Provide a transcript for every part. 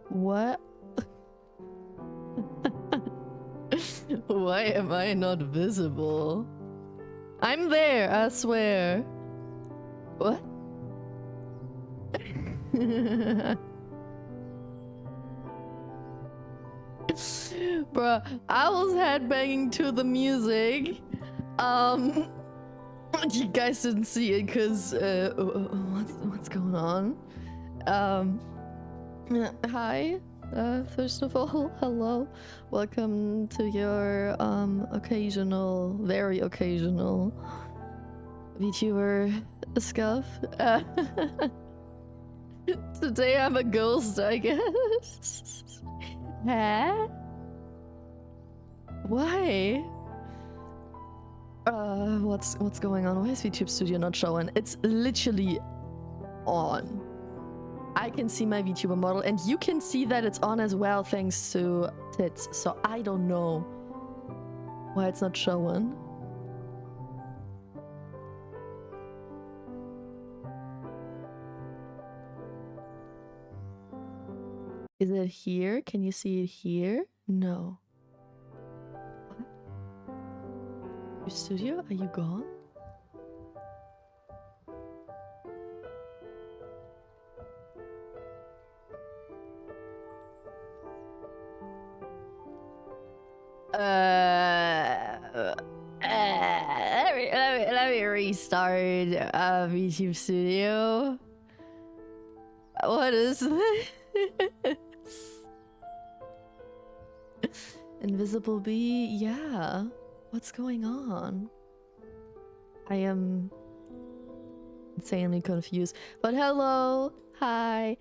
What? Why am I not visible? I'm there, I swear. What? Bruh, I was headbanging to the music. You guys didn't see it because what's going on? Hi. First of all, hello. Welcome to your occasional, very occasional VTuber scuff. Today I'm a ghost, I guess. Huh? Why? What's going on? Why is VTube Studio not showing? It's literally on. I can see my VTuber model, and you can see that it's on as well thanks to tits. So I don't know why it's not showing. Is it here? Can you see it here? No. Your studio? Are you gone? Let me restart YouTube Studio. What is this? Invisible bee? Yeah. What's going on? I am insanely confused. But hello! Hi,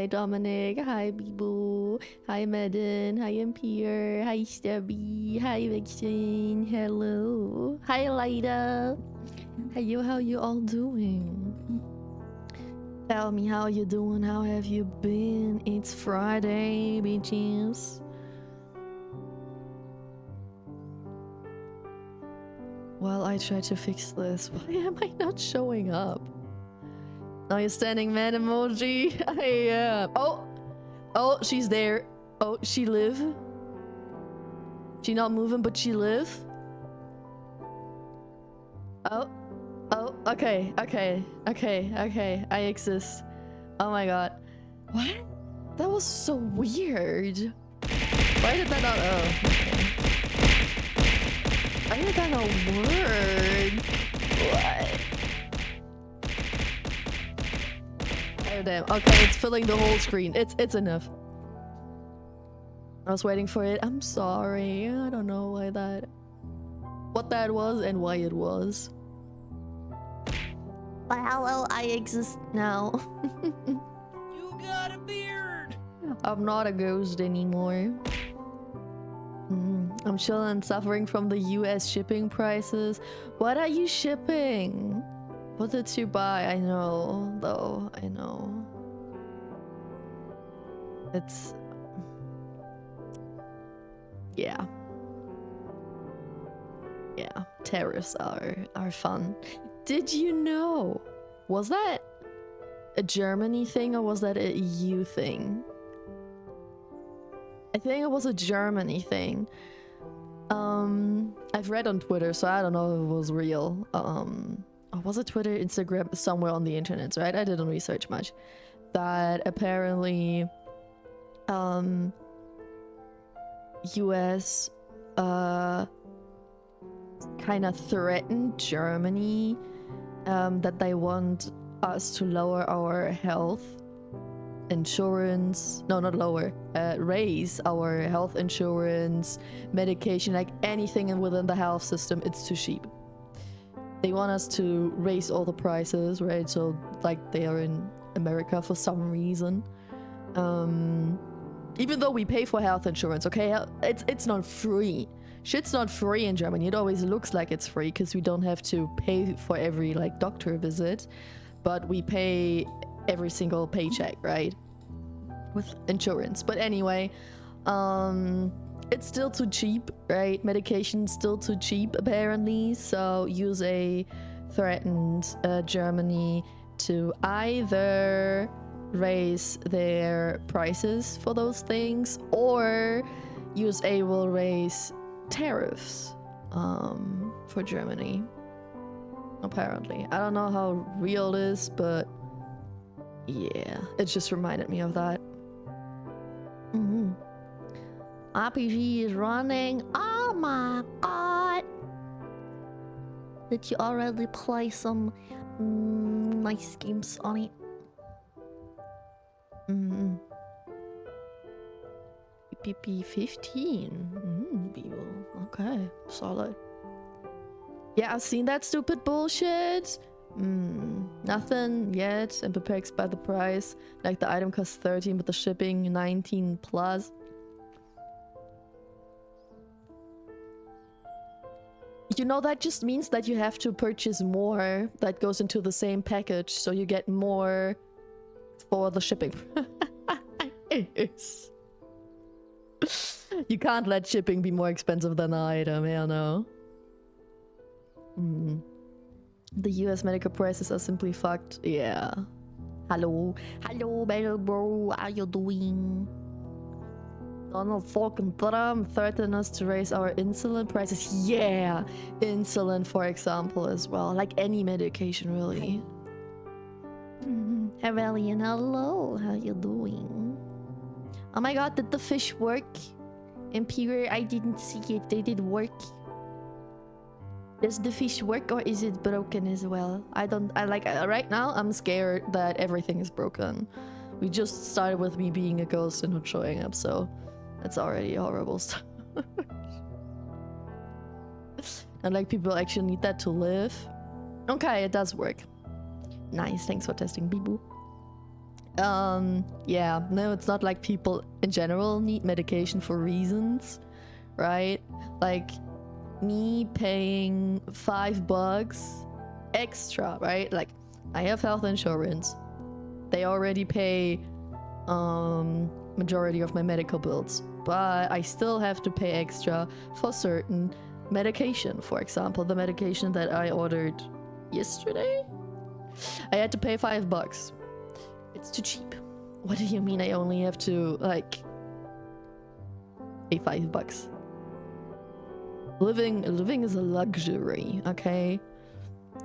Dominic. Hi, Bibu. Hi, Medin. Hi, Imperior. Hi, Stubby. Hi, Vixen. Hello. Hi, Lida. How you all doing? Tell me how you doing. How have you been? It's Friday, bitches. While I try to fix this, why am I not showing up? Now you're standing man emoji. I am. Oh, she's there. Oh, she live. She not moving, but she live. Oh, okay. I exist. Oh my god. What? That was so weird. Why did that not? Oh. Why did that not work? What? Oh damn. Okay, it's filling the whole screen. It's enough. I was waiting for it. I'm sorry. I don't know what that was and why it was. But hello, I exist now. You got a beard. I'm not a ghost anymore. I'm chilling, suffering from the US shipping prices. What are you shipping? What did you buy? I know, though. I know. It's... Yeah. Yeah. Tariffs are fun. Did you know? Was that a Germany thing or was that a EU thing? I think it was a Germany thing. I've read on Twitter, so I don't know if it was real. Or was it Twitter, Instagram, somewhere on the internet, right? I didn't research much. That apparently US kind of threatened Germany that they want us to lower our health insurance. No, not lower. Raise our health insurance, medication, like anything within the health system. It's too cheap. They want us to raise all the prices, right? So like they are in America for some reason. Even though we pay for health insurance, okay? It's not free. Shit's not free in Germany. It always looks like it's free because we don't have to pay for every like doctor visit, but we pay every single paycheck, right? With insurance. But anyway, it's still too cheap, right? Medication's still too cheap apparently. So USA threatened Germany to either raise their prices for those things, or USA will raise tariffs for Germany. Apparently. I don't know how real it is, but yeah, it just reminded me of that. RPG is running. Oh my god! Did you already play some nice games on it? PP 15. People. Okay, solid. Yeah, I've seen that stupid bullshit. Nothing yet. And perplexed by the price. Like the item costs 13, but the shipping 19 plus. You know, that just means that you have to purchase more that goes into the same package, so you get more for the shipping. You can't let shipping be more expensive than the item, hell no. The US medical prices are simply fucked. Yeah. Hello. Hello, battle bro. How you doing? Donald fucking Trump threatened us to raise our insulin prices. Yeah. Insulin, for example, as well. Like any medication, really. Aurelian, hello. How you doing? Oh my god, did the fish work? Imperial, I didn't see it. They did work. Does the fish work or is it broken as well? Right now I'm scared that everything is broken. We just started with me being a ghost and not showing up, so that's already a horrible start. And like people actually need that to live. Okay, it does work. Nice, thanks for testing, Bibu. Yeah, no, it's not like people in general need medication for reasons, right? Like me paying $5 extra, right? Like I have health insurance. They already pay majority of my medical bills, but I still have to pay extra for certain medication. For example, the medication that I ordered yesterday, I had to pay $5. It's too cheap. What do you mean I only have to like pay $5? Living is a luxury, okay?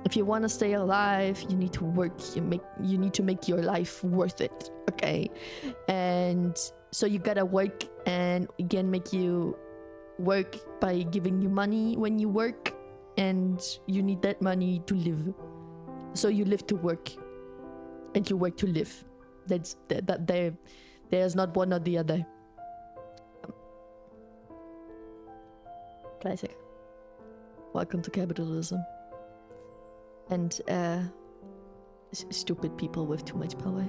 If you want to stay alive, you need to work. You need to make your life worth it, okay? And so you gotta work, and again make you work by giving you money when you work, and you need that money to live. So you live to work, and you work to live. There's not one or the other. Classic. Welcome to capitalism. And stupid people with too much power.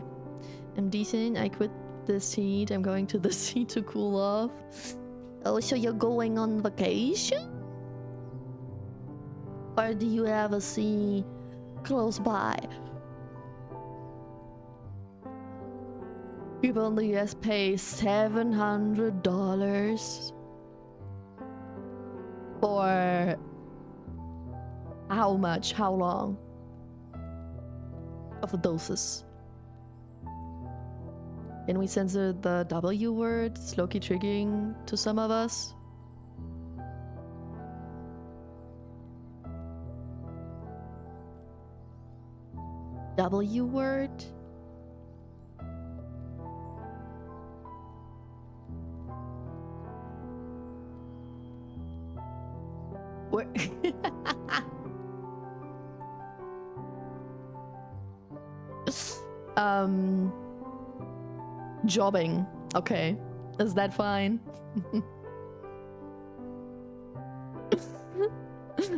I'm decent. I quit the seat. I'm going to the sea to cool off. Oh, so you're going on vacation? Or do you have a sea close by? People in the US pay $700 for how much? How long? Of doses. Can we censor the W word? It's low-key triggering to some of us. W word? What? Jobbing. Okay. Is that fine?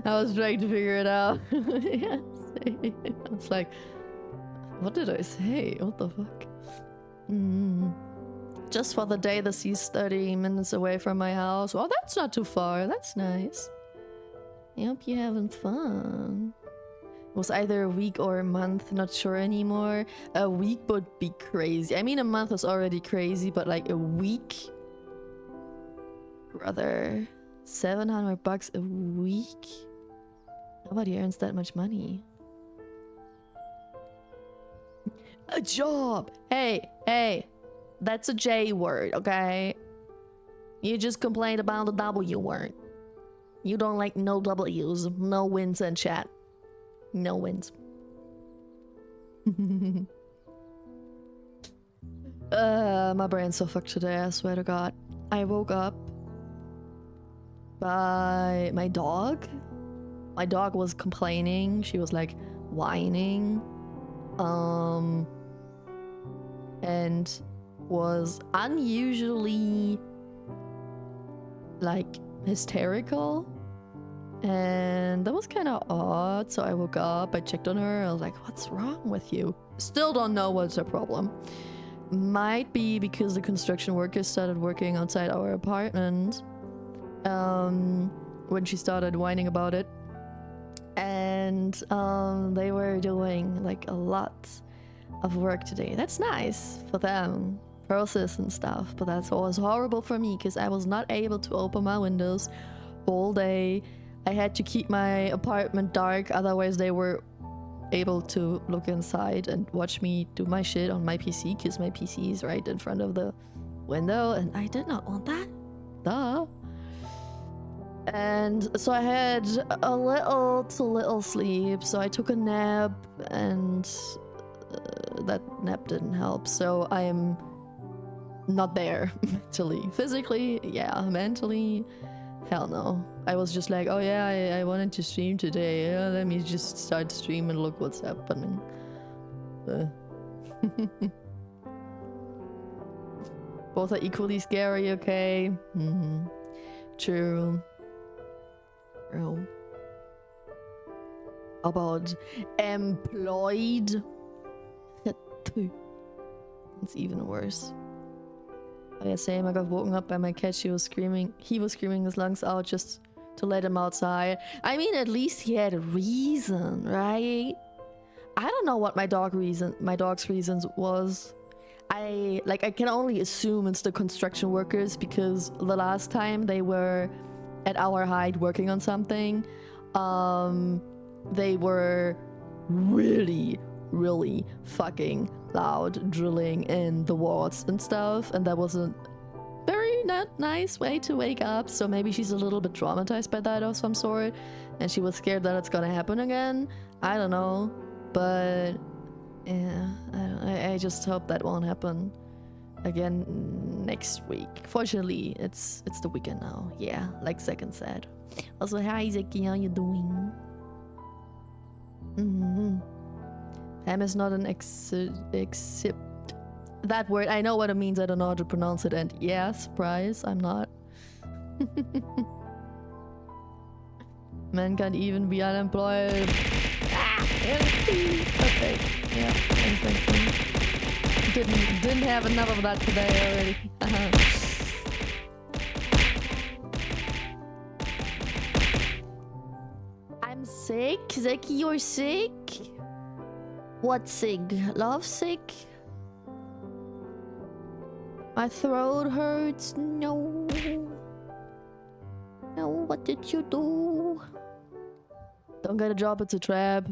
I was trying to figure it out. Yes. I was like, what did I say? What the fuck? Just for the day, the sea's 30 minutes away from my house. Oh, that's not too far. That's nice. I hope you're having fun. It was either a week or a month, not sure anymore. A week would be crazy. I mean, a month was already crazy, but like a week? Brother, $700 a week? Nobody earns that much money. A job. Hey. That's a J word, okay? You just complained about the W word. You don't like no W's, no wins in chat. No wins. My brain's so fucked today, I swear to God. I woke up by my dog. My dog was complaining. She was like whining. And was unusually like hysterical. And that was kind of odd. So I woke up, I checked on her. I was like, what's wrong with you? Still don't know what's her problem. Might be because the construction workers started working outside our apartment when she started whining about it. And they were doing like a lot of work today. That's nice for them, process and stuff, but that's always horrible for me because I was not able to open my windows all day. I had to keep my apartment dark, otherwise they were able to look inside and watch me do my shit on my PC because my PC is right in front of the window and I did not want that. Duh. And so I had a little to little sleep, so I took a nap and that nap didn't help. So I am not there mentally. Physically, yeah. Mentally, hell no. I was just like, oh yeah, I wanted to stream today. Yeah, let me just start stream and look what's happening. Both are equally scary, okay? Mm-hmm. True. True. How about employed? It's even worse. Oh yeah, same. I got woken up by my cat. He was screaming his lungs out just to let him outside. I mean, at least he had a reason, right? I don't know what my dog's reasons was. I can only assume it's the construction workers because the last time they were at our height working on something, they were really fucking loud, drilling in the walls and stuff, and that was a very not nice way to wake up. So maybe she's a little bit traumatized by that of some sort, and she was scared that it's gonna happen again. I don't know, but yeah, I just hope that won't happen again next week. Fortunately, it's the weekend now. Yeah, like Second said. Also, hi Zeki, how you doing? Ham is not an except that word. I know what it means. I don't know how to pronounce it. And yeah, surprise, I'm not. Men can't even be unemployed. Okay. Yeah. Thanks. Didn't have enough of that today already. I'm sick. Zeki, you're sick? What sick? Love sick? My throat hurts. No. No, what did you do? Don't get a job, it's a trap.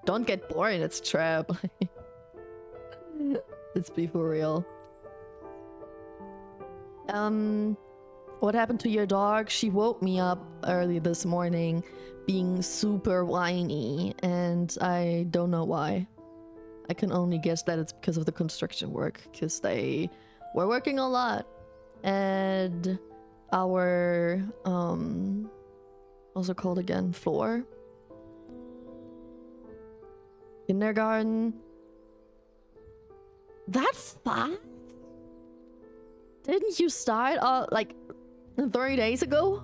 Don't get bored, it's a trap. Let's be for real. What happened to your dog? She woke me up early this morning being super whiny, and I don't know why. I can only guess that it's because of the construction work, because they were working a lot. And our, what's it called again? Floor? Kindergarten? That's fast? Didn't you start, like, 3 days ago?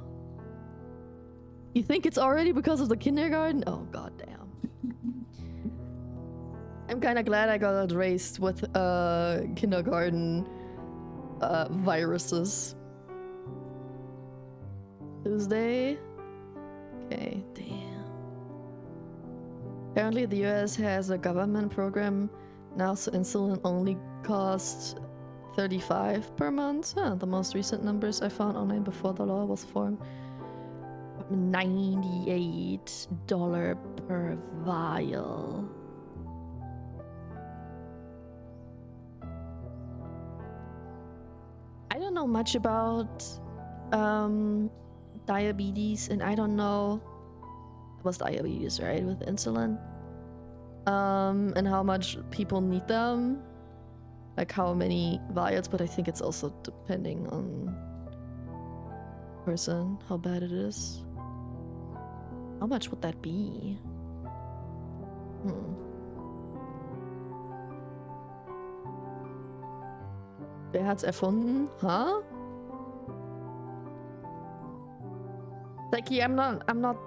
You think it's already because of the kindergarten? Oh, goddamn. I'm kind of glad I got raised with kindergarten viruses. Tuesday? Okay, damn. Apparently the US has a government program now, so insulin only costs $35 per month. The most recent numbers I found online before the law was formed. $98 per vial. know much about diabetes, and I don't know. It was diabetes, right, with insulin, and how much people need them, like how many vials. But I think it's also depending on person how bad it is. How much would that be? Wer hat's erfunden? Huh? Like, I'm not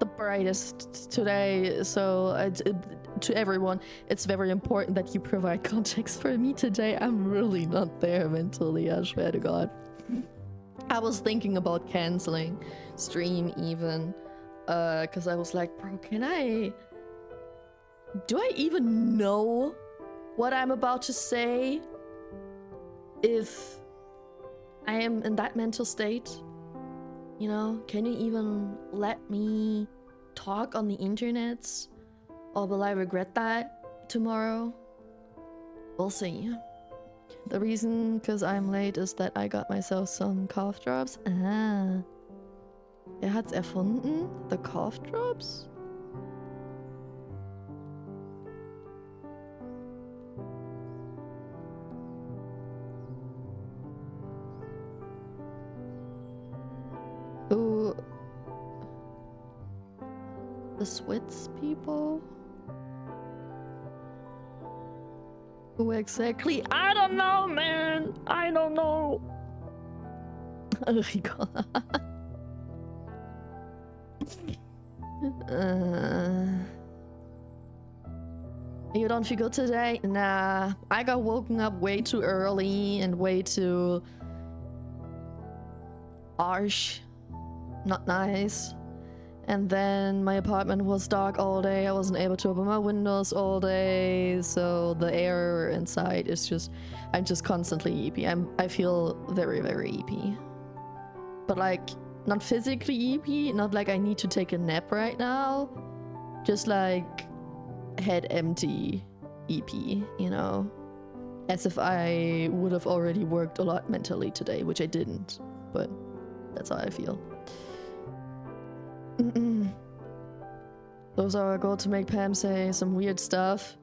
the brightest today, so to everyone, it's very important that you provide context for me today. I'm really not there mentally, I swear to God. I was thinking about canceling stream even, because I was like, bro, do I even know what I'm about to say if I am in that mental state? You know, can you even let me talk on the internets? Or will I regret that tomorrow? We'll see. The reason because I'm late is that I got myself some cough drops. Ah. Wer hat's erfunden? The cough drops? Ooh. The Swiss people? Who exactly? I don't know, man! I don't know! Rico. You don't feel good today? Nah, I got woken up way too early and way too harsh. Not nice. And then my apartment was dark all day. I wasn't able to open my windows all day, so the air inside is just, I'm just constantly eepy. I feel very, very eepy. But like, not physically eepy, not like I need to take a nap right now. Just like head empty EP, you know? As if I would have already worked a lot mentally today, which I didn't. But that's how I feel. Those are our goal to make Pam say some weird stuff.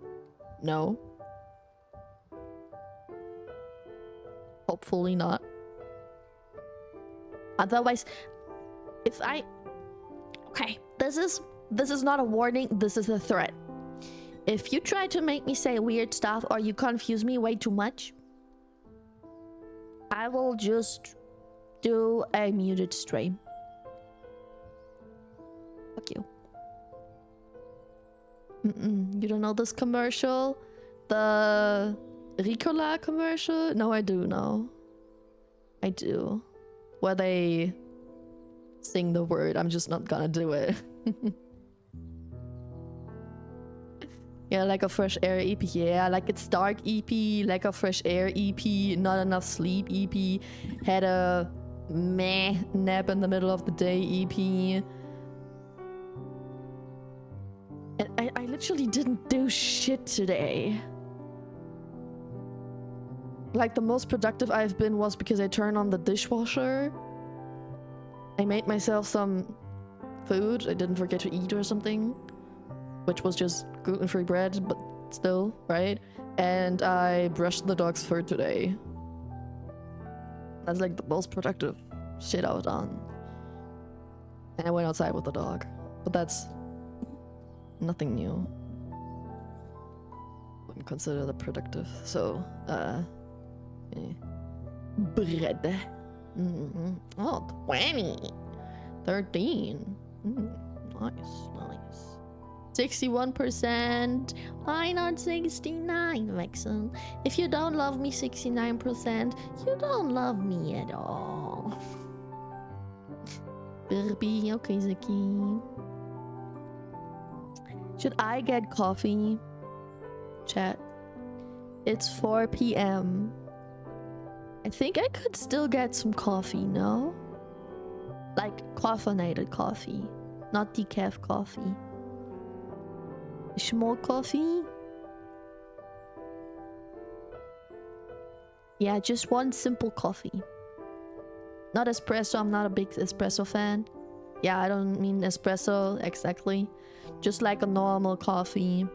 No. Hopefully not. Otherwise, if I... Okay, this is not a warning, this is a threat. If you try to make me say weird stuff or you confuse me way too much, I will just do a muted stream. Fuck you. You don't know this commercial? The Ricola commercial? No, I do know. I do. Where they sing the word. I'm just not gonna do it. Yeah, like a fresh air EP. Yeah, like it's dark EP, like a fresh air EP, not enough sleep EP, had a meh nap in the middle of the day EP. And I literally didn't do shit today. Like the most productive I've been was because I turned on the dishwasher. I made myself some food I didn't forget to eat or something, which was just gluten-free bread, but still, right? And I brushed the dog's fur today. That's like the most productive shit I was done. And I went outside with the dog, but that's nothing new. Wouldn't consider that productive. So, bread. Oh, 20. 13. Nice, nice. 61%. Why not 69, Vexen? If you don't love me 69%, you don't love me at all. Burpee, okay, Zaki. Should I get coffee? Chat. It's 4 p.m. I think I could still get some coffee, no? Like caffeinated coffee, not decaf coffee. Small coffee? Yeah, just one simple coffee. Not espresso, I'm not a big espresso fan. Yeah, I don't mean espresso exactly. Just like a normal coffee.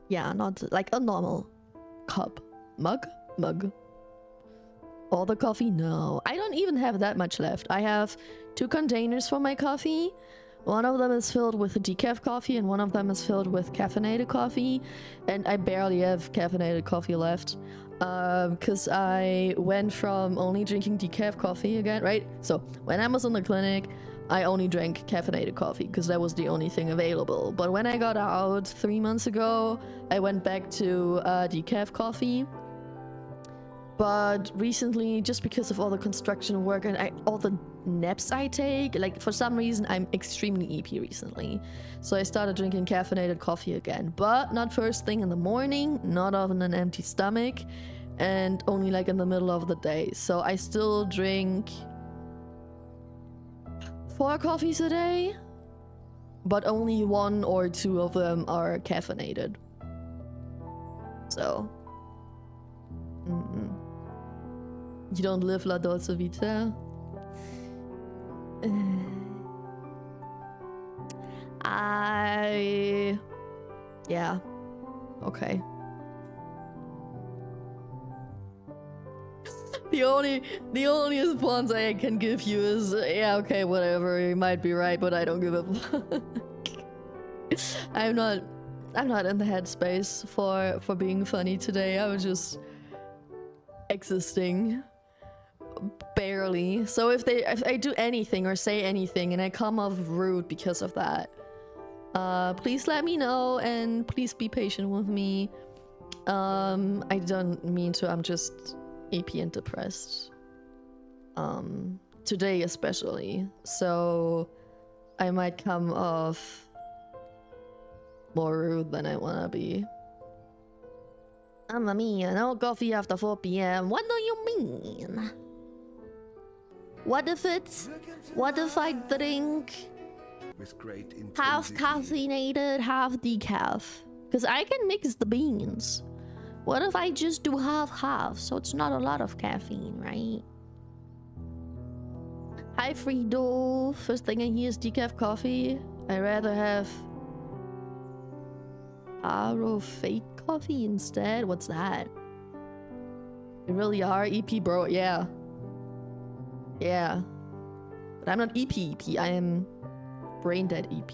Yeah, not like a normal cup. Mug? All the coffee? No. I don't even have that much left. I have 2 containers for my coffee. One of them is filled with decaf coffee and one of them is filled with caffeinated coffee. And I barely have caffeinated coffee left. Because I went from only drinking decaf coffee again, right? So when I was in the clinic, I only drank caffeinated coffee because that was the only thing available. But when I got out 3 months ago, I went back to decaf coffee. But recently, just because of all the construction work and all the naps I take, like for some reason I'm extremely EP recently. So I started drinking caffeinated coffee again, but not first thing in the morning, not on an empty stomach, and only like in the middle of the day. So I still drink 4 coffees a day, but only 1 or 2 of them are caffeinated. So you don't live La Dolce Vita? Yeah. Okay. The only response I can give you is, yeah, okay, whatever. You might be right, but I don't give a fuck. I'm not in the headspace for being funny today. I was just existing. Barely. So if I do anything or say anything and I come off rude because of that, please let me know and please be patient with me. I don't mean to. I'm just AP and depressed. Today especially. So I might come off more rude than I wanna be. Mamma mia, no coffee after 4 p.m. What do you mean? What if I drink half caffeinated, half decaf? Because I can mix the beans. What if I just do half-half, so it's not a lot of caffeine, right? Hi Frido, first thing I hear is decaf coffee. I'd rather have Aro fake coffee instead. What's that? You really are EP, bro? Yeah. Yeah. But I'm not EP. I am brain dead EP.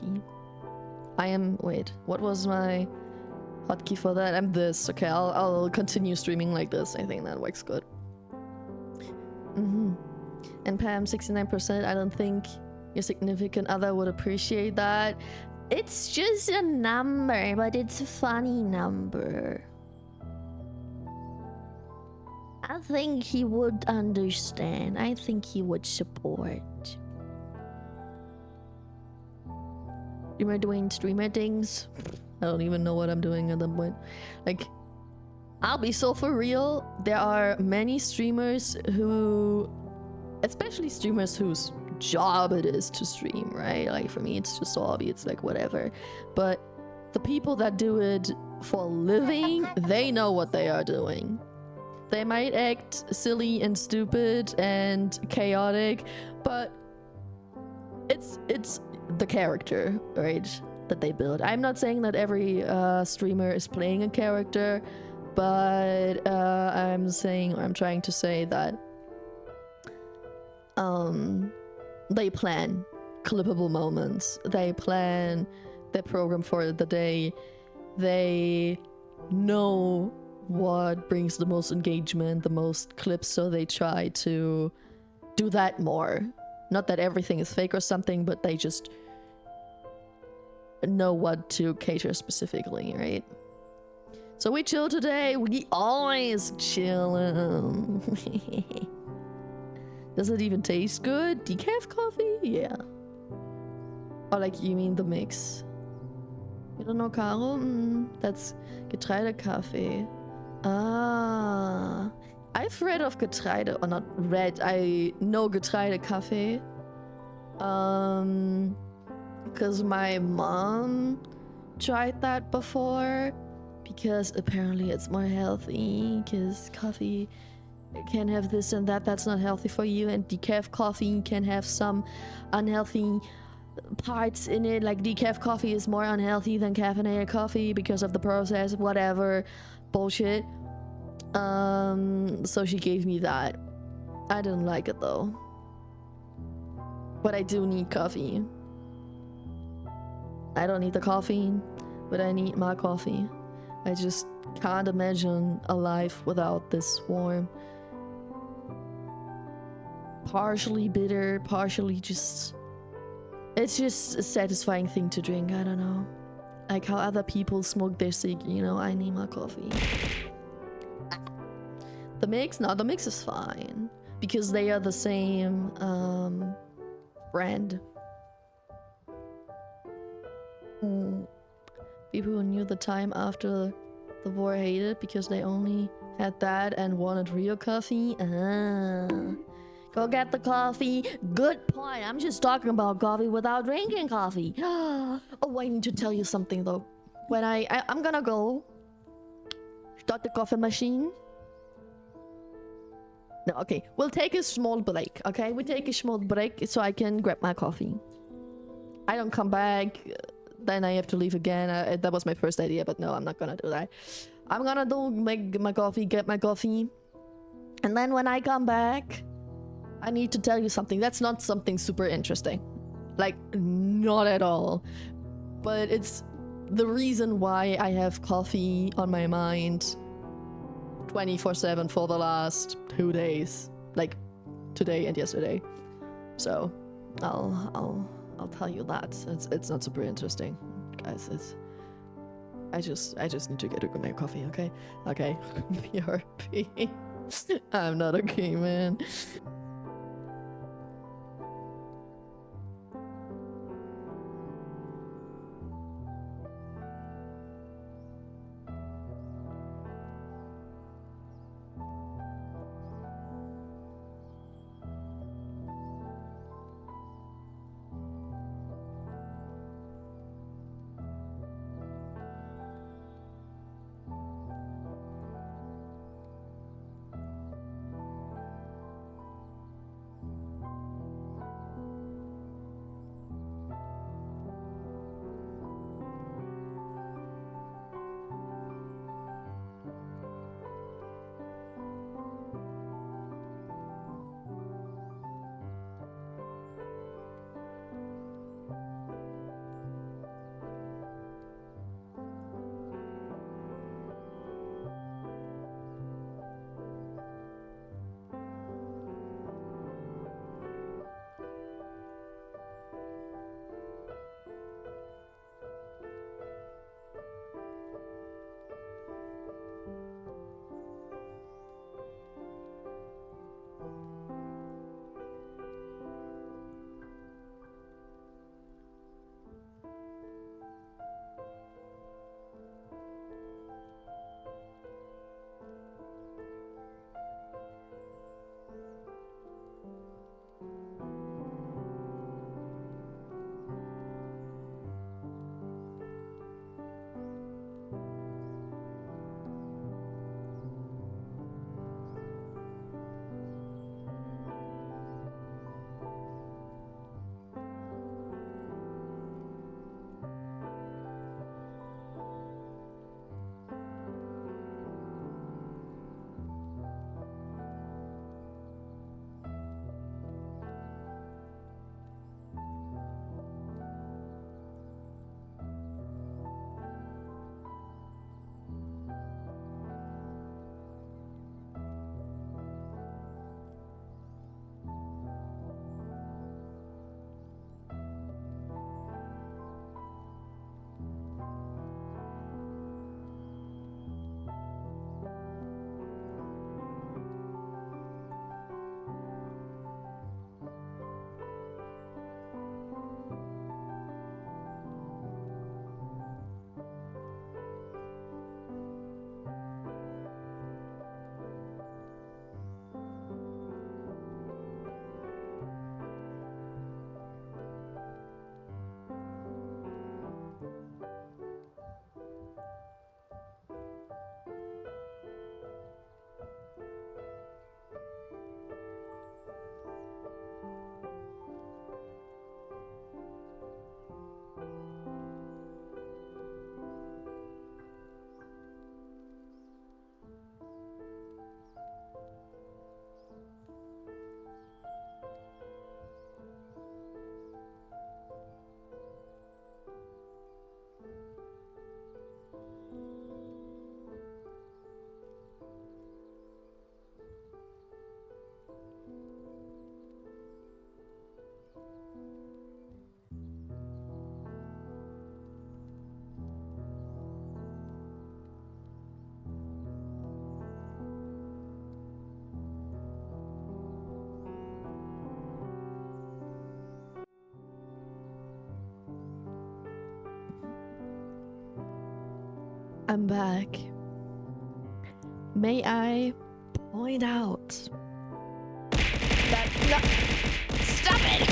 I am. Wait, what was my hotkey for that? I'm this. Okay, I'll continue streaming like this. I think that works good. And Pam, 69%. I don't think your significant other would appreciate that. It's just a number, but it's a funny number. I think he would understand. I think he would support. Am I doing streamer things? I don't even know what I'm doing at that point. Like, I'll be so for real. There are many streamers who, especially streamers whose job it is to stream, right? Like for me, it's just so obvious, like whatever. But the people that do it for a living, they know what they are doing. They might act silly and stupid and chaotic, but it's the character, right, that they build. I'm not saying that every streamer is playing a character, but I'm trying to say that they plan clippable moments. They plan their program for the day. They know what brings the most engagement, the most clips, so they try to do that more. Not that everything is fake or something, but they just know what to cater specifically, right? So we chill today. We always chill. Does it even taste good? Decaf coffee? Yeah. Or like, you mean the mix? You don't know, Caro? That's Getreidekaffee. Ah. I've read of Getreide, or not read, I know Getreidekaffee. Because my mom tried that before. because apparently it's more healthy, because coffee can have this and that that's not healthy for you, and decaf coffee can have some unhealthy parts in it, like decaf coffee is more unhealthy than caffeinated coffee because of the process, whatever bullshit. So she gave me that. I didn't like it though, but I do need coffee. I don't need the caffeine, but I need my coffee. I just can't imagine a life without this warm, partially bitter, partially just... It's just a satisfying thing to drink, I don't know. Like how other people smoke their cig, you know, I need my coffee. The mix? No, the mix is fine. Because they are the same brand. People who knew the time after the war hated because they only had that and wanted real coffee. Go get the coffee. Good point. I'm just talking about coffee without drinking coffee. Oh, I need to tell you something though. When I'm gonna go start the coffee machine. No, okay. We'll take a small break, okay? We take a small break so I can grab my coffee. I don't come back, then I have to leave again. That was my first idea, but no, I'm not gonna do that. I'm gonna make my coffee, get my coffee. And then when I come back, I need to tell you something. That's not something super interesting. Like, not at all. But it's the reason why I have coffee on my mind 24/7 for the last 2 days, like today and yesterday. So I'll tell you that. It's not super interesting, guys. I just need to get my coffee. Okay. BRP. I'm not okay, man. I'm back. May I point out that stop it!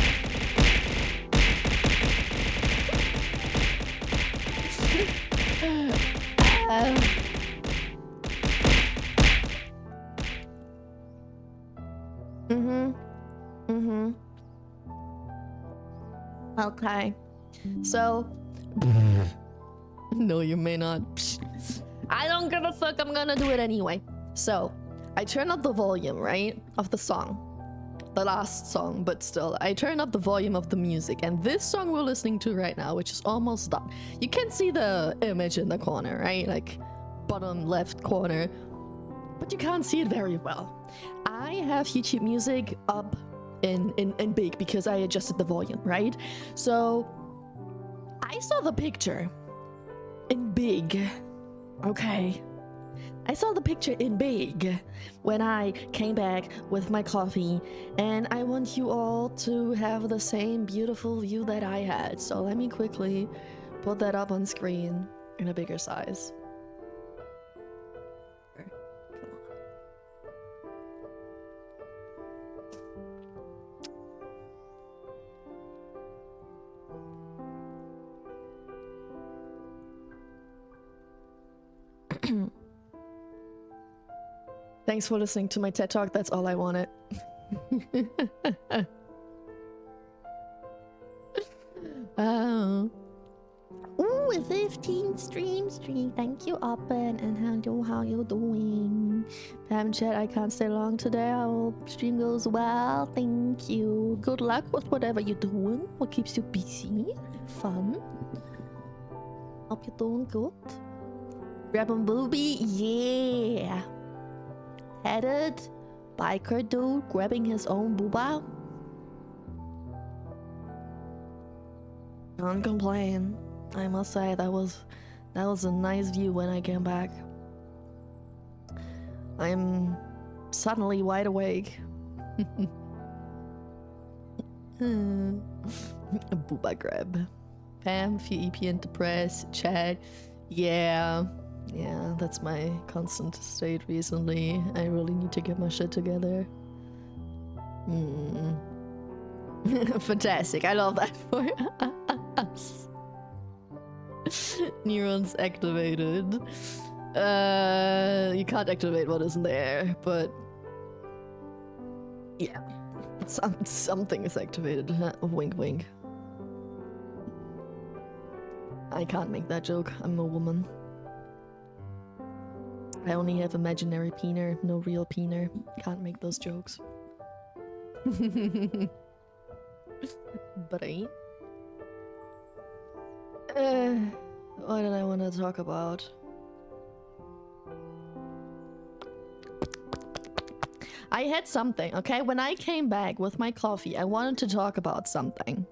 Okay. So no, you may not. I don't give a fuck, I'm gonna do it anyway. So I turn up the volume, right, of the song. The last song, but still, I turn up the volume of the music, and this song we're listening to right now, which is almost done. You can see the image in the corner, right? Like bottom left corner, but you can't see it very well. I have YouTube Music up in big because I adjusted the volume, right? So I saw the picture in big. Okay. I saw the picture in big when I came back with my coffee, and I want you all to have the same beautiful view that I had. So let me quickly put that up on screen in a bigger size. Thanks for listening to my TED Talk. That's all I wanted. Oh. Ooh, a 15 stream. Thank you, Open. And how you doing? Pam chat, I can't stay long today. I hope stream goes well. Thank you. Good luck with whatever you're doing. What keeps you busy? Fun. Hope you're doing good. Grabbing booby, yeah. Headed biker dude grabbing his own booba. Can't complain. I must say that was a nice view when I came back. I'm suddenly wide awake. Booba grab. Pam, if you EP into press, chat. Yeah, that's my constant state recently. I really need to get my shit together. Fantastic, I love that for us. Neurons activated. You can't activate what isn't there, but yeah, something is activated. Wink wink. I can't make that joke, I'm a woman. I only have imaginary peener, no real peener. Can't make those jokes. But what did I want to talk about? I had something, okay? When I came back with my coffee, I wanted to talk about something.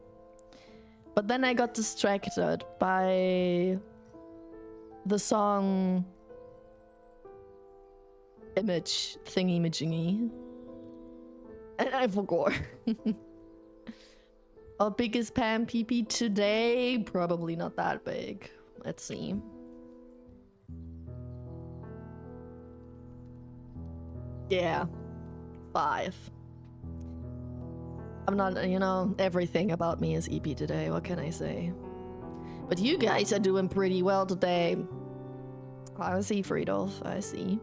But then I got distracted by the song image thingy-majingy. And I forgot. How big is Pam PP today? Probably not that big. Let's see. Yeah. 5. I'm not, you know, everything about me is EP today. What can I say? But you guys are doing pretty well today. I see, Friedolf. I see.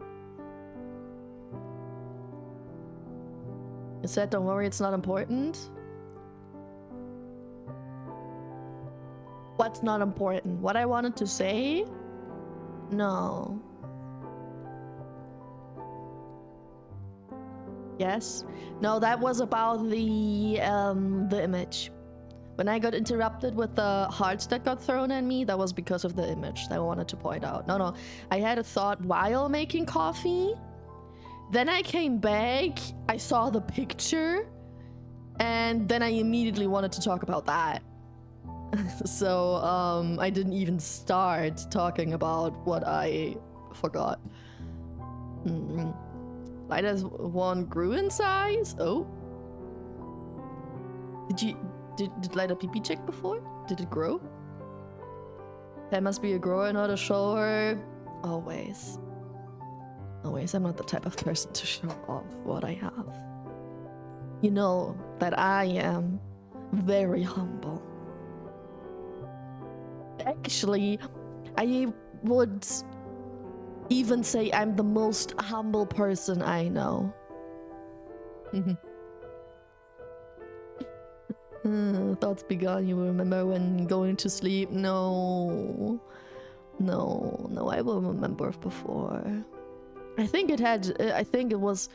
You said, don't worry, it's not important. What's not important? What I wanted to say? No. Yes? No, that was about the image. When I got interrupted with the hearts that got thrown at me, that was because of the image that I wanted to point out. No, I had a thought while making coffee. Then I came back, I saw the picture, and then I immediately wanted to talk about that. So, I didn't even start talking about what I forgot. Light as one grew in size? Oh. Did Light a pee-pee check before? Did it grow? That must be a grower, not a shower. Always. Always. I'm not the type of person to show off what I have. You know that I am very humble. Actually, I would even say I'm the most humble person I know. Thoughts begun. You remember when going to sleep? No, I will remember before. I think it was.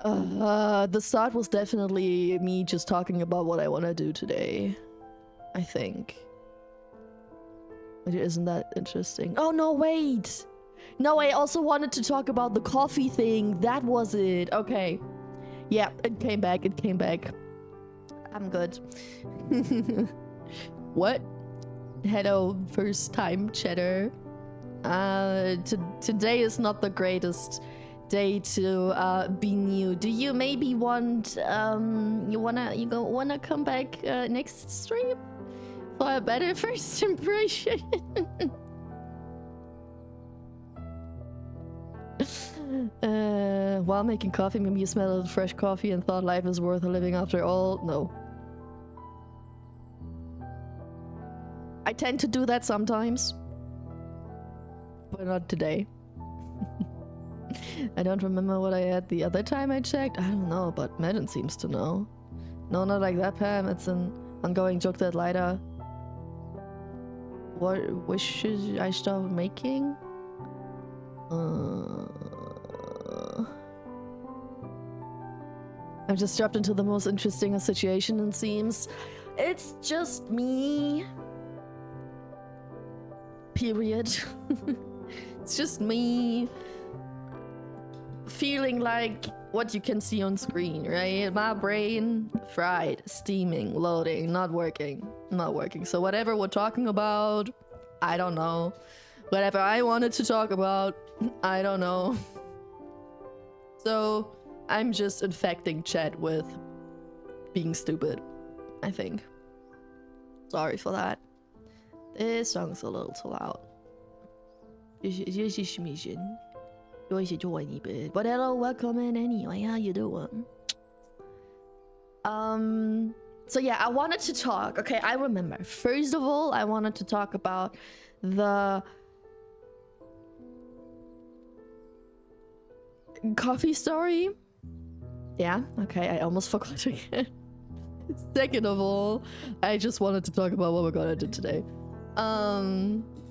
The start was definitely me just talking about what I want to do today. I think. Isn't that interesting? Oh no, wait! No, I also wanted to talk about the coffee thing. That was it. Okay. Yeah, it came back. I'm good. What? Hello, first time chatter. Today is not the greatest day to be new. Do you maybe want you wanna come back next stream for a better first impression? While making coffee, maybe you smelled fresh coffee and thought life is worth living after all. No. I tend to do that sometimes, but not today. I don't remember what I had the other time I checked. I don't know, but Madden seems to know. No, not like that, Pam. It's an ongoing joke that later. What wishes I stop making? I've just dropped into the most interesting situation, it seems. It's just me. Period. It's just me feeling like what you can see on screen, right? My brain fried, steaming, loading, not working. So whatever we're talking about, I don't know. Whatever I wanted to talk about, I don't know. So I'm just infecting chat with being stupid, I think. Sorry for that. This song's a little too loud. But hello, welcome in anyway. How you doing? So yeah, I wanted to talk. Okay, I remember. First of all, I wanted to talk about the coffee story. Yeah, okay, I almost forgot again. Second of all, I just wanted to talk about what we're gonna do today.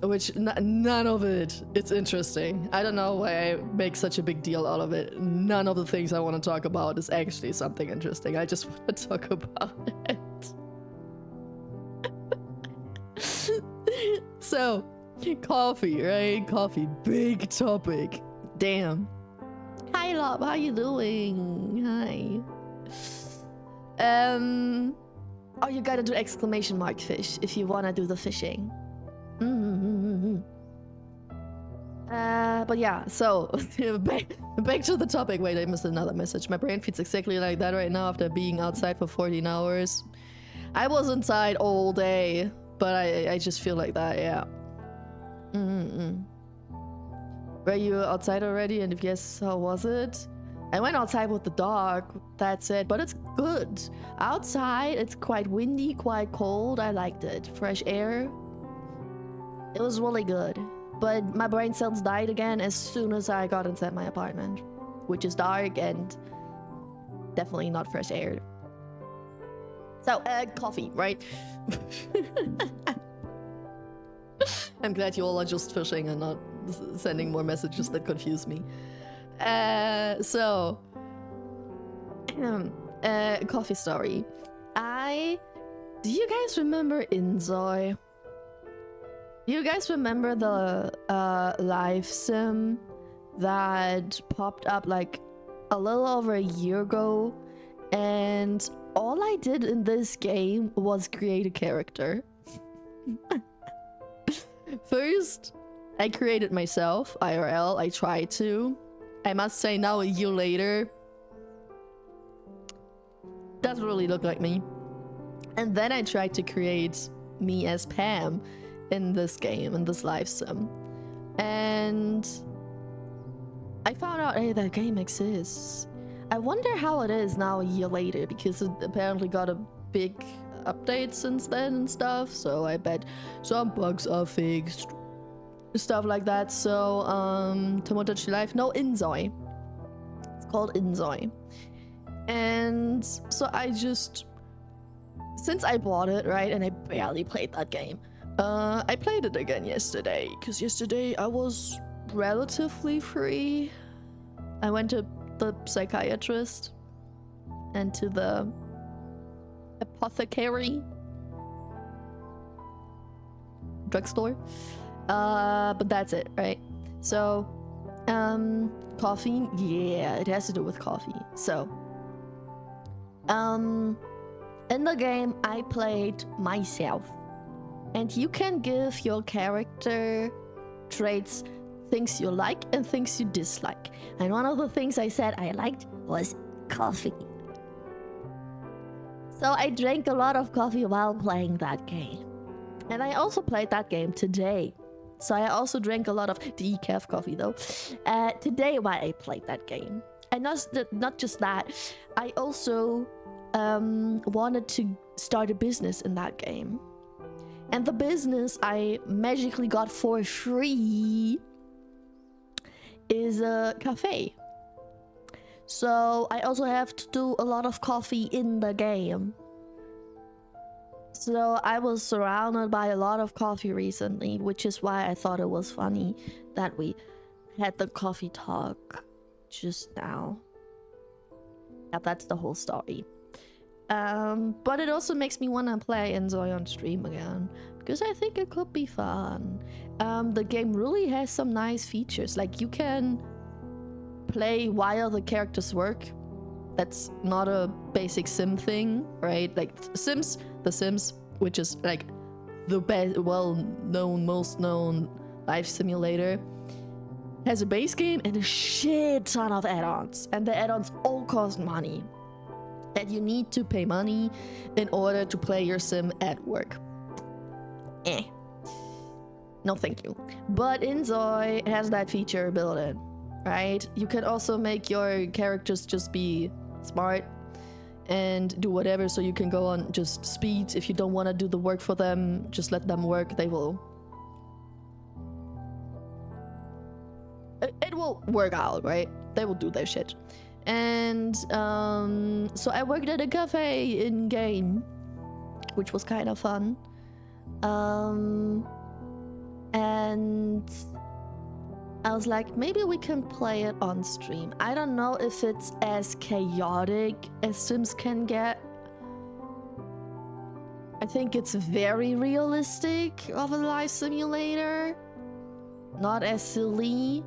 Which none of it's interesting. I don't know why I make such a big deal out of it. None of the things I want to talk about is actually something interesting. I just want to talk about it. So, coffee, right? Coffee, big topic. Damn. Hi, Lob, how you doing? Hi. Oh, you gotta do exclamation mark fish if you wanna do the fishing. But yeah, so back to the topic. Wait, I missed another message. My brain feels exactly like that right now after being outside for 14 hours. I was inside all day, but I just feel like that, yeah. Were you outside already? And if yes, how was it? I went outside with the dog, that's it, but it's good. Outside, it's quite windy, quite cold. I liked it. Fresh air. It was really good. But my brain cells died again as soon as I got inside my apartment, which is dark and definitely not fresh air. So, coffee, right? I'm glad you all are just fishing and not sending more messages that confuse me. So, coffee story. Do you guys remember Inzoi? Do you guys remember the live sim that popped up like a little over a year ago? And all I did in this game was create a character. First, I created myself, IRL. I tried to. I must say now, a year later, doesn't really look like me. And then I tried to create me as Pam in this game, in this live sim. And I found out, hey, that game exists. I wonder how it is now a year later, because it apparently got a big update since then and stuff. So I bet some bugs are fixed, stuff like that. So Tomodachi Life, no, Inzoi. It's called Inzoi. And so I just, since I bought it, right, and I barely played that game, I played it again yesterday, because yesterday I was relatively free. I went to the psychiatrist and to the apothecary drugstore, but that's it, right? So coffee, yeah, it has to do with coffee. So in the game I played myself, and you can give your character traits, things you like and things you dislike. And one of the things I said I liked was coffee. So I drank a lot of coffee while playing that game. And I also played that game today. So I also drank a lot of decaf coffee though. Today while I played that game. And not just that, I also wanted to start a business in that game. And the business I magically got for free is a cafe. So I also have to do a lot of coffee in the game. So I was surrounded by a lot of coffee recently, which is why I thought it was funny that we had the coffee talk just now. Yeah, that's the whole story. But it also makes me want to play Inzoi on stream again, because I think it could be fun. The game really has some nice features, like you can play while the characters work. That's not a basic sim thing, right? Like The Sims, which is like the best, well-known, most known life simulator, has a base game and a shit ton of add-ons, and the add-ons all cost money. And you need to pay money in order to play your sim at work. No thank you. But Inzoi has that feature built in, right? You can also make your characters just be smart and do whatever, so you can go on just speed. If you don't want to do the work for them, just let them work. They will... It will work out, right? They will do their shit. And so I worked at a cafe in game, which was kind of fun. And I was like, maybe we can play it on stream. I don't know if it's as chaotic as Sims can get. I think it's very realistic of a life simulator. Not as silly.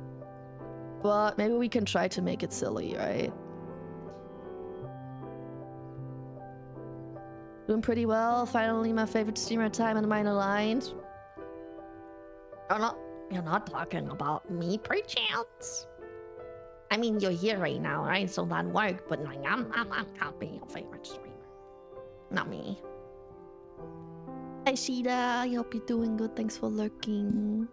But maybe we can try to make it silly, right? Doing pretty well. Finally, my favorite streamer time and mine aligned. You're not talking about me, perchance. I mean, you're here right now, right? So that worked, but like, I'm can't be your favorite streamer. Not me. Hey, Sheeta. I hope you're doing good. Thanks for lurking.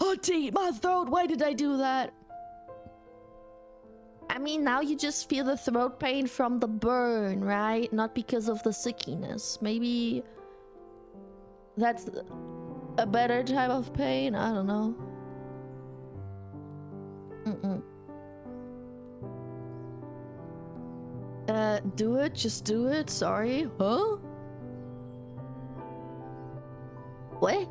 Oh, dear, my throat. Why did I do that? I mean, now you just feel the throat pain from the burn, right? Not because of the sickiness. Maybe that's a better type of pain. I don't know. Do it. Just do it. Sorry. Huh? What?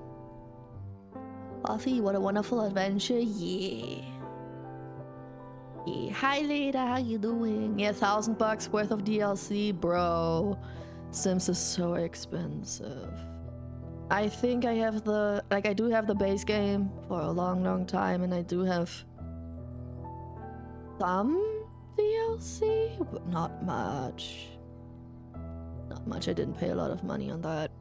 Coffee, what a wonderful adventure. Yeah. Hi Leda, how you doing? Yeah, $1,000 worth of DLC, bro. Sims is so expensive. I think I have the, like, I do have the base game for a long time, and I do have some DLC, but not much. Not much. I didn't pay a lot of money on that.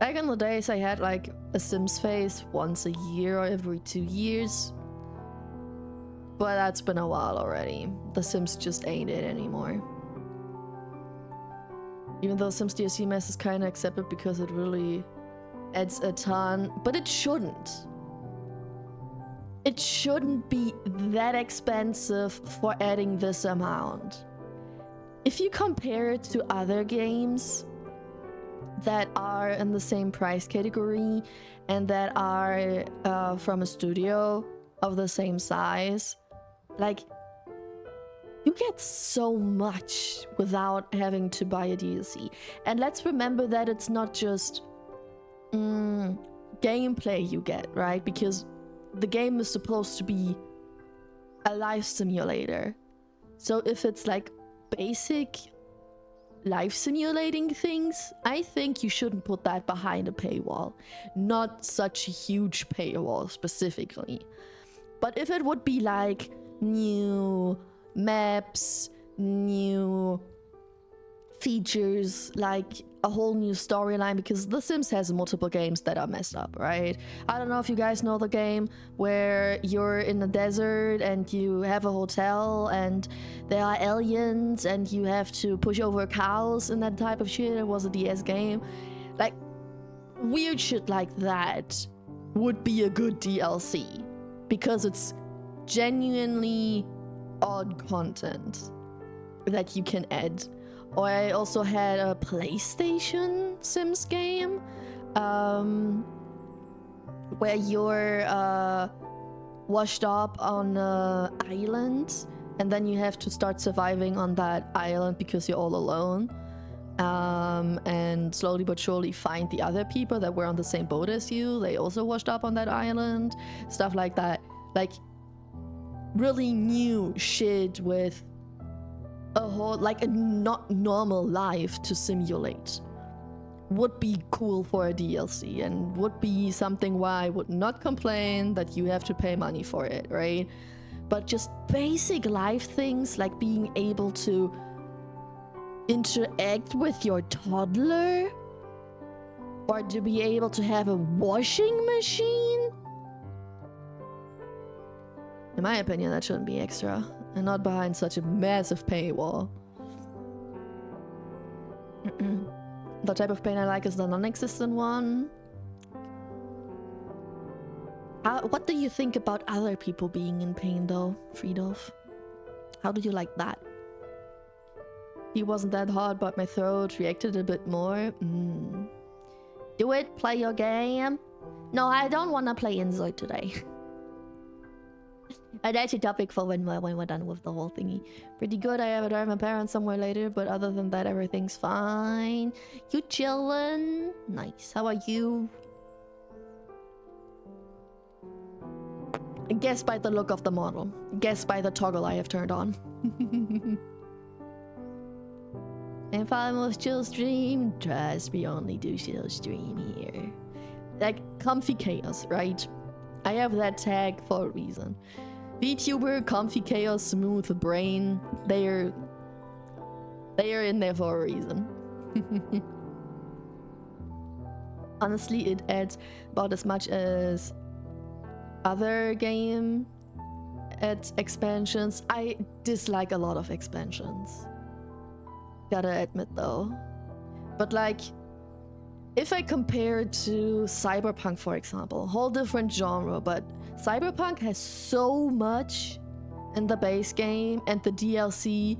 Back in the days, I had like a Sims phase once a year or every 2 years. But that's been a while already. The Sims just ain't it anymore. Even though Sims DLC Mess is kinda accepted because it really adds a ton, but it shouldn't. It shouldn't be that expensive for adding this amount. If you compare it to other games that are in the same price category and that are from a studio of the same size, like, you get so much without having to buy a DLC. And let's remember that it's not just gameplay you get, right? Because the game is supposed to be a life simulator. So if it's like basic life simulating things, I think you shouldn't put that behind a paywall. Not such a huge paywall specifically. But if it would be like new maps, new features, like a whole new storyline, because The Sims has multiple games that are messed up, right? I don't know if you guys know the game where you're in the desert and you have a hotel and there are aliens and you have to push over cows and that type of shit. It was a DS game. Like, weird shit like that would be a good DLC because it's genuinely odd content that you can add. Or I also had a PlayStation Sims game where you're washed up on an island and then you have to start surviving on that island because you're all alone, and slowly but surely find the other people that were on the same boat as you. They also washed up on that island, stuff like that. Like, really new shit with a whole, like, a not normal life to simulate would be cool for a DLC and would be something why I would not complain that you have to pay money for it, right? But just basic life things like being able to interact with your toddler or to be able to have a washing machine. In my opinion, that shouldn't be extra and not behind such a massive paywall. The type of pain I like is the non-existent one. What do you think about other people being in pain though, Friedolf? How do you like that? He wasn't that hard, but my throat reacted a bit more. Do it, play your game. No, I don't want to play Inzoid today. That's a topic for when we're done with the whole thingy. Pretty good. I have to drive my parents somewhere later, but other than that, everything's fine. You chillin'? Nice. How are you? Guess by the look of the model. Guess by the toggle I have turned on. If I was chill stream, trust me, only do chill stream here. Like, comfy chaos, right? I have that tag for a reason. VTuber, comfy chaos, smooth brain. They are in there for a reason. Honestly, it adds about as much as other game adds expansions. I dislike a lot of expansions. Gotta admit though. But like, if I compare it to Cyberpunk, for example, whole different genre, but Cyberpunk has so much in the base game, and the DLC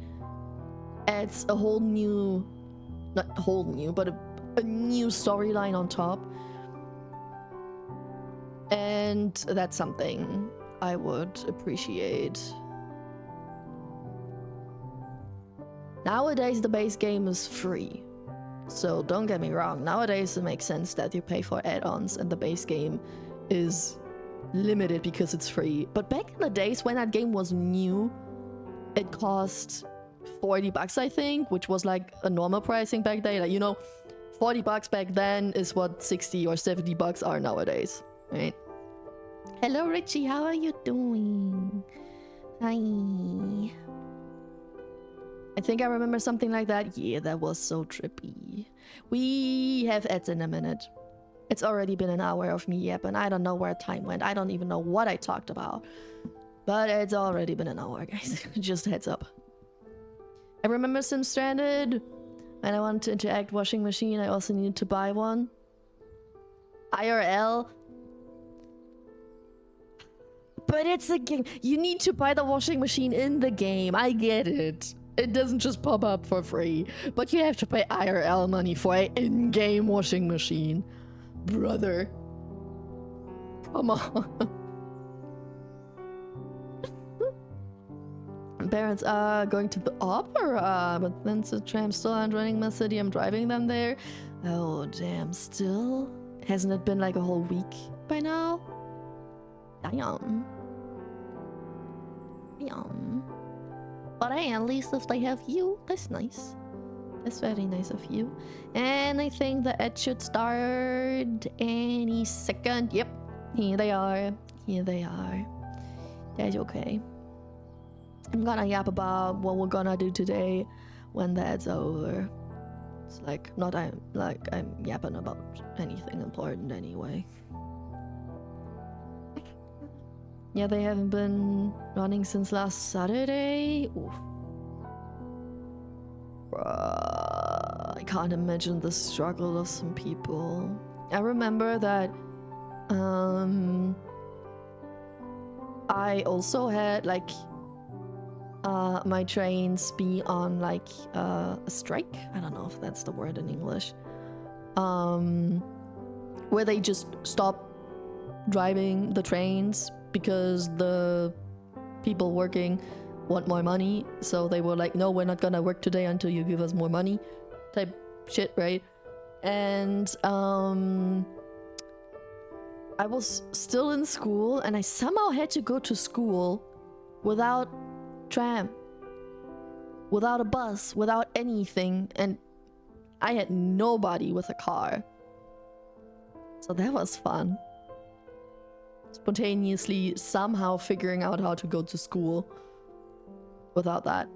adds a whole new, not whole new, but a new storyline on top. And that's something I would appreciate. Nowadays, the base game is free. So don't get me wrong, nowadays it makes sense that you pay for add-ons and the base game is limited because it's free. But back in the days when that game was new, it cost $40, I think, which was like a normal pricing back then. Like, you know, $40 back then is what 60 or 70 bucks are nowadays, right? Hello Richie, how are you doing? Hi. I think I remember something like that. Yeah, that was so trippy. We have ads in a minute. It's already been an hour of me yapping. I don't know where time went. I don't even know what I talked about. But it's already been an hour, guys. Just heads up. I remember Sims Stranded. And I wanted to interact washing machine. I also needed to buy one. IRL. But it's a game. You need to buy the washing machine in the game. I get it. It doesn't just pop up for free. But you have to pay IRL money for an in-game washing machine. Brother. Come on. Parents are going to the opera, but then the trams still aren't running my city. I'm driving them there. Oh, damn. Still? Hasn't it been like a whole week by now? Damn. Damn. But hey, at least if they have you, that's nice. That's very nice of you. And I think the ad should start any second. Yep. Here they are. Here they are. That's okay. I'm gonna yap about what we're gonna do today when that's over. It's like not I'm yapping about anything important anyway. Yeah, they haven't been running since last Saturday. Oof. I can't imagine the struggle of some people. I remember that I also had like my trains be on like a strike. I don't know if that's the word in English. Where they just stop driving the trains because the people working want more money. So they were like, no, we're not gonna work today until you give us more money type shit, right? And I was still in school and I somehow had to go to school without tram, without a bus, without anything, and I had nobody with a car. So that was fun. Spontaneously somehow figuring out how to go to school without that.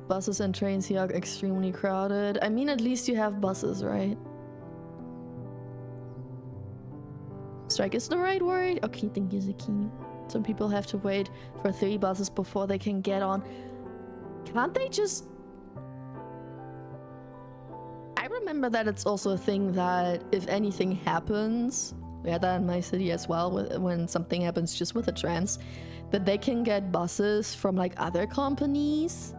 Buses and trains here are extremely crowded. I mean, at least you have buses, right? Strike is the right word? Okay, thank you, Zaki. Some people have to wait for 3 buses before they can get on. Can't they just... I remember that it's also a thing that if anything happens, we had that in my city as well, when something happens just with the trans, that they can get buses from like other companies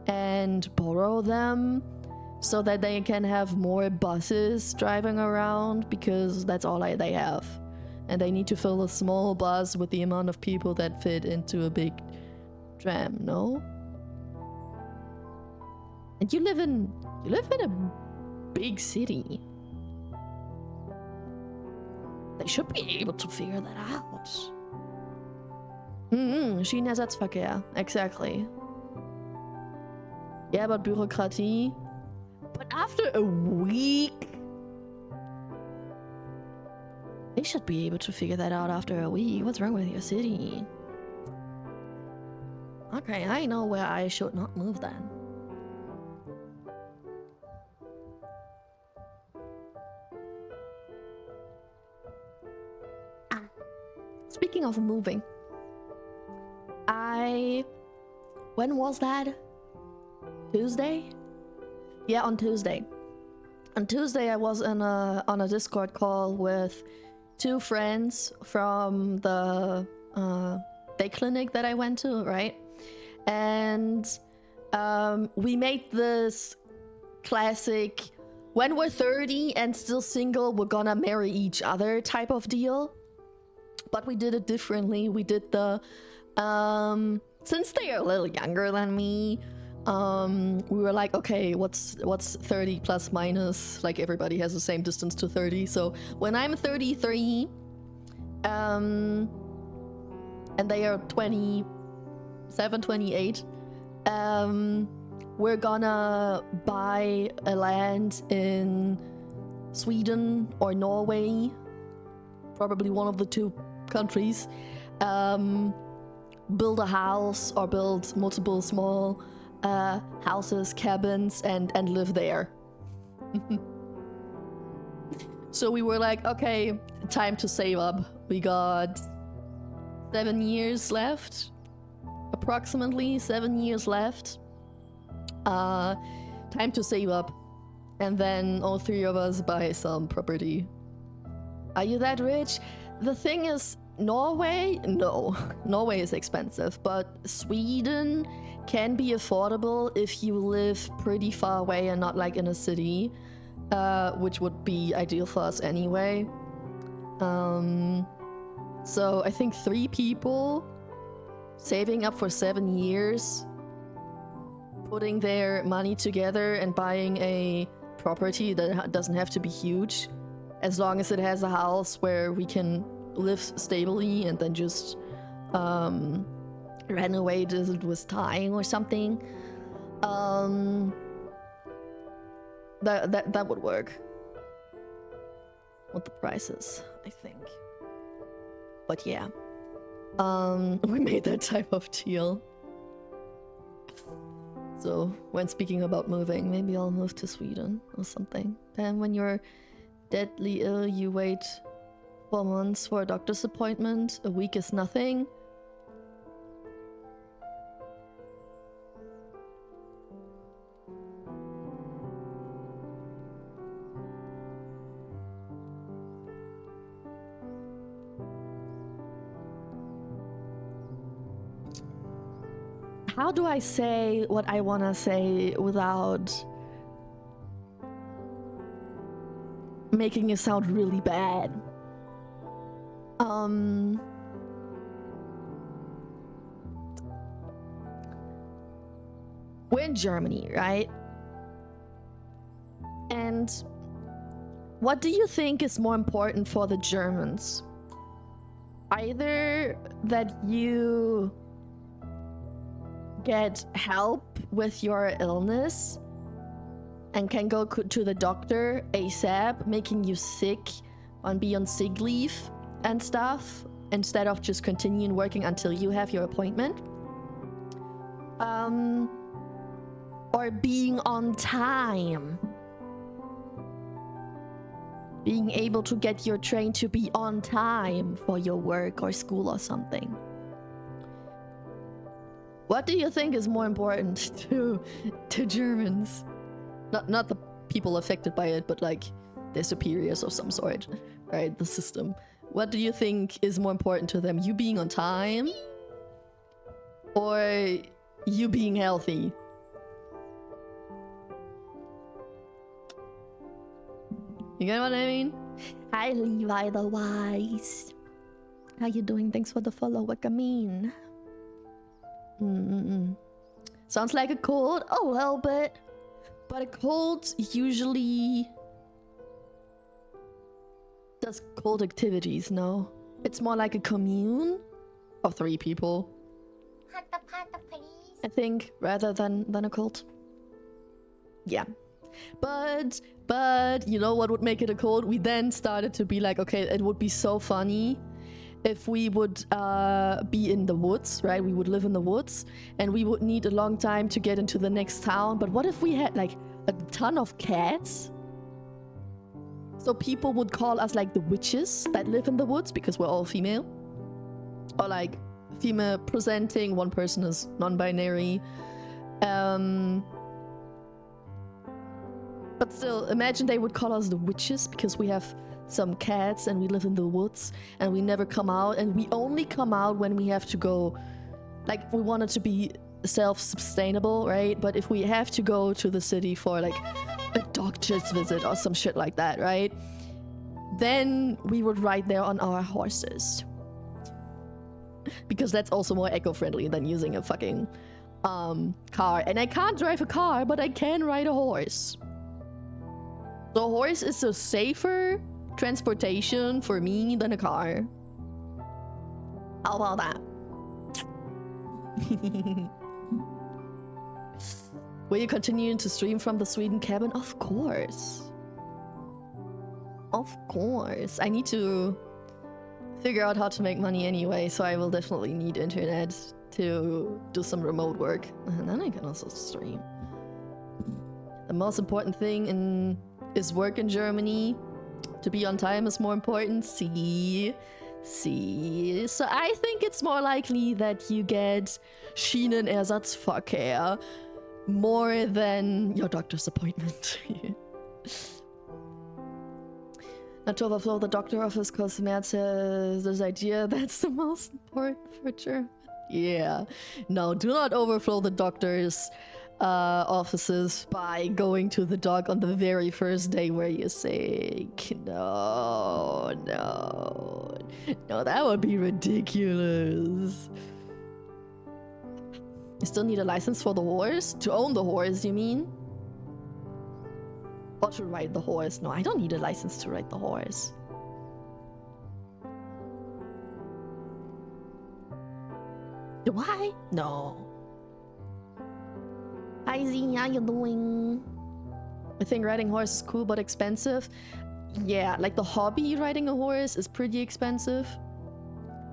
and borrow them so that they can have more buses driving around, because that's all they have. And they need to fill a small bus with the amount of people that fit into a big tram, no? And you live in a big city. They should be able to figure that out. Schienenersatzverkehr, exactly. Yeah, but Bürokratie. But after a week, they should be able to figure that out after a week. What's wrong with your city? Okay, I know where I should not move then. Speaking of moving, when was that? Tuesday? Yeah, on Tuesday. On Tuesday, I was on a Discord call with 2 friends from the day clinic that I went to, right? And we made this classic, when we're 30 and still single, we're gonna marry each other type of deal. But we did it differently. We did the, since they are a little younger than me, we were like, okay, what's 30 plus minus? Like, everybody has the same distance to 30. So when I'm 33, and they are 27, 28, we're gonna buy a land in Sweden or Norway, probably one of the 2 countries, build a house or build multiple small houses, cabins, and live there. So we were like, okay, time to save up. We got 7 years left, approximately 7 years left. Time to save up and then all three of us buy some property. Are you that rich? The thing is, Norway? No. Norway is expensive, but Sweden can be affordable if you live pretty far away and not like in a city, which would be ideal for us anyway. So I think 3 people saving up for 7 years, putting their money together and buying a property that doesn't have to be huge, as long as it has a house where we can live stably and then just renovate it with time or something. That would work with the prices, I think. But yeah, we made that type of deal. So when speaking about moving, maybe I'll move to Sweden or something. Then when you're deadly ill, you wait 4 months for a doctor's appointment. A week is nothing. How do I say what I want to say without making it sound really bad? We're in Germany, right? And what do you think is more important for the Germans? Either that you get help with your illness and can go to the doctor ASAP, making you sick and be on sick leave and stuff, instead of just continuing working until you have your appointment. Or being on time. Being able to get your train to be on time for your work or school or something. What do you think is more important to Germans? Not the people affected by it, but like their superiors of some sort, right? The system. What do you think is more important to them? You being on time? Or you being healthy? You get what I mean? Hi, Levi the Wise. How you doing? Thanks for the follow. What I mean? Sounds like a cold a little bit, but a cold usually does cold activities. No, it's more like a commune of 3 people, I think, rather than a cult. Yeah, but you know what would make it a cult? We then started to be like, okay, it would be so funny if we would be in the woods, right? We would live in the woods and we would need a long time to get into the next town. But what if we had like a ton of cats? So people would call us like the witches that live in the woods because we're all female. Or like female presenting, one person is non-binary. But still, imagine they would call us the witches because we have some cats and we live in the woods and we never come out, and we only come out when we have to go, like we want it to be self-sustainable, right? But if we have to go to the city for like a doctor's visit or some shit like that, right? Then we would ride there on our horses. Because that's also more eco-friendly than using a fucking car. And I can't drive a car, but I can ride a horse. The horse is a safer transportation for me than a car. How about that? Will you continue to stream from the Sweden cabin? Of course. Of course. I need to figure out how to make money anyway, so I will definitely need internet to do some remote work. And then I can also stream. The most important thing is work in Germany. To be on time is more important. See. So I think it's more likely that you get Schienenersatzverkehr more than your doctor's appointment. Not to overflow the doctor office, because Merz has this idea that's the most important for German. Yeah. No, do not overflow the doctor's offices by going to the doc on the very first day where you're sick. No, no. No, that would be ridiculous. You still need a license for the horse? To own the horse, you mean? Or to ride the horse? No, I don't need a license to ride the horse. Do I? No. Hi Z, how you doing? I think riding horse is cool but expensive. Yeah, like the hobby riding a horse is pretty expensive.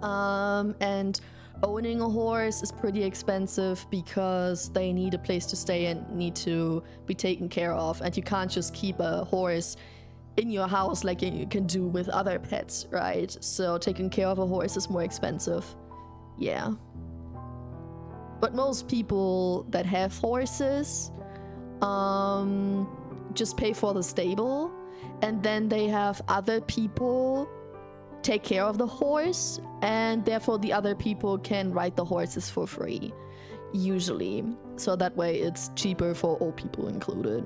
And owning a horse is pretty expensive because they need a place to stay and need to be taken care of, and you can't just keep a horse in your house like you can do with other pets, right? So taking care of a horse is more expensive. Yeah. But most people that have horses just pay for the stable, and then they have other people take care of the horse, and therefore the other people can ride the horses for free, usually. So that way it's cheaper for all people included.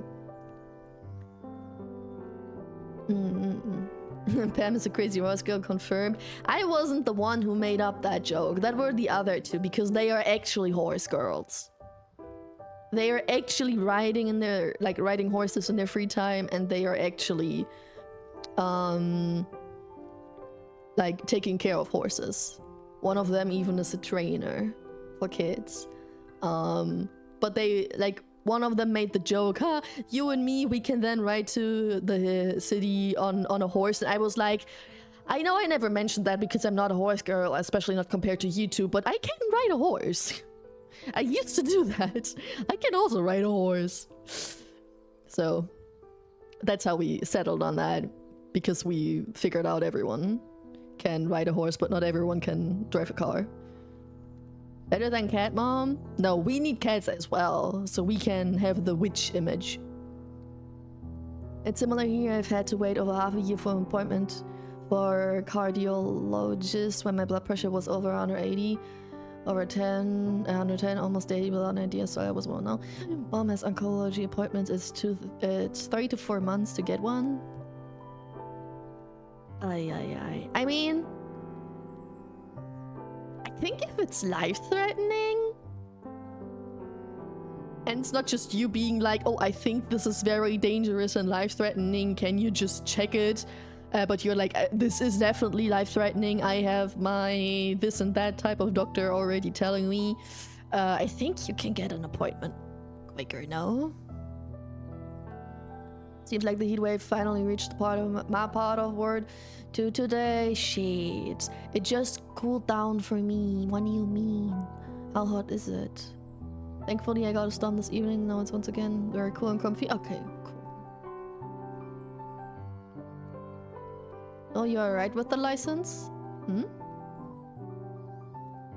Pam is a crazy horse girl, confirmed. I wasn't the one who made up that joke. That were the other two, because they are actually horse girls. They are actually riding in their, like, riding horses in their free time, and they are actually like taking care of horses. One of them even is a trainer for kids. But they, like, one of them made the joke, huh, you and me, we can then ride to the city on a horse. And I was like, I know I never mentioned that because I'm not a horse girl, especially not compared to you two, but I can ride a horse. I used to do that. I can also ride a horse. So that's how we settled on that, because we figured out everyone can ride a horse, but not everyone can drive a car. Better than cat mom? No, we need cats as well, so we can have the witch image. It's similar here. I've had to wait over half a year for an appointment for a cardiologist when my blood pressure was over 180, over 110, almost 80 without an idea, so I was well now. Mom has oncology appointments. It's 3 to 4 months to get one. I mean, I think if it's life-threatening, and it's not just you being like, oh, I think this is very dangerous and life-threatening, can you just check it? But you're like, this is definitely life-threatening, I have my this and that type of doctor already telling me. I think you can get an appointment quicker, no? Seems like the heat wave finally reached the part of my part of Word 2 today. Shit. It just cooled down for me. What do you mean? How hot is it? Thankfully, I got a storm this evening. Now it's once again very cool and comfy. Okay, cool. Oh, you're alright with the license? Hmm?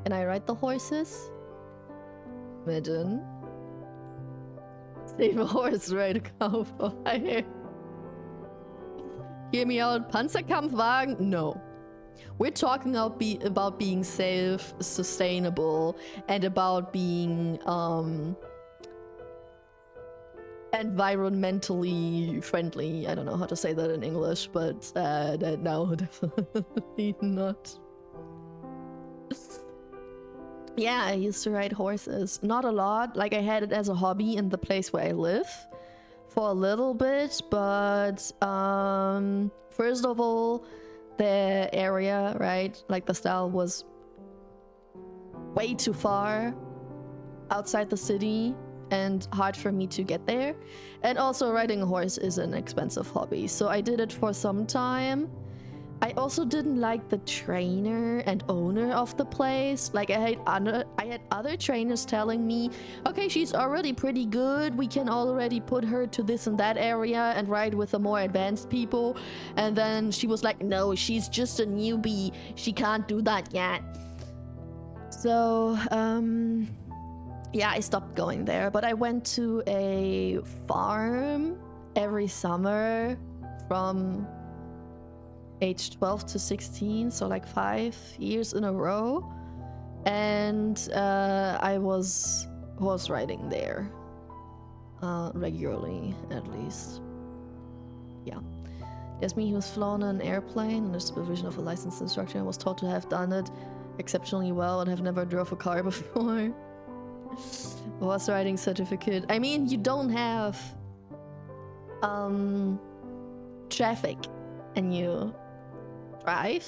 Can I ride the horses? Imagine. Save a horse, ride a cowboy. Hear me out. Panzerkampfwagen? No. We're talking about being safe, sustainable, and about being environmentally friendly. I don't know how to say that in English, but no, definitely not. Yeah, I used to ride horses. Not a lot. Like, I had it as a hobby in the place where I live for a little bit, but first of all, the area, right, like the style was way too far outside the city and hard for me to get there. And also riding a horse is an expensive hobby, so I did it for some time. I also didn't like the trainer and owner of the place. Like, I had other trainers telling me, okay, she's already pretty good, we can already put her to this and that area and ride with the more advanced people. And then she was like, no, she's just a newbie, she can't do that yet. So yeah, I stopped going there, but I went to a farm every summer from age 12 to 16, so like 5 years in a row. And I was horse riding there regularly, at least. Yeah. There's me who was flown an airplane under supervision of a licensed instructor and was told to have done it exceptionally well and have never drove a car before. Horse riding certificate. I mean, you don't have traffic and you drive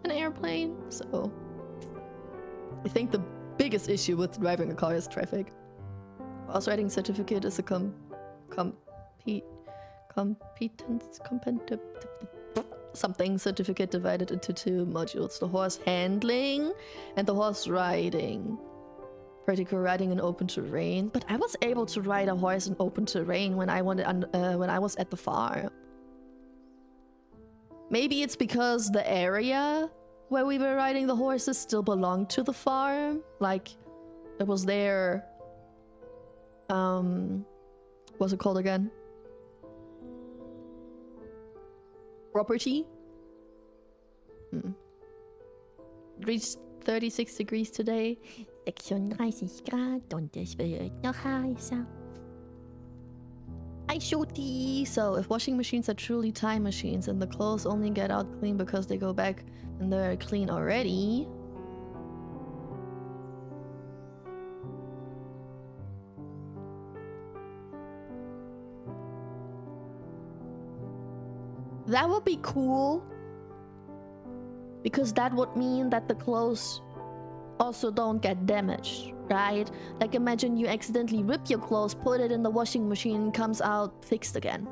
an airplane, so I think the biggest issue with driving a car is traffic. Horse riding certificate is a competence something certificate divided into 2 modules: the horse handling and the horse riding. Practical riding in open terrain, but I was able to ride a horse in open terrain when I was at the farm. Maybe it's because the area where we were riding the horses still belonged to the farm. Like, it was their what's it called again? Property. Reached 36 degrees today. 36 Grad und es wird noch heißer. I shooty. So, if washing machines are truly time machines and the clothes only get out clean because they go back and they're clean already, that would be cool. Because that would mean that the clothes also don't get damaged, right? Like, imagine you accidentally rip your clothes, put it in the washing machine, comes out fixed again.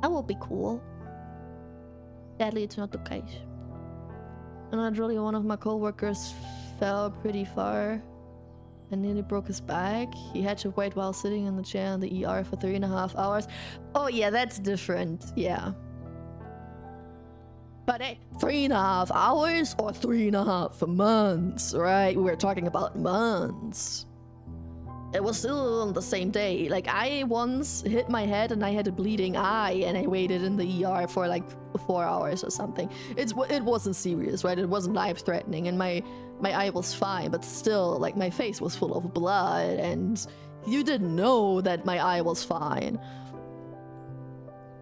That would be cool. Sadly, it's not the case. And naturally, one of my co-workers fell pretty far and nearly broke his back. He had to wait while sitting in the chair in the ER for 3.5 hours. Oh yeah, that's different, yeah. But hey, 3.5 hours or 3.5 months, right? We were talking about months. It was still on the same day. Like, I once hit my head and I had a bleeding eye and I waited in the ER for like 4 hours or something. It wasn't serious, right? It wasn't life-threatening and my eye was fine, but still, like, my face was full of blood and you didn't know that my eye was fine.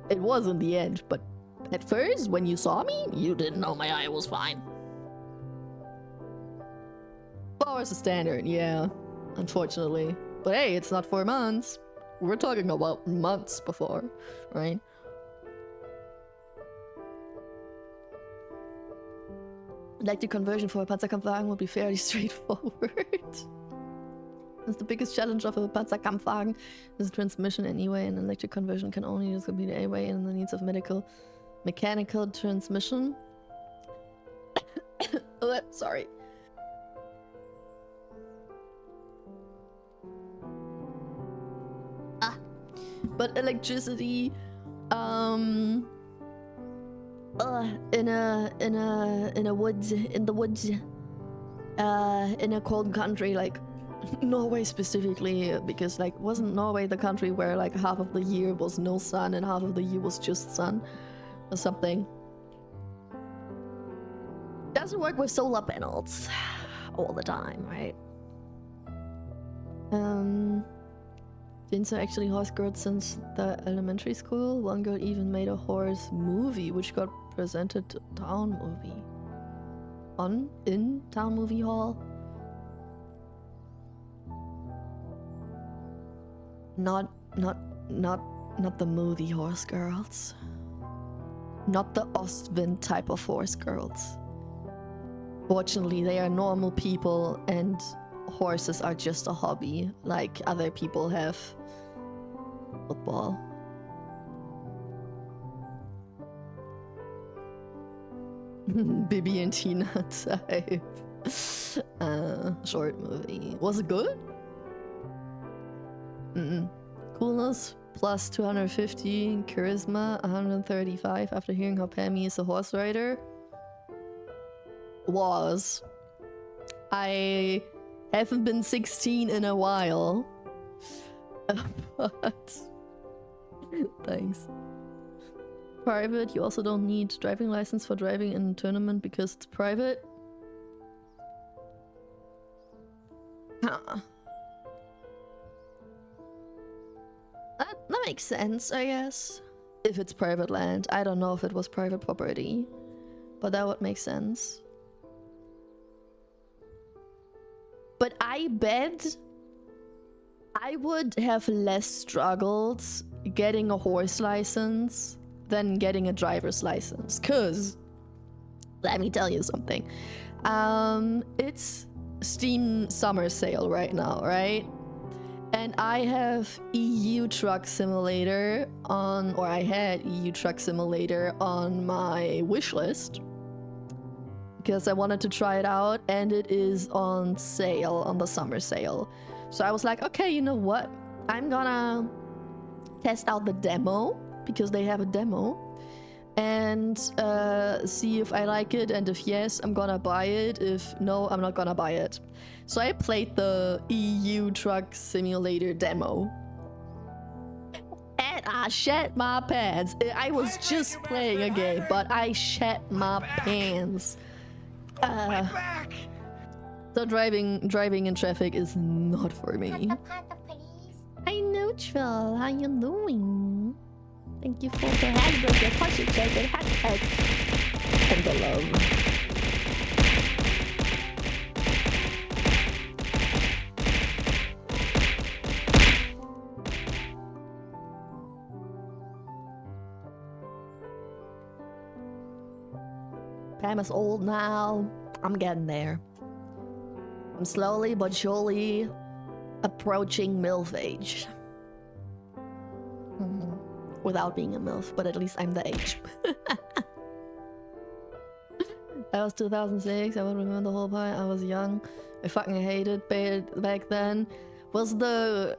It was in the end, but at first, when you saw me, you didn't know my eye was fine. 4 hours is standard, yeah. Unfortunately. But hey, it's not 4 months. We're talking about months before, right? Electric conversion for a Panzerkampfwagen would be fairly straightforward. It's the biggest challenge of a Panzerkampfwagen is transmission anyway, and electric conversion can only use complete anyway in the needs of mechanical transmission. Sorry. But electricity, in the woods, in a cold country like Norway specifically, because like wasn't Norway the country where like half of the year was no sun and half of the year was just sun or something? Doesn't work with solar panels all the time, right? Didn't are actually horse girls since the elementary school. One girl even made a horse movie, which got presented to Town Movie. In Town Movie Hall. Not the movie Horse Girls. Not the Ostwind type of horse girls. Fortunately, they are normal people and horses are just a hobby, like other people have football. Bibi and Tina type. Short movie. Was it good? Coolness plus 250, charisma 135 after hearing how Pammy is a horse rider. I haven't been 16 in a while. But thanks. Private, you also don't need driving license for driving in a tournament because it's private. Huh. That makes sense, I guess. If it's private land. I don't know if it was private property, but that would make sense. But I bet I would have less struggles getting a horse license than getting a driver's license. Cause, let me tell you something. It's Steam summer sale right now, right? And I have EU Truck Simulator on, or I had EU Truck Simulator on my wish list because I wanted to try it out, and it is on sale, on the summer sale. So I was like, okay, you know what? I'm gonna test out the demo because they have a demo and see if I like it, and if yes, I'm gonna buy it. If no, I'm not gonna buy it. So I played the EU Truck Simulator demo and I shat my pants. I was just playing a game, but I shat my pants. So driving in traffic is not for me. Hi, Neutral. How you doing? Thank you for the hamburger, push it, check it, hashtag. And the love. Pam is old now. I'm getting there. I'm slowly but surely approaching MILF age. Without being a MILF, but at least I'm the age. That was 2006. I would remember the whole part. I was young. I fucking hated back then. Was the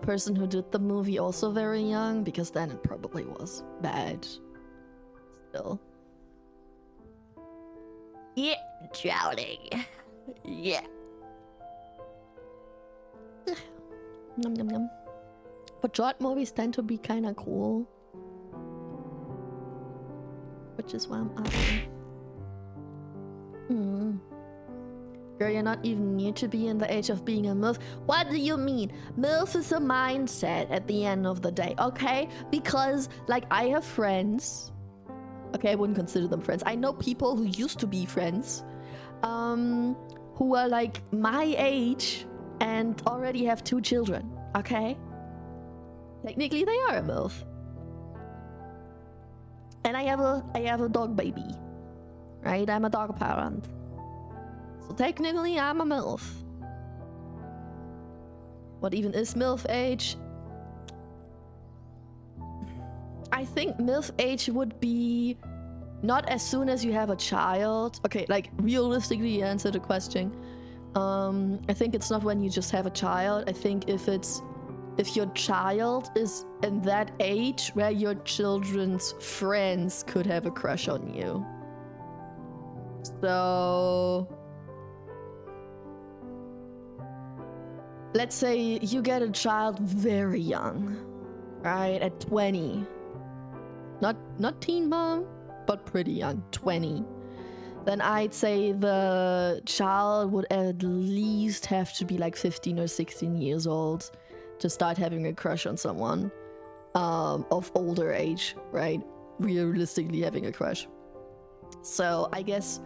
person who did the movie also very young? Because then it probably was bad. Still. Yeah, drowning. Yeah. Nom nom nom. But short movies tend to be kind of cool. Which is why I'm asking. Girl, you're not even near to be in the age of being a MILF. What do you mean? MILF is a mindset at the end of the day, okay? Because, like, I have friends. Okay, I wouldn't consider them friends. I know people who used to be friends. Who are, like, my age and already have 2 children, okay? Technically, they are a MILF. And I have a dog baby, right? I'm a dog parent. So technically, I'm a MILF. What even is MILF age? I think MILF age would be not as soon as you have a child. Okay, like realistically answer the question. I think it's not when you just have a child. I think if your child is in that age where your children's friends could have a crush on you. So let's say you get a child very young, right? At 20. Not teen mom, but pretty young, 20. Then I'd say the child would at least have to be like 15 or 16 years old to start having a crush on someone of older age, right? Realistically having a crush. So I guess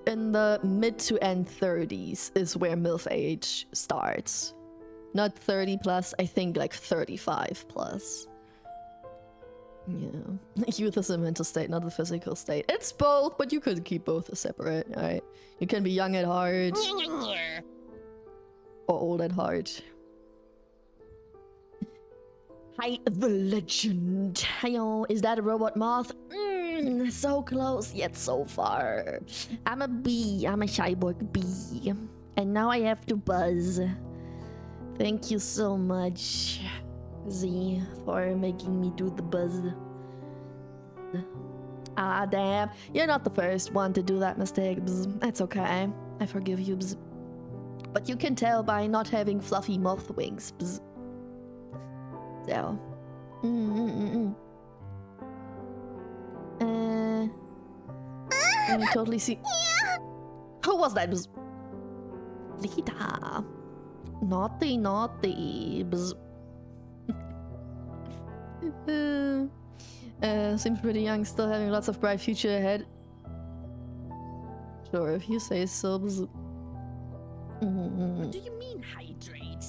in the mid to end 30s is where MILF age starts. Not 30 plus, I think like 35 plus. Yeah. Youth is a mental state, not a physical state. It's both, but you could keep both separate, right? You can be young at heart. Or old at heart. Hi, the legend. Hello, is that a robot moth? So close, yet so far. I'm a bee. I'm a cyborg bee. And now I have to buzz. Thank you so much, Z, for making me do the buzz. Ah, damn. You're not the first one to do that mistake. Bzz. That's okay. I forgive you. Bzz. But you can tell by not having fluffy moth wings. Bzz. So. I totally see. Who was that? Lita. Naughty, naughty. Seems pretty young, still having lots of bright future ahead. Sure, if you say so. What do you mean, hydrate?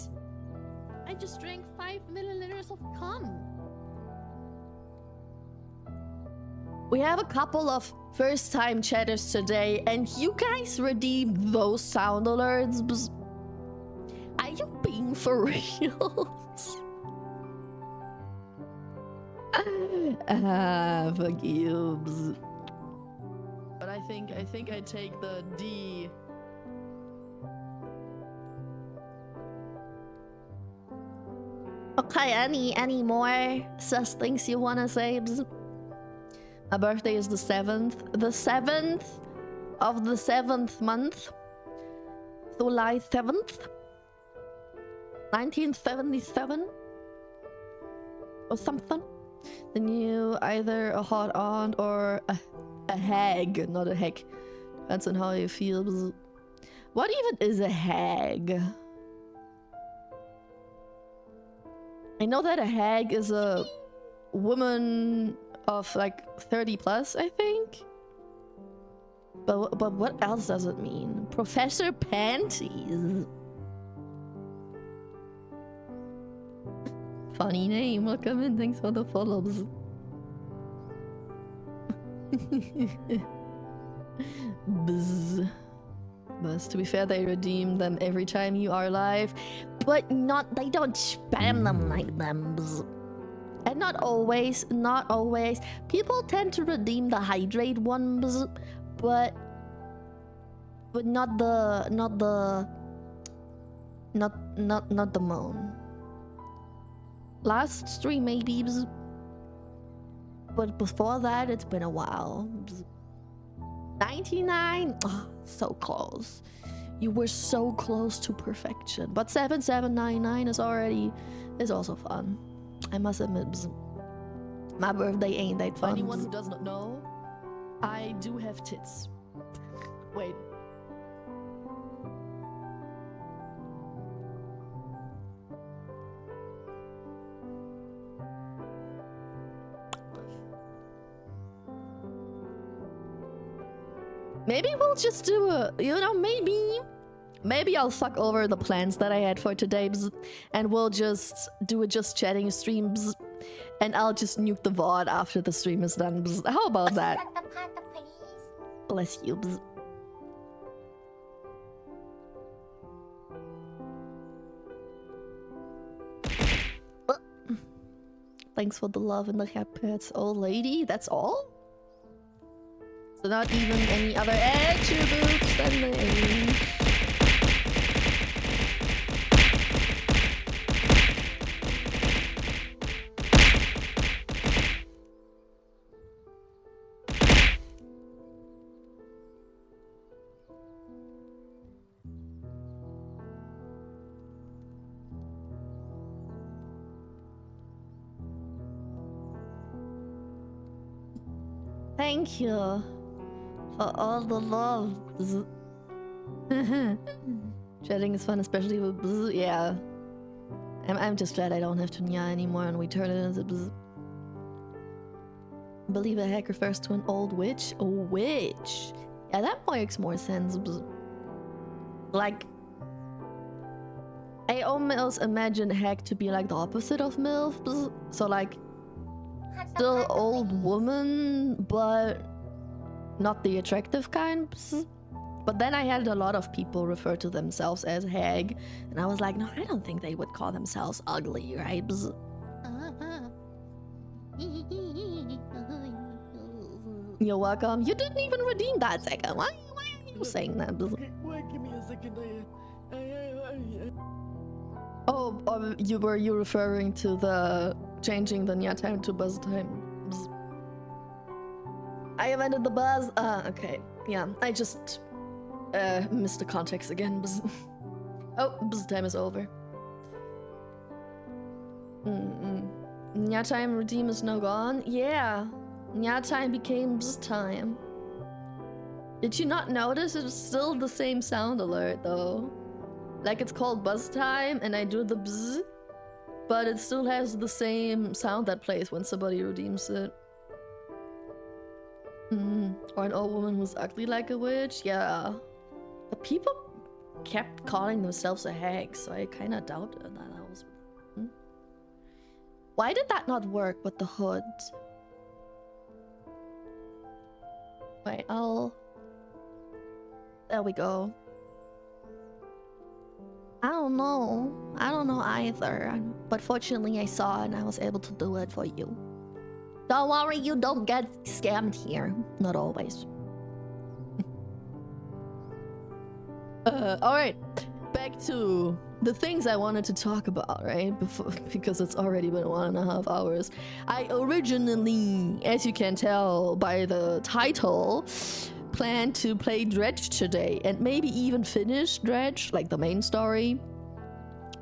I just drank 5 milliliters of cum. We have a couple of first-time chatters today, and you guys redeemed those sound alerts. Are you being for real? Fuck you. But I think I take the D. Okay, any more sus things you wanna say? My birthday is the 7th. The 7th of the 7th month. July 7th. 1977. Or something. Then you either a hot aunt or a hag, not a heck. Depends on how you feel. What even is a hag? I know that a hag is a woman of like 30 plus, I think. But what else does it mean? Professor Panties. Funny name. Welcome in. Thanks for the follows. Bzz. But to be fair, they redeem them every time you are live, but they don't spam them like them. Bzz. And not always. People tend to redeem the hydrate one, bzz, but not the moan. Last stream maybe, bzz. But before that, it's been a while. Bzz. 99? Oh, so close. You were so close to perfection. But 7799 is also fun. I must admit, my birthday ain't that fun. For anyone who does not know, I do have tits. Wait. Maybe we'll just do maybe I'll fuck over the plans that I had for today, and we'll just do a just chatting stream, and I'll just nuke the VOD after the stream is done. How about that? Bless you. Thanks for the love and the cat pets, old lady. That's all? So not even any other attributes than the age. Thank you for all the love. Chatting is fun, especially with bzz. Yeah. I'm just glad I don't have to nya anymore and we turn it into bzz. I believe a hack refers to an old witch. A witch. Yeah, that makes more sense. Bzz. Like, I almost imagine hack to be like the opposite of MILF. Bzz. So like, still old woman, but not the attractive kind. Bzz. But then I had a lot of people refer to themselves as hag, and I was like, no, I don't think they would call themselves ugly, right? Bzz. You're welcome. You didn't even redeem that second. Why are you saying that? Bzz? Wait, give me a second. Oh, were you referring to the changing the nya time to buzz time? Bzz. I invented the buzz. Okay. Yeah, I just missed the context again. Bzz. Oh, buzz time is over. Nya time redeem is now gone? Yeah. Nya time became bzz time. Did you not notice it's still the same sound alert though? Like it's called buzz time and I do the bzz, but it still has the same sound that plays when somebody redeems it. Or an old woman who's ugly like a witch? Yeah. But people kept calling themselves a hag, so I kinda doubted that was... Why did that not work with the hood? Wait, there we go. I don't know. I don't know either. But fortunately I saw it and I was able to do it for you. Don't worry, you don't get scammed here. Not always. Alright. Back to the things I wanted to talk about, right? Because it's already been 1.5 hours. I originally, as you can tell by the title, planned to play Dredge today and maybe even finish Dredge, like the main story.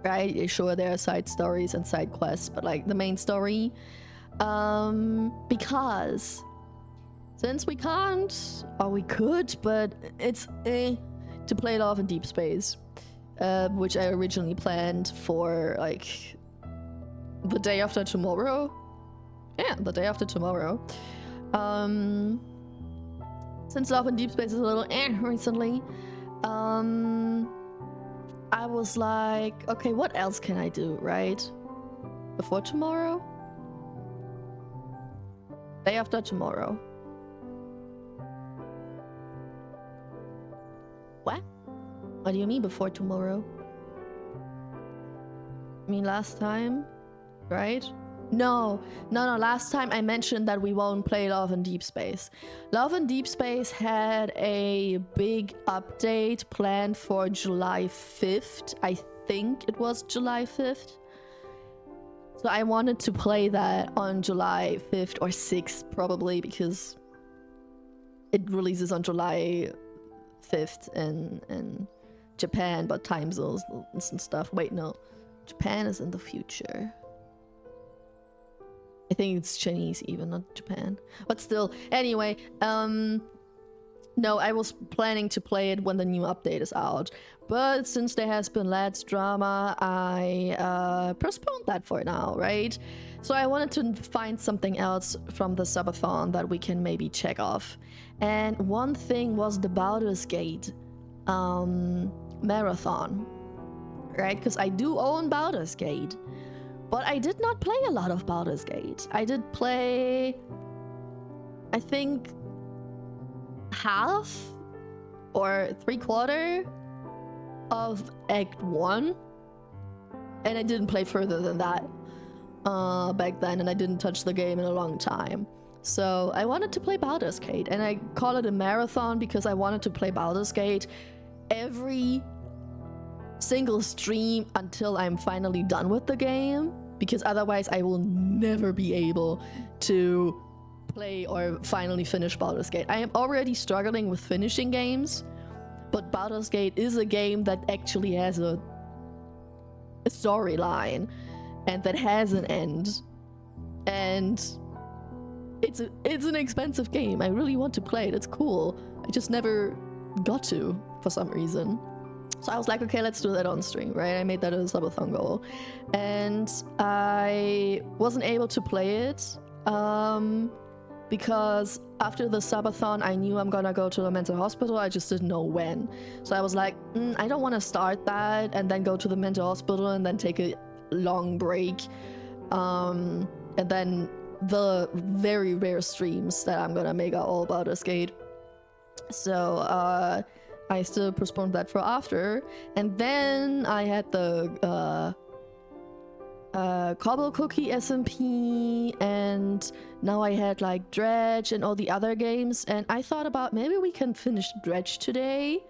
Right? Sure, there are side stories and side quests, but like the main story. Because since we can't, or we could, but it's to play it off in Deep Space. Which I originally planned for like the day after tomorrow. Yeah, the day after tomorrow. Since Love in Deep Space is a little recently, I was like, okay, what else can I do, right? Before tomorrow? Day after tomorrow. What? What do you mean before tomorrow? I mean last time, right? No, last time I mentioned that we won't play Love in Deep Space. Love in Deep Space had a big update planned for July 5th. I think it was July 5th. So I wanted to play that on July 5th or 6th probably because it releases on July 5th in Japan, but time zones and stuff. Wait, no. Japan is in the future. I think it's Chinese even, not Japan. But still, anyway, no, I was planning to play it when the new update is out. But since there has been lads drama, I postponed that for now, right? So I wanted to find something else from the subathon that we can maybe check off. And one thing was the Baldur's Gate marathon, right? Because I do own Baldur's Gate. But I did not play a lot of Baldur's Gate. I did play, I think, half or 3/4 of Act 1. And I didn't play further than that back then, and I didn't touch the game in a long time. So I wanted to play Baldur's Gate, and I call it a marathon because I wanted to play Baldur's Gate every single stream until I'm finally done with the game, because otherwise I will never be able to play or finally finish Baldur's Gate. I am already struggling with finishing games, but Baldur's Gate is a game that actually has a storyline and that has an end, and it's an expensive game. I really want to play it. It's cool. I just never got to for some reason. So I was like, okay, let's do that on stream, right? I made that a subathon goal. And I wasn't able to play it because after the subathon, I knew I'm gonna go to the mental hospital. I just didn't know when. So I was like, I don't want to start that and then go to the mental hospital and then take a long break. And then the very rare streams that I'm gonna make are all Baldur's Gate. So I still postponed that for after, and then I had the Cobble Cookie SMP, and now I had like Dredge and all the other games, and I thought about maybe we can finish Dredge today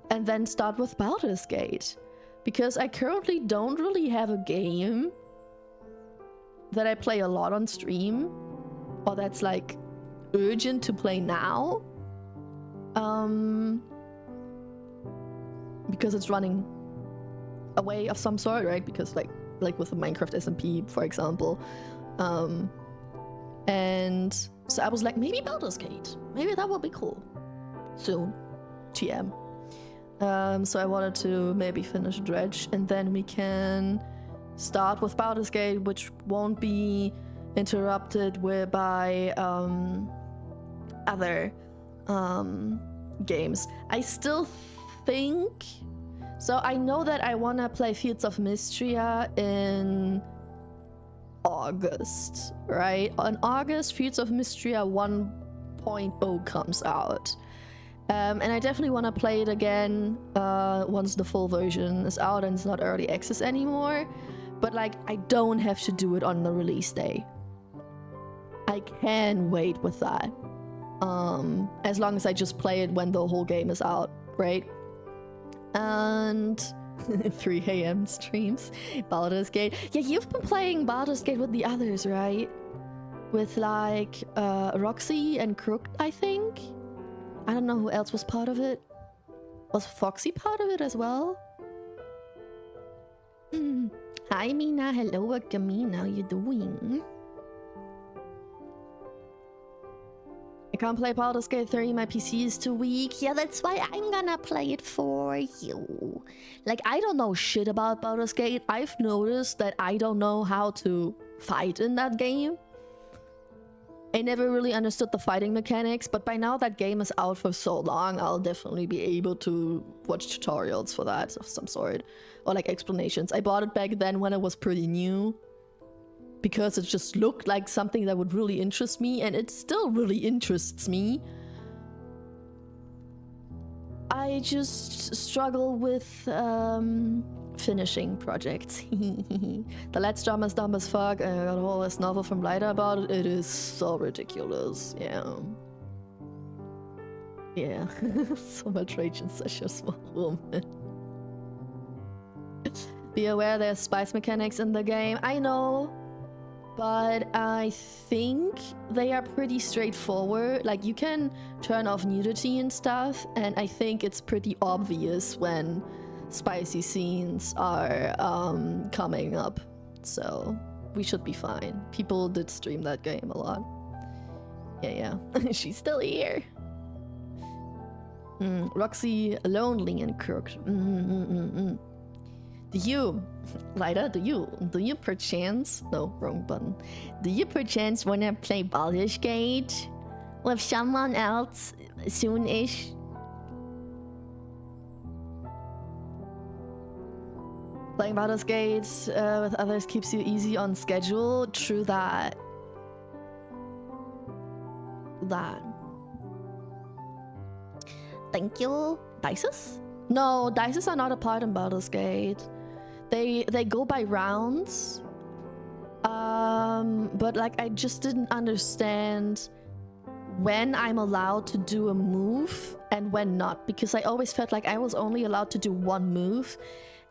and then start with Baldur's Gate, because I currently don't really have a game that I play a lot on stream or that's like urgent to play now. Because it's running away of some sort, right? Because like like with the Minecraft SMP, for example. And so I was like, maybe Baldur's Gate. Maybe that would be cool. Soon. TM. So I wanted to maybe finish Dredge, and then we can start with Baldur's Gate, which won't be interrupted by other games. I still think... So I know that I want to play Fields of Mystria in August, right? On August, Fields of Mystria 1.0 comes out. And I definitely want to play it again once the full version is out and it's not early access anymore. But like, I don't have to do it on the release day. I can wait with that. As long as I just play it when the whole game is out, right? And 3 a.m. streams, Baldur's Gate. Yeah, you've been playing Baldur's Gate with the others, right? With like Roxy and Crook, I think. I don't know who else was part of it. Was Foxy part of it as well? Hi Mina, hello Agamina, how you doing? I can't play Baldur's Gate 3, my PC is too weak. Yeah, that's why I'm gonna play it for you. Like, I don't know shit about Baldur's Gate. I've noticed that I don't know how to fight in that game. I never really understood the fighting mechanics, but by now that game is out for so long, I'll definitely be able to watch tutorials for that of some sort. Or like explanations. I bought it back then when it was pretty new, because it just looked like something that would really interest me, and it still really interests me. I just struggle with finishing projects. The Let's Drama is dumb as fuck. I got a whole ass novel from Lighter about it. It is so ridiculous. Yeah. Yeah. So much rage in such a small woman. Be aware there's spice mechanics in the game. I know. But I think they are pretty straightforward. Like, you can turn off nudity and stuff, and I think it's pretty obvious when spicy scenes are coming up. So we should be fine. People did stream that game a lot. Yeah. She's still here. Roxy, lonely and crooked. Do you, Lyda, do you perchance, no, wrong button. Do you perchance want to play Baldur's Gate with someone else soon-ish? Playing Baldur's Gate with others keeps you easy on schedule. True that. Thank you. Dices? No, dices are not a part in Baldur's Gate. They go by rounds. But like, I just didn't understand when I'm allowed to do a move and when not, because I always felt like I was only allowed to do one move,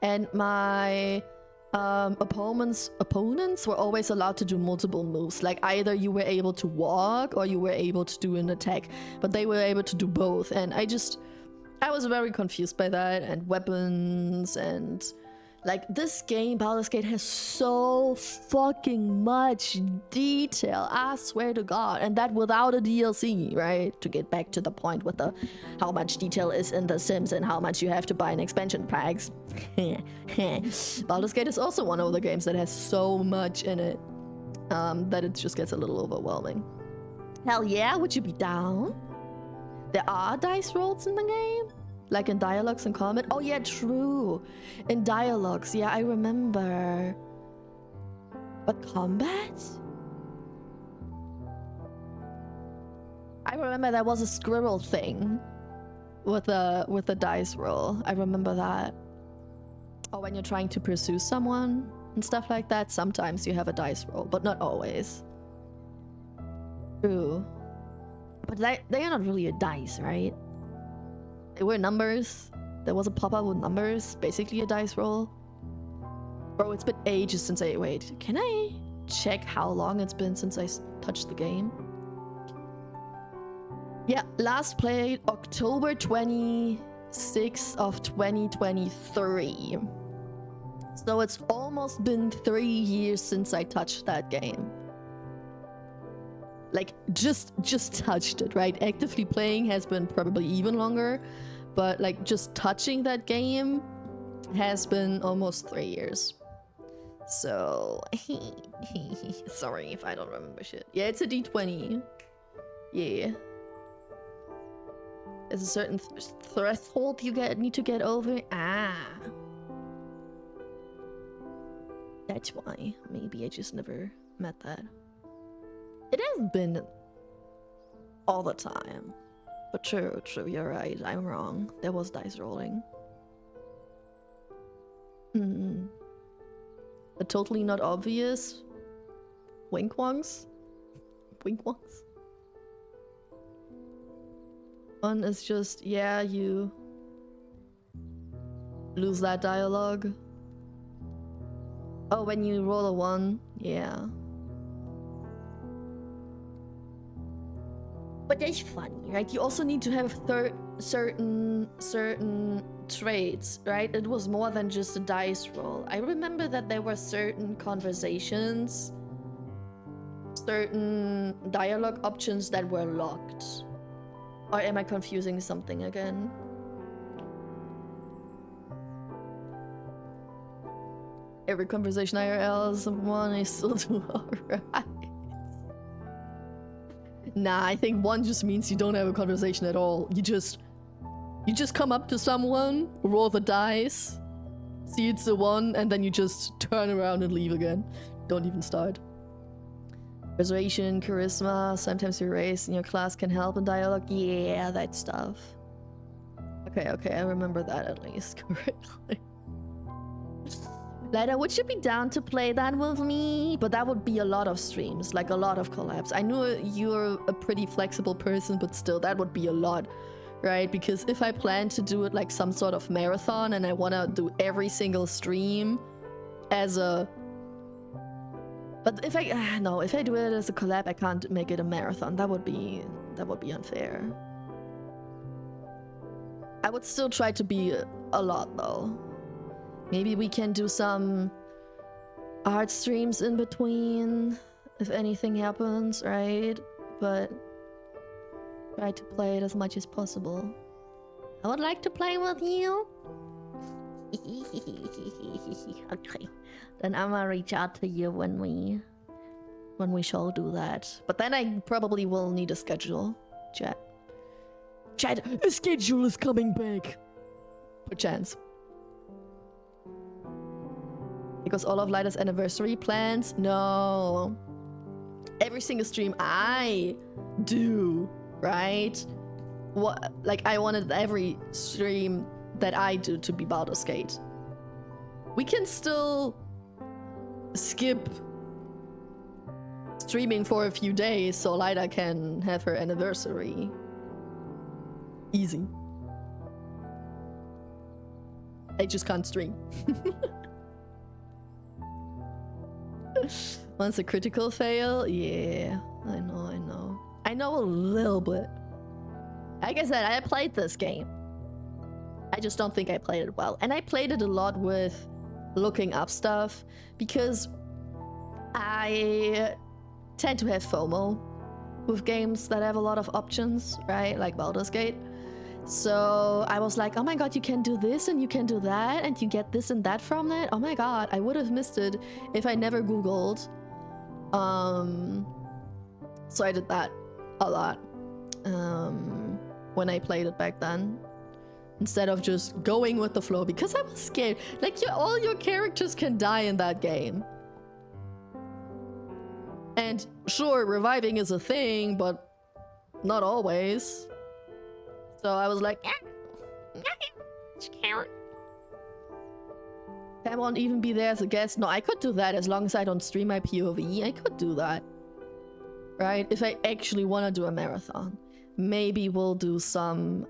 and my opponents were always allowed to do multiple moves. Like, either you were able to walk or you were able to do an attack, but they were able to do both, and I was very confused by that. And weapons, and like, this game, Baldur's Gate, has so fucking much detail, I swear to God, and that without a DLC, right? To get back to the point with the how much detail is in The Sims and how much you have to buy in expansion packs. Baldur's Gate is also one of the games that has so much in it that it just gets a little overwhelming. Hell yeah, would you be down? There are dice rolls in the game? Like in dialogues and combat? Oh yeah, true. In dialogues, yeah, I remember. But combat? I remember there was a squirrel thing with the dice roll. I remember that. Or when you're trying to pursue someone and stuff like that, sometimes you have a dice roll, but not always. True. But they are not really a dice, right? They were numbers. There was a pop-up with numbers, basically a dice roll. Bro, it's been ages since wait, can I check how long it's been since I touched the game? Yeah, last played October 26th of 2023. So it's almost been 3 years since I touched that game. Like, just touched it, right? Actively playing has been probably even longer, but like just touching that game has been almost 3 years. So, sorry if I don't remember shit. Yeah, it's a D20. Yeah. There's a certain threshold you need to get over. Ah. That's why. Maybe I just never met that. It hasn't been all the time. But true, you're right. I'm wrong. There was dice rolling. A totally not obvious wink-wonks? Wink-wonks? One is just, yeah, you lose that dialogue. Oh, when you roll a 1, yeah. But that's funny, right? You also need to have certain traits, right? It was more than just a dice roll. I remember that there were certain conversations, certain dialogue options that were locked. Or am I confusing something again? Every conversation IRL is one I still do alright. Nah, I think 1 just means you don't have a conversation at all. You just come up to someone, roll the dice, see it's a 1, and then you just turn around and leave again. Don't even start. Persuasion, charisma, sometimes your race and your class can help in dialogue. Yeah, that stuff. Okay, I remember that at least correctly. Lida, would you be down to play that with me? But that would be a lot of streams, like a lot of collabs. I know you're a pretty flexible person, but still, that would be a lot, right? Because if I plan to do it like some sort of marathon and I want to do every single stream as a... But if I do it as a collab, I can't make it a marathon. That would be unfair. I would still try to be a lot though. Maybe we can do some art streams in between if anything happens, right? But try to play it as much as possible. I would like to play with you. Okay, then I'm gonna reach out to you when we shall do that. But then I probably will need a schedule. Chat, a schedule is coming back. Perchance. Because all of Lida's anniversary plans? No. Every single stream I do, right? What, like, I wanted every stream that I do to be Baldur's Gate. We can still skip streaming for a few days so Lida can have her anniversary. Easy. I just can't stream. Once a critical fail? Yeah, I know. I know a little bit. Like I said, I played this game. I just don't think I played it well. And I played it a lot with looking up stuff because I tend to have FOMO with games that have a lot of options, right? Like Baldur's Gate. So I was like, oh my god, you can do this and you can do that and you get this and that from it. Oh my god, I would have missed it if I never Googled. So I did that a lot when I played it back then. Instead of just going with the flow because I was scared. Like, all your characters can die in that game. And sure, reviving is a thing, but not always. So I was like, I won't even be there as a guest. No, I could do that as long as I don't stream my POV. I could do that. Right? If I actually want to do a marathon. Maybe we'll do some,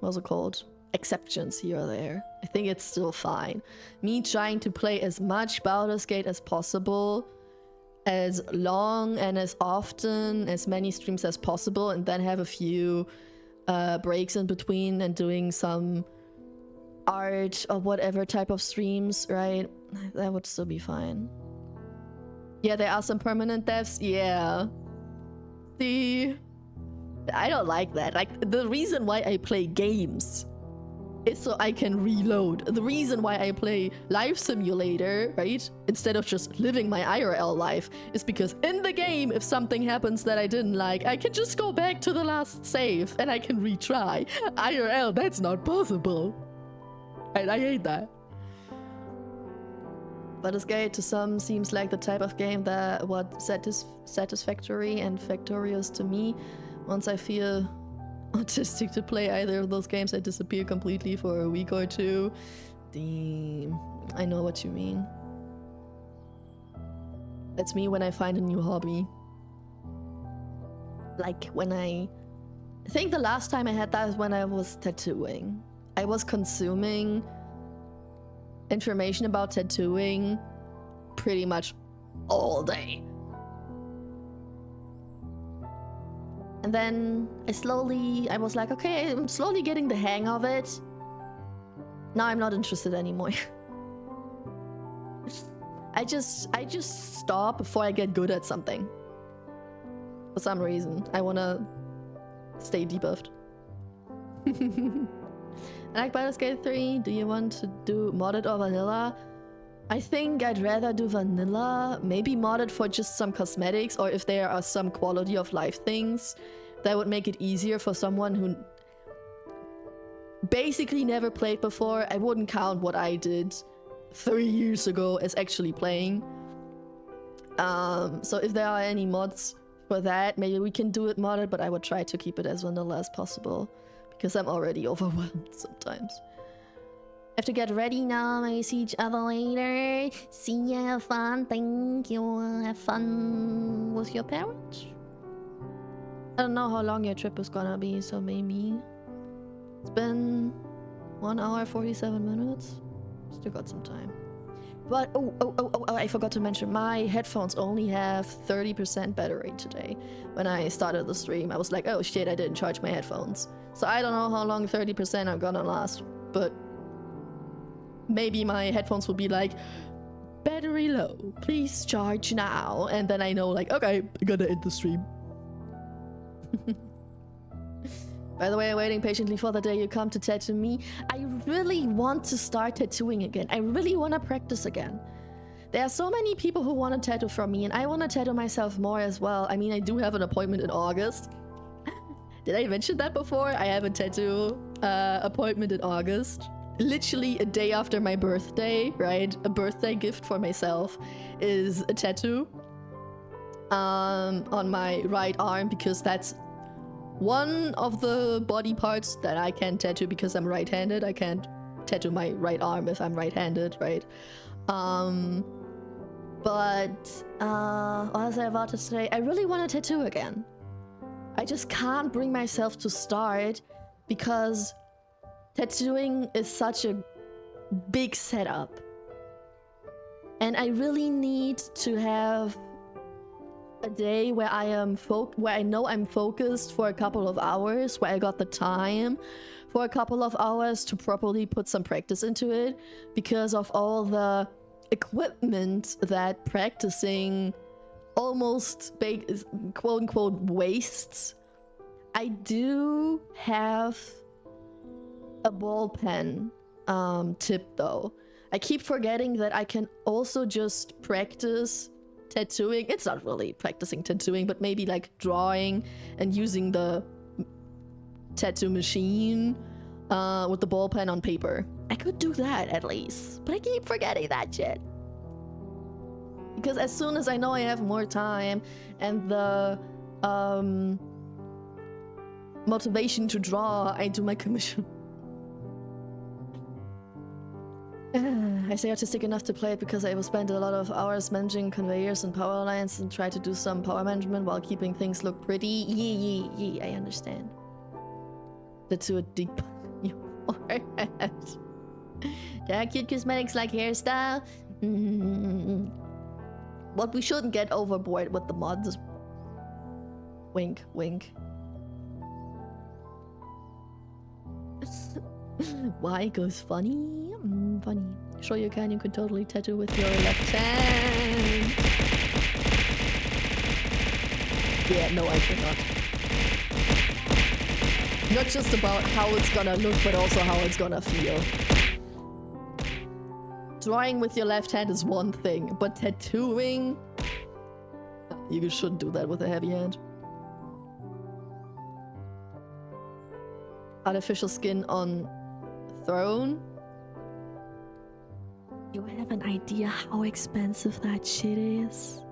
what's it called? Exceptions here or there. I think it's still fine. Me trying to play as much Baldur's Gate as possible, as long and as often, as many streams as possible, and then have a few breaks in between and doing some art or whatever type of streams, right? That would still be fine. Yeah, there are some permanent deaths. Yeah. See, I don't like that. Like, the reason why I play games is so I can reload. The reason why I play Life Simulator, right, instead of just living my IRL life, is because in the game, if something happens that I didn't like, I can just go back to the last save and I can retry. IRL, that's not possible. And I hate that. But Escape to some seems like the type of game that what satisfactory and factorious to me. Once I feel autistic to play either of those games, I disappear completely for a week or two. I know what you mean. That's me when I find a new hobby. Like when I think the last time I had that was when I was tattooing. I was consuming information about tattooing pretty much all day. And then I was like, okay, I'm slowly getting the hang of it. Now I'm not interested anymore. I just stop before I get good at something. For some reason, I wanna stay debuffed. I like Baldur's Gate 3. Do you want to do modded or vanilla? I think I'd rather do vanilla. Maybe modded for just some cosmetics, or if there are some quality of life things that would make it easier for someone who basically never played before. I wouldn't count what I did 3 years ago as actually playing. So if there are any mods for that, maybe we can do it modded, but I would try to keep it as vanilla as possible, because I'm already overwhelmed sometimes. Have to get ready now. Maybe see each other later. See ya, have fun. Thank you. Have fun with your parents. I don't know how long your trip is gonna be, so maybe it's been 1 hour 47 minutes. Still got some time. But oh, I forgot to mention, my headphones only have 30% battery today. When I started the stream, I was like, oh shit, I didn't charge my headphones. So I don't know how long 30% are gonna last, but maybe my headphones will be like, battery low, please charge now. And then I know, like, okay, I gotta end the stream. By the way, I'm waiting patiently for the day you come to tattoo me. I really want to start tattooing again. I really want to practice again. There are so many people who want to tattoo from me, and I want to tattoo myself more as well. I mean, I do have an appointment in August. Did I mention that before? I have a tattoo appointment in August. Literally a day after my birthday, right? A birthday gift for myself is a tattoo on my right arm, because that's one of the body parts that I can tattoo because I'm right-handed. I can't tattoo my right arm if I'm right-handed, right? What was I about to say? I really want to tattoo again. I just can't bring myself to start because tattooing is such a big setup. And I really need to have a day where I am where I know I'm focused for a couple of hours, where I got the time for a couple of hours to properly put some practice into it, because of all the equipment that practicing almost quote unquote wastes. I do have a ball pen tip though. I keep forgetting that I can also just practice tattooing. It's not really practicing tattooing, but maybe like drawing and using the tattoo machine with the ball pen on paper. I could do that at least, but I keep forgetting that shit. Because as soon as I know I have more time and the motivation to draw, I do my commission. I say artistic enough to play it because I will spend a lot of hours managing conveyors and power lines and try to do some power management while keeping things look pretty. Yeah, I understand. That's a deep your forehead. There are cute cosmetics like hairstyle. But we shouldn't get overboard with the mods. Wink, wink. Why goes funny? Funny. Sure you can. You can totally tattoo with your left hand. Yeah, no, I cannot. Not just about how it's gonna look, but also how it's gonna feel. Drawing with your left hand is one thing, but tattooing... You shouldn't do that with a heavy hand. Artificial skin on throne. You have an idea how expensive that shit is?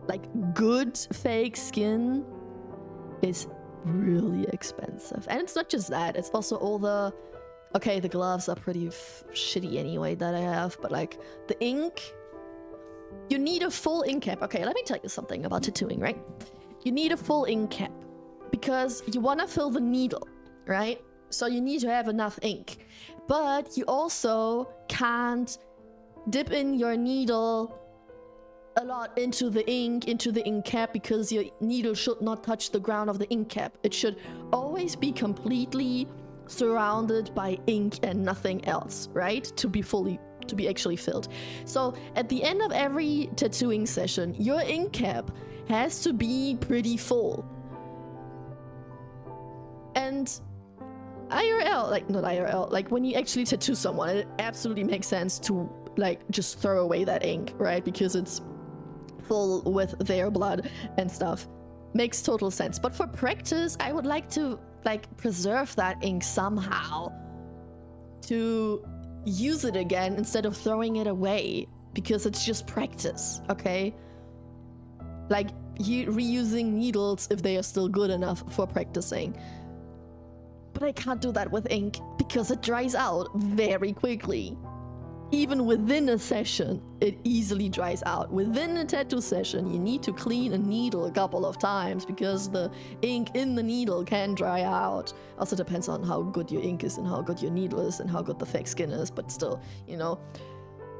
Like, good fake skin is really expensive. And it's not just that, it's also all the... Okay, the gloves are pretty shitty anyway that I have, but like, the ink... You need a full ink cap. Okay, let me tell you something about tattooing, right? You need a full ink cap because you want to fill the needle, right? So you need to have enough ink. But you also can't dip in your needle a lot into the ink cap, because your needle should not touch the ground of the ink cap. It should always be completely surrounded by ink and nothing else, right? To be actually filled. So at the end of every tattooing session, your ink cap has to be pretty full. And IRL, like not IRL, like when you actually tattoo someone, it absolutely makes sense to like just throw away that ink, right? Because it's full with their blood and stuff. Makes total sense. But for practice, I would like to like preserve that ink somehow to use it again instead of throwing it away, because it's just practice, okay? Like reusing needles if they are still good enough for practicing. But I can't do that with ink because it dries out very quickly. Even within a session, it easily dries out. Within a tattoo session, you need to clean a needle a couple of times because the ink in the needle can dry out. Also depends on how good your ink is and how good your needle is and how good the fake skin is, but still, you know.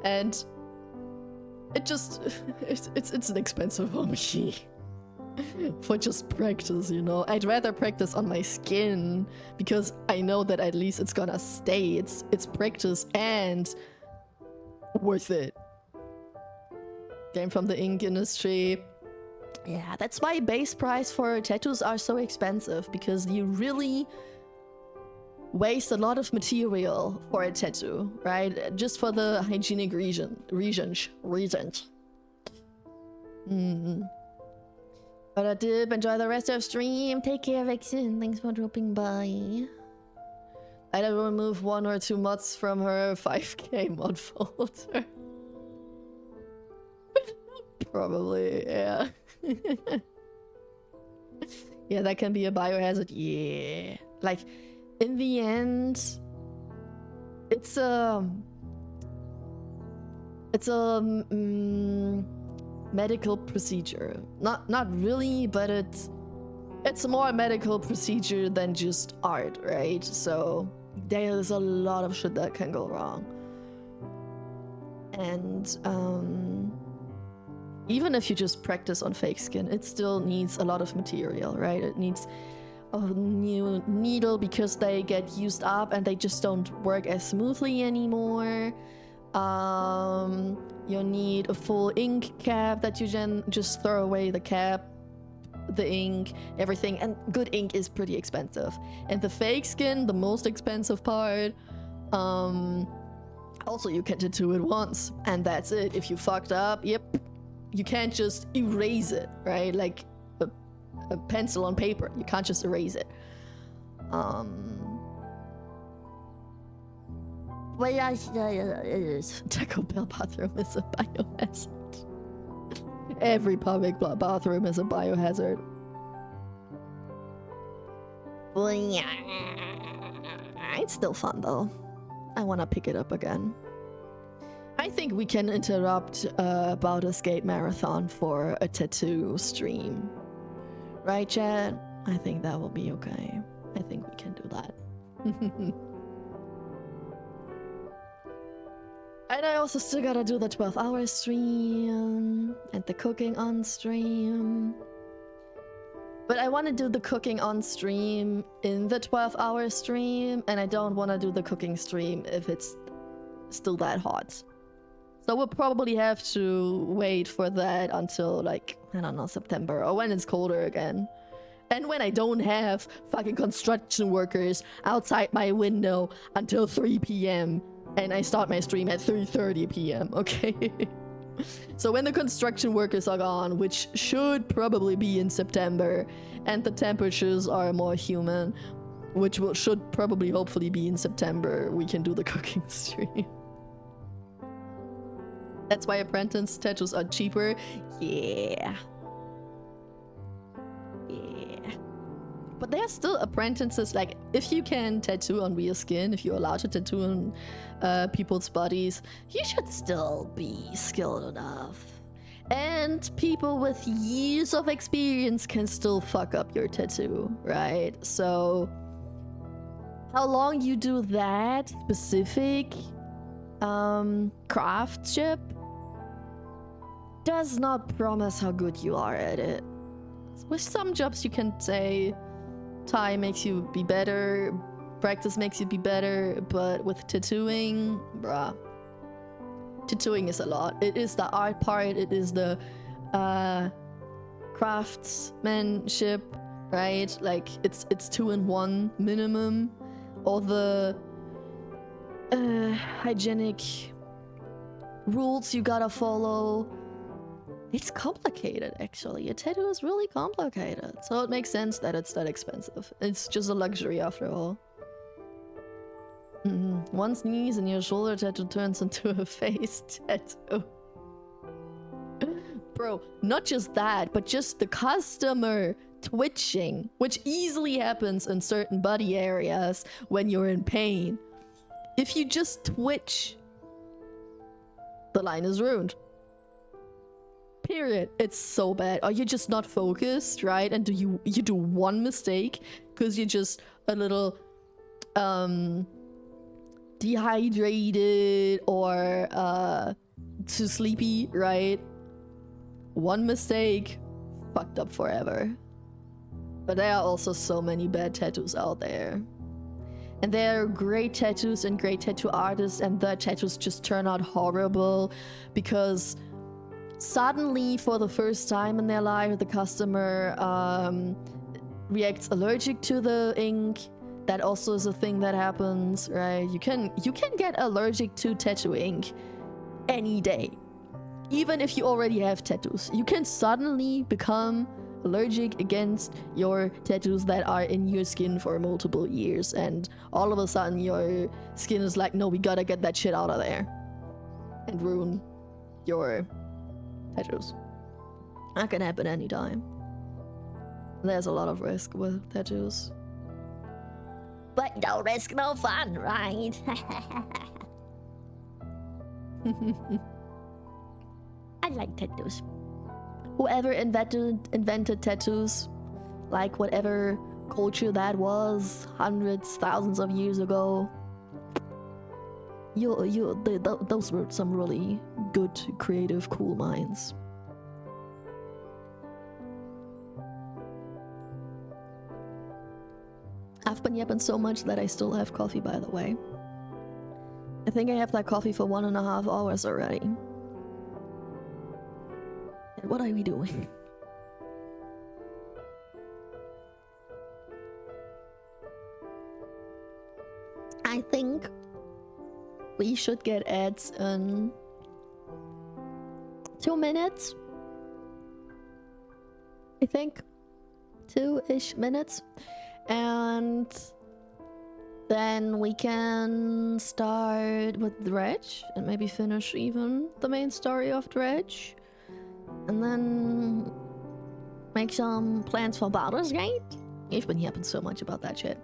And it just, it's an expensive hobby for just practice, you know. I'd rather practice on my skin because I know that at least it's gonna stay. It's practice and worth it. Came from the ink industry. Yeah, that's why base price for tattoos are so expensive, because you really waste a lot of material for a tattoo, right? Just for the hygienic reason. But I did enjoy the rest of stream. Take care, Vixen. Thanks for dropping by. I'd remove 1 or 2 mods from her 5k mod folder. Probably, yeah. Yeah, that can be a biohazard. Yeah. Like, in the end, it's a medical procedure. Not really, but it's more a medical procedure than just art, right? So there's a lot of shit that can go wrong. And even if you just practice on fake skin, it still needs a lot of material, right? It needs a new needle because they get used up and they just don't work as smoothly anymore. You need a full ink cap that you then just throw away the cap, the ink, everything, and good ink is pretty expensive. And the fake skin, the most expensive part, also you can tattoo it once and that's it. If you fucked up, yep, you can't just erase it, right? Like a pencil on paper, you can't just erase it. But yeah, it is. Taco Bell bathroom is a biohazard. Every public bathroom is a biohazard. Well, yeah. It's still fun though. I want to pick it up again. I think we can interrupt about a skate marathon for a tattoo stream. Right, Chad? I think that will be okay. I think we can do that. And I also still gotta do the 12-hour stream and the cooking on stream. But I want to do the cooking on stream in the 12-hour stream, and I don't want to do the cooking stream if it's still that hot. So we'll probably have to wait for that until, like, I don't know, September, or when it's colder again. And when I don't have fucking construction workers outside my window until 3 p.m. and I start my stream at 3:30 p.m., okay? So when the construction workers are gone, which should probably be in September, and the temperatures are more human, which should probably hopefully be in September, we can do the cooking stream. That's why apprentice tattoos are cheaper. Yeah. Yeah. But there are still apprentices, like, if you can tattoo on real skin, if you're allowed to tattoo on people's bodies, you should still be skilled enough. And people with years of experience can still fuck up your tattoo, right? So how long you do that specific craftsmanship does not promise how good you are at it. With some jobs you can say time makes you be better, practice makes you be better, but with tattooing, bruh, tattooing is a lot. It is the art part, it is the craftsmanship, right? Like it's 2-in-1 minimum. All the hygienic rules you gotta follow. It's complicated, actually. A tattoo is really complicated, so it makes sense that it's that expensive. It's just a luxury after all. One sneeze and your shoulder tattoo turns into a face tattoo. Bro, not just that, but just the customer twitching, which easily happens in certain body areas when you're in pain. If you just twitch, the line is ruined. Period. It's so bad. Or you're just not focused, right? And you do one mistake because you're just a little dehydrated or too sleepy, right? One mistake, fucked up forever. But there are also so many bad tattoos out there. And there are great tattoos and great tattoo artists, and the tattoos just turn out horrible because suddenly, for the first time in their life, the customer reacts allergic to the ink. That also is a thing that happens, right? You can get allergic to tattoo ink any day. Even if you already have tattoos, you can suddenly become allergic against your tattoos that are in your skin for multiple years, and all of a sudden your skin is like, no, we gotta get that shit out of there, and ruin your tattoos. That can happen anytime. There's a lot of risk with tattoos. But no risk, no fun, right? I like tattoos. Whoever invented tattoos, like whatever culture that was, hundreds, thousands of years ago, those were some really good, creative, cool minds. I've been yapping so much that I still have coffee, by the way. I think I have that coffee for 1.5 hours already. And what are we doing? I think we should get ads in 2 minutes. I think 2-ish minutes. And then we can start with Dredge and maybe finish even the main story of Dredge. And then make some plans for Baldur's Gate. You've been yapping so much about that shit.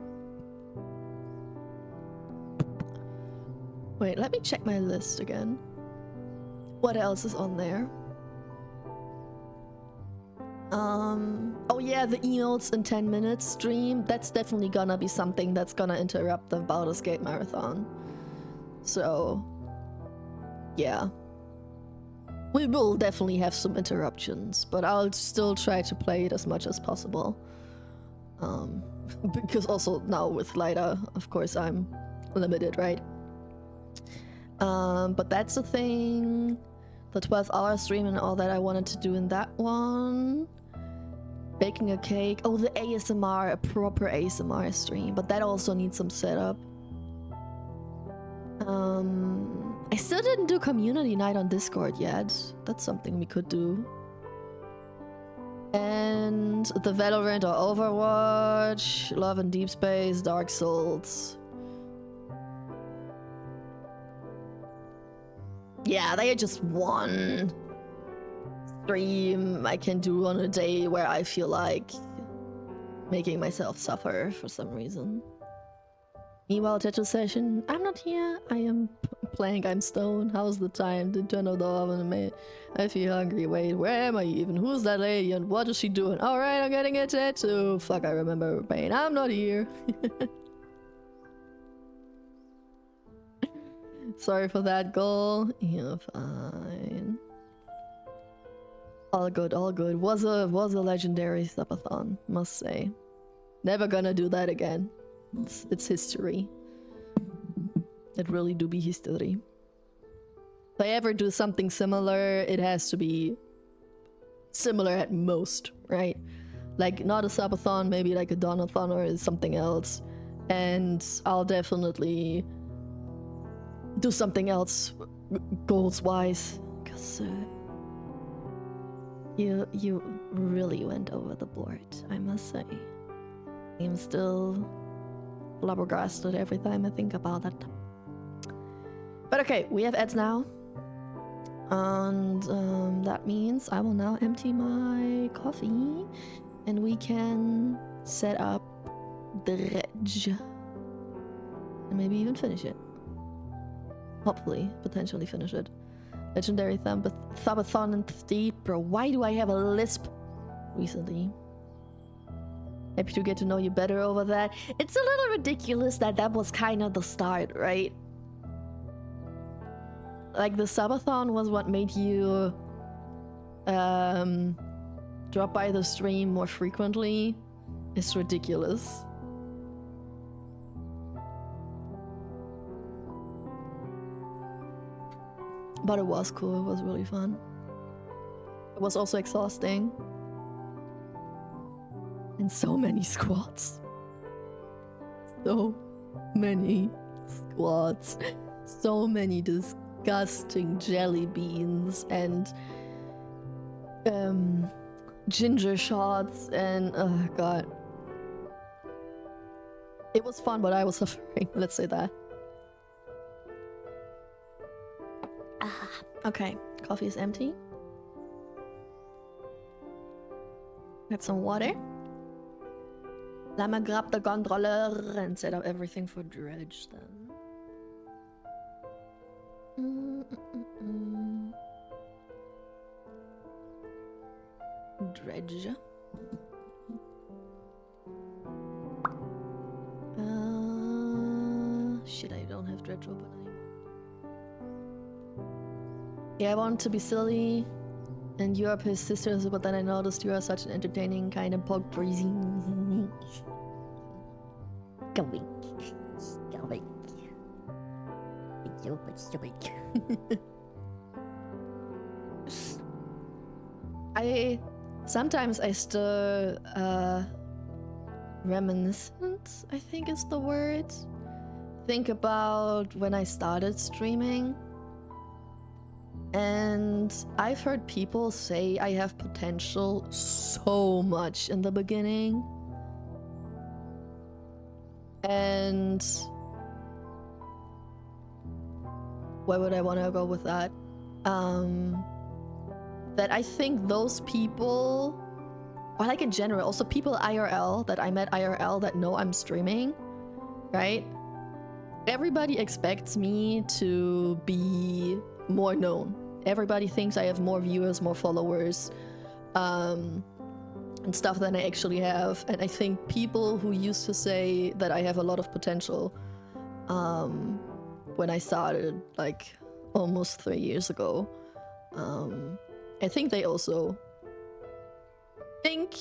Wait, let me check my list again. What else is on there? Oh yeah, the emotes in 10 minutes stream. That's definitely gonna be something that's gonna interrupt the Baldur's Gate marathon. So, yeah. We will definitely have some interruptions, but I'll still try to play it as much as possible. Because also now with Lida, of course, I'm limited, right? But that's the thing. The 12-hour stream and all that I wanted to do in that one. Baking a cake. Oh, the ASMR, a proper ASMR stream. But that also needs some setup. I still didn't do community night on Discord yet. That's something we could do. And the Valorant or Overwatch, Love and Deep Space, Dark Souls. Yeah, they are just one stream I can do on a day where I feel like making myself suffer for some reason. Meanwhile, tattoo session. I'm not here. I am playing. I'm stoned. How's the time? Did turn off the oven, mate. I feel hungry. Wait, where am I even? Who's that lady and what is she doing? Alright, I'm getting a tattoo. Fuck, I remember her pain. I'm not here. Sorry for that goal. Yeah, fine. All good, all good. Was a legendary subathon, must say. Never gonna do that again. It's history. It really do be history. If I ever do something similar, it has to be similar at most, right? Like not a subathon, maybe like a donathon or something else. And I'll definitely do something else goals-wise. Because you really went over the board, I must say. I'm still flabbergasted every time I think about it. But okay, we have ads now. And that means I will now empty my coffee and we can set up Dredge. And maybe even finish it. Hopefully, potentially finish it. Legendary Thubathon and Steep. Bro, why do I have a lisp recently? Happy to get to know you better over that. It's a little ridiculous that that was kind of the start, right? Like the subathon was what made you drop by the stream more frequently. It's ridiculous. But it was cool, it was really fun. It was also exhausting. And so many squats. So many squats. So many disgusting jelly beans and ginger shots and oh god. It was fun, but I was suffering, let's say that. Okay, coffee is empty. Got some water. Let me grab the controller and set up everything for Dredge then. Dredge. Shit, I don't have Dredge open anymore. Yeah, I want to be silly and you are his sisters, but then I noticed you are such an entertaining kind of pog breezy. Going. Sometimes I still reminiscent, I think is the word. Think about when I started streaming. And I've heard people say I have potential so much in the beginning. And where would I want to go with that? That I think those people, or like in general, also people IRL that I met IRL that know I'm streaming, right? Everybody expects me to be more known. Everybody thinks I have more viewers, more followers, and stuff than I actually have. And I think people who used to say that I have a lot of potential when I started, like almost 3 years ago, I think they also think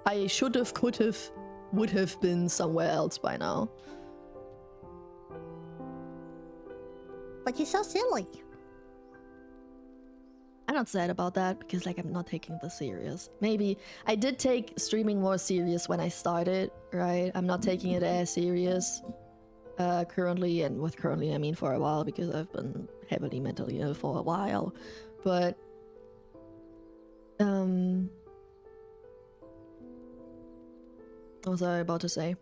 I should have, could have would have been somewhere else by now. But you're so silly. I'm not sad about that because like I'm not taking this serious. Maybe I did take streaming more serious when I started, right? I'm not taking it as serious currently, and with currently I mean for a while because I've been heavily mentally ill for a while. But what was I about to say?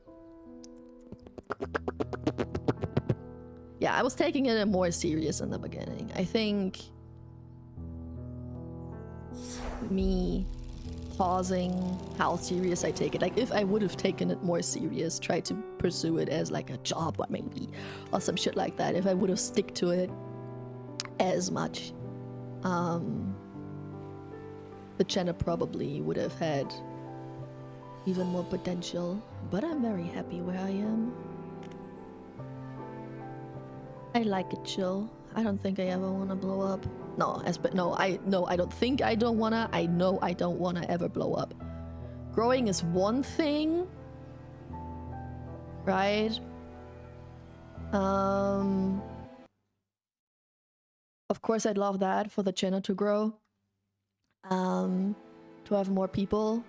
Yeah, I was taking it more serious in the beginning. I think me pausing how serious I take it. Like if I would have taken it more serious, tried to pursue it as like a job or maybe or some shit like that. If I would have stick to it as much, the channel probably would have had even more potential. But I'm very happy where I am. I like it chill. I don't think I ever want to blow up. No, I don't think I don't wanna. I know I don't wanna ever blow up. Growing is one thing, right? Of course I'd love that for the channel to grow. To have more people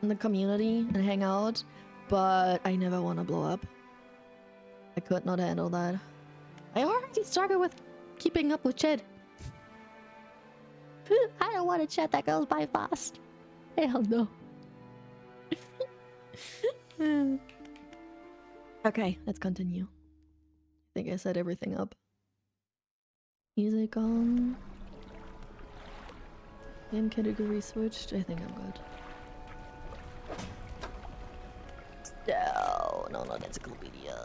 in the community and hang out, but I never want to blow up. I could not handle that. I already struggle with keeping up with chat. I don't want a chat that goes by fast. Hell no. Okay, let's continue. I think I set everything up. Music on. Game category switched. I think I'm good. No, that's Encyclopedia.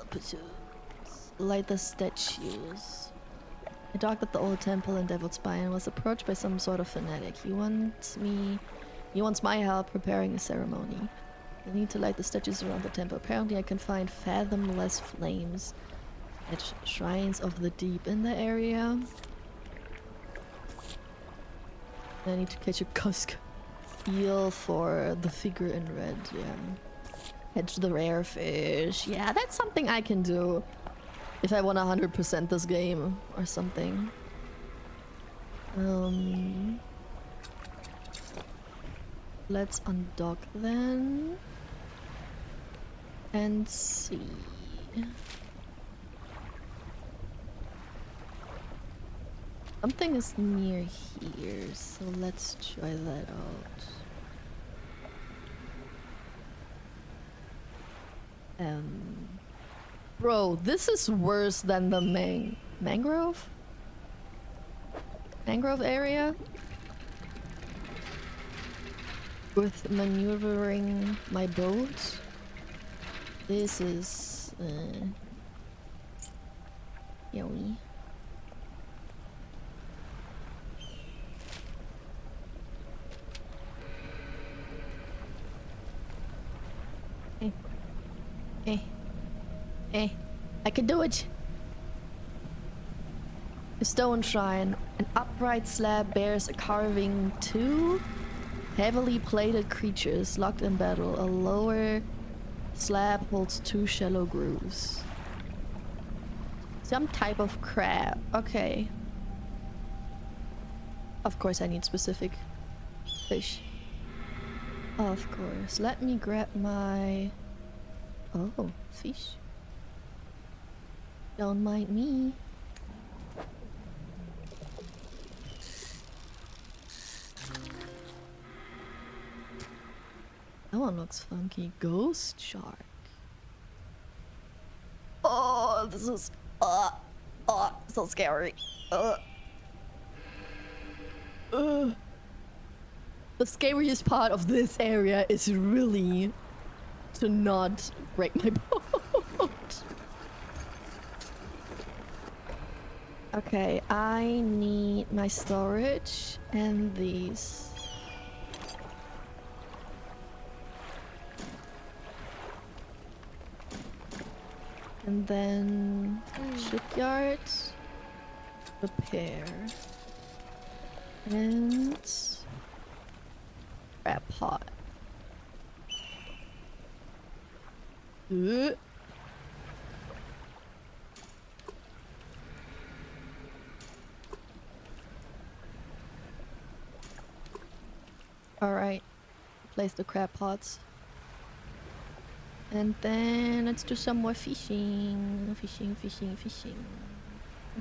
Pursuits. Light the statues. I docked at the old temple in Devil's Spire and was approached by some sort of fanatic. He wants my help preparing a ceremony. I need to light the statues around the temple. Apparently I can find fathomless flames at shrines of the deep in the area. I need to catch a cusk eel for the figure in red, yeah. Catch the rare fish. Yeah, that's something I can do if I want 100% this game or something. Let's undock then and see. Something is near here, so let's try that out. Bro, this is worse than the mangrove area with maneuvering my boat. This is yowie. Hey, I can do it! A stone shrine. An upright slab bears a carving two heavily plated creatures locked in battle. A lower slab holds two shallow grooves. Some type of crab. Okay. Of course I need specific fish. Of course. Let me grab my... Oh, fish. Don't mind me. That one looks funky. Ghost shark. Oh, this is so scary. The scariest part of this area is really to not break my boat. Okay, I need my storage and these. And then shipyard, repair, and crab pot. Alright. Place the crab pots. And then let's do some more fishing. Fishing, fishing, fishing.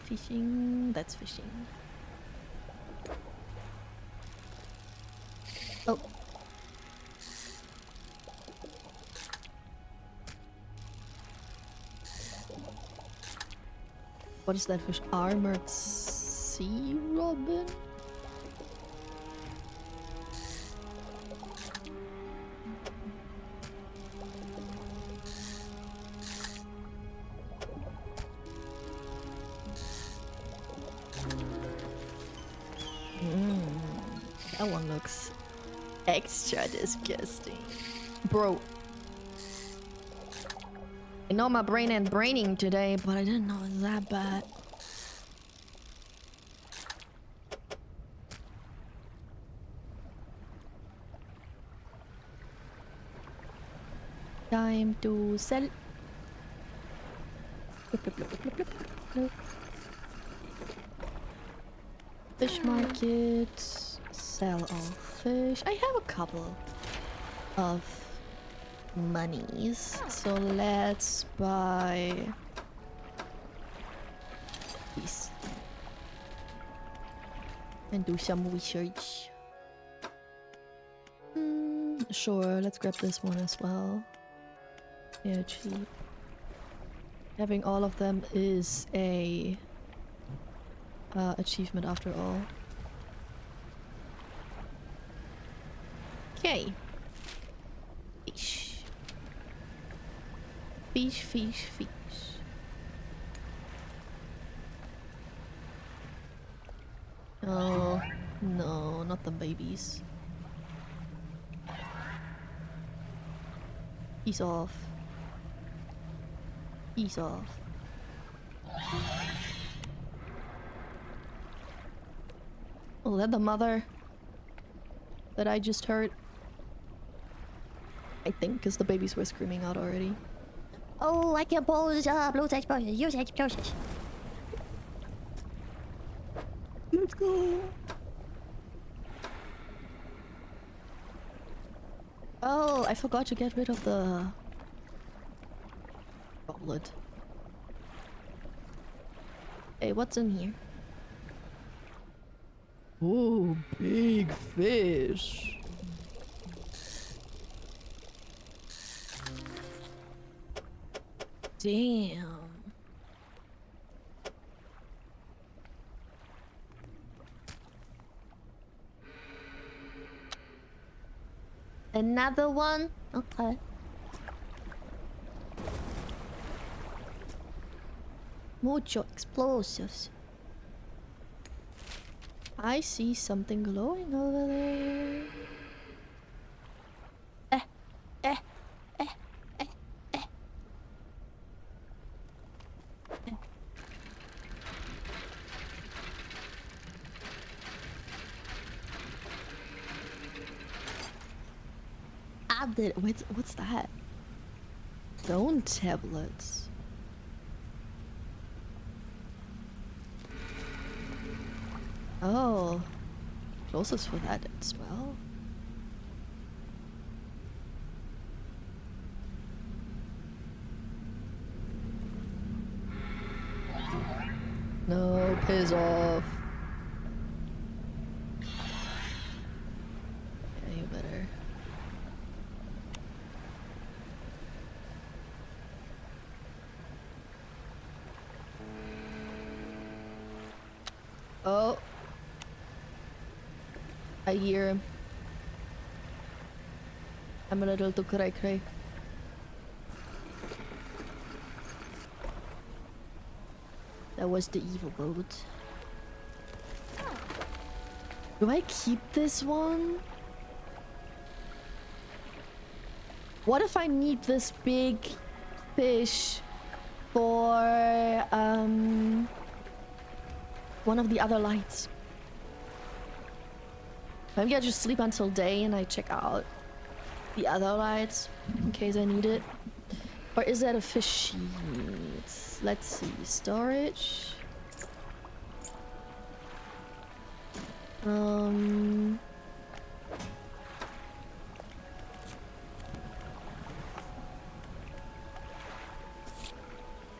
Fishing. That's fishing. Oh. What is that fish? Armored sea robin? That one looks extra disgusting. Bro. I know my brain ain't braining today, but I didn't know it was that bad. Time to sell. Fish market. Sell all fish. I have a couple of monies, so let's buy these and do some research. Sure, let's grab this one as well. Yeah, cheap. Having all of them is a achievement after all. Okay. Fish. Fish, fish, fish. Oh, no, not the babies. He's off. He's off. Oh, that the mother that I just heard? I think, because the babies were screaming out already. Oh, I can pose blue explosion, use explosions. Let's go. Oh, I forgot to get rid of the goblet. Hey, what's in here? Oh, big fish. Damn. Another one? Okay. Mucho explosives. I see something glowing over there. What's that? Stone tablets. Oh, closest for that as well. No, piss off. Yeah, you better. Oh. I hear him. I'm a little too cray-cray. That was the evil boat. Do I keep this one? What if I need this big fish for one of the other lights? Maybe I just sleep until day and I check out the other lights in case I need it. Or is that a fish sheet? Let's see. Storage.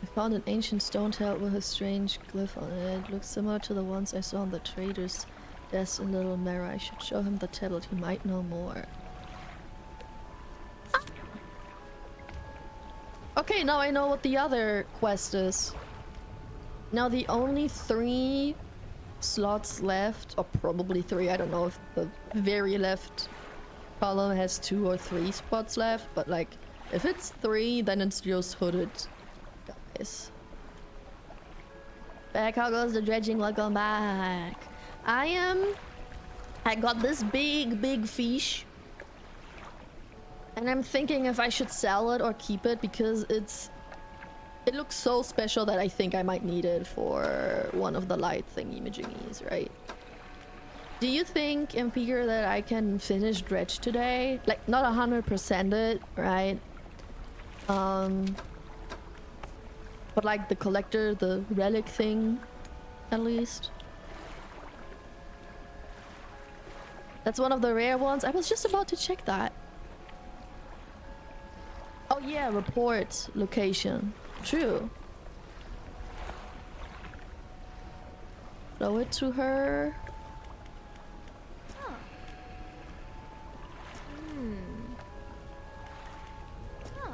I found an ancient stone tablet with a strange glyph on it. It looks similar to the ones I saw on the trader's desk in Little Mirror. I should show him the tablet. He might know more. Okay, now I know what the other quest is. Now the only 3 slots left, or probably 3, I don't know if the very left column has 2 or 3 spots left, but like, if it's 3, then it's just hooded guys. Back, how goes the dredging? Welcome back. I got this big fish. And I'm thinking if I should sell it or keep it, because it looks so special that I think I might need it for one of the light thingy-majingies, right? Do you think, Impeaker, that I can finish Dredge today? Like, not 100% it, right? But like the collector, the relic thing, at least. That's one of the rare ones. I was just about to check that. Oh yeah, report location. True. Show it to her. Huh. Huh.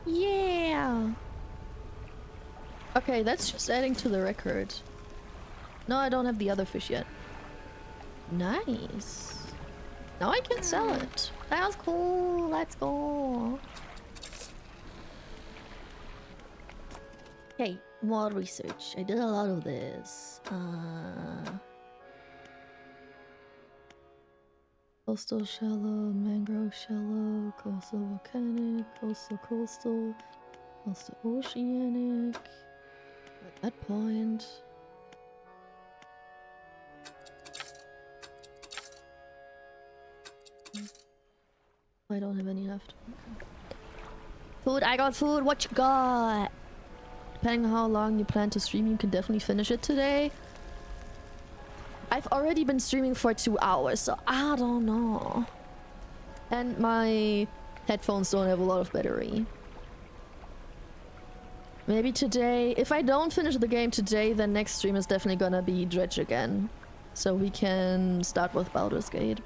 Yeah. Okay, that's just adding to the record. No, I don't have the other fish yet. Nice. Now I can sell it. That was cool. Let's go. Okay, more research. I did a lot of this. Coastal shallow, mangrove shallow, coastal volcanic, coastal, coastal oceanic. At that point. I don't have any left. Okay. Food, I got food. What you got? Depending on how long you plan to stream, you can definitely finish it today. I've already been streaming for 2 hours, so I don't know. And my headphones don't have a lot of battery. Maybe today, if I don't finish the game today, then next stream is definitely gonna be Dredge again. So we can start with Baldur's Gate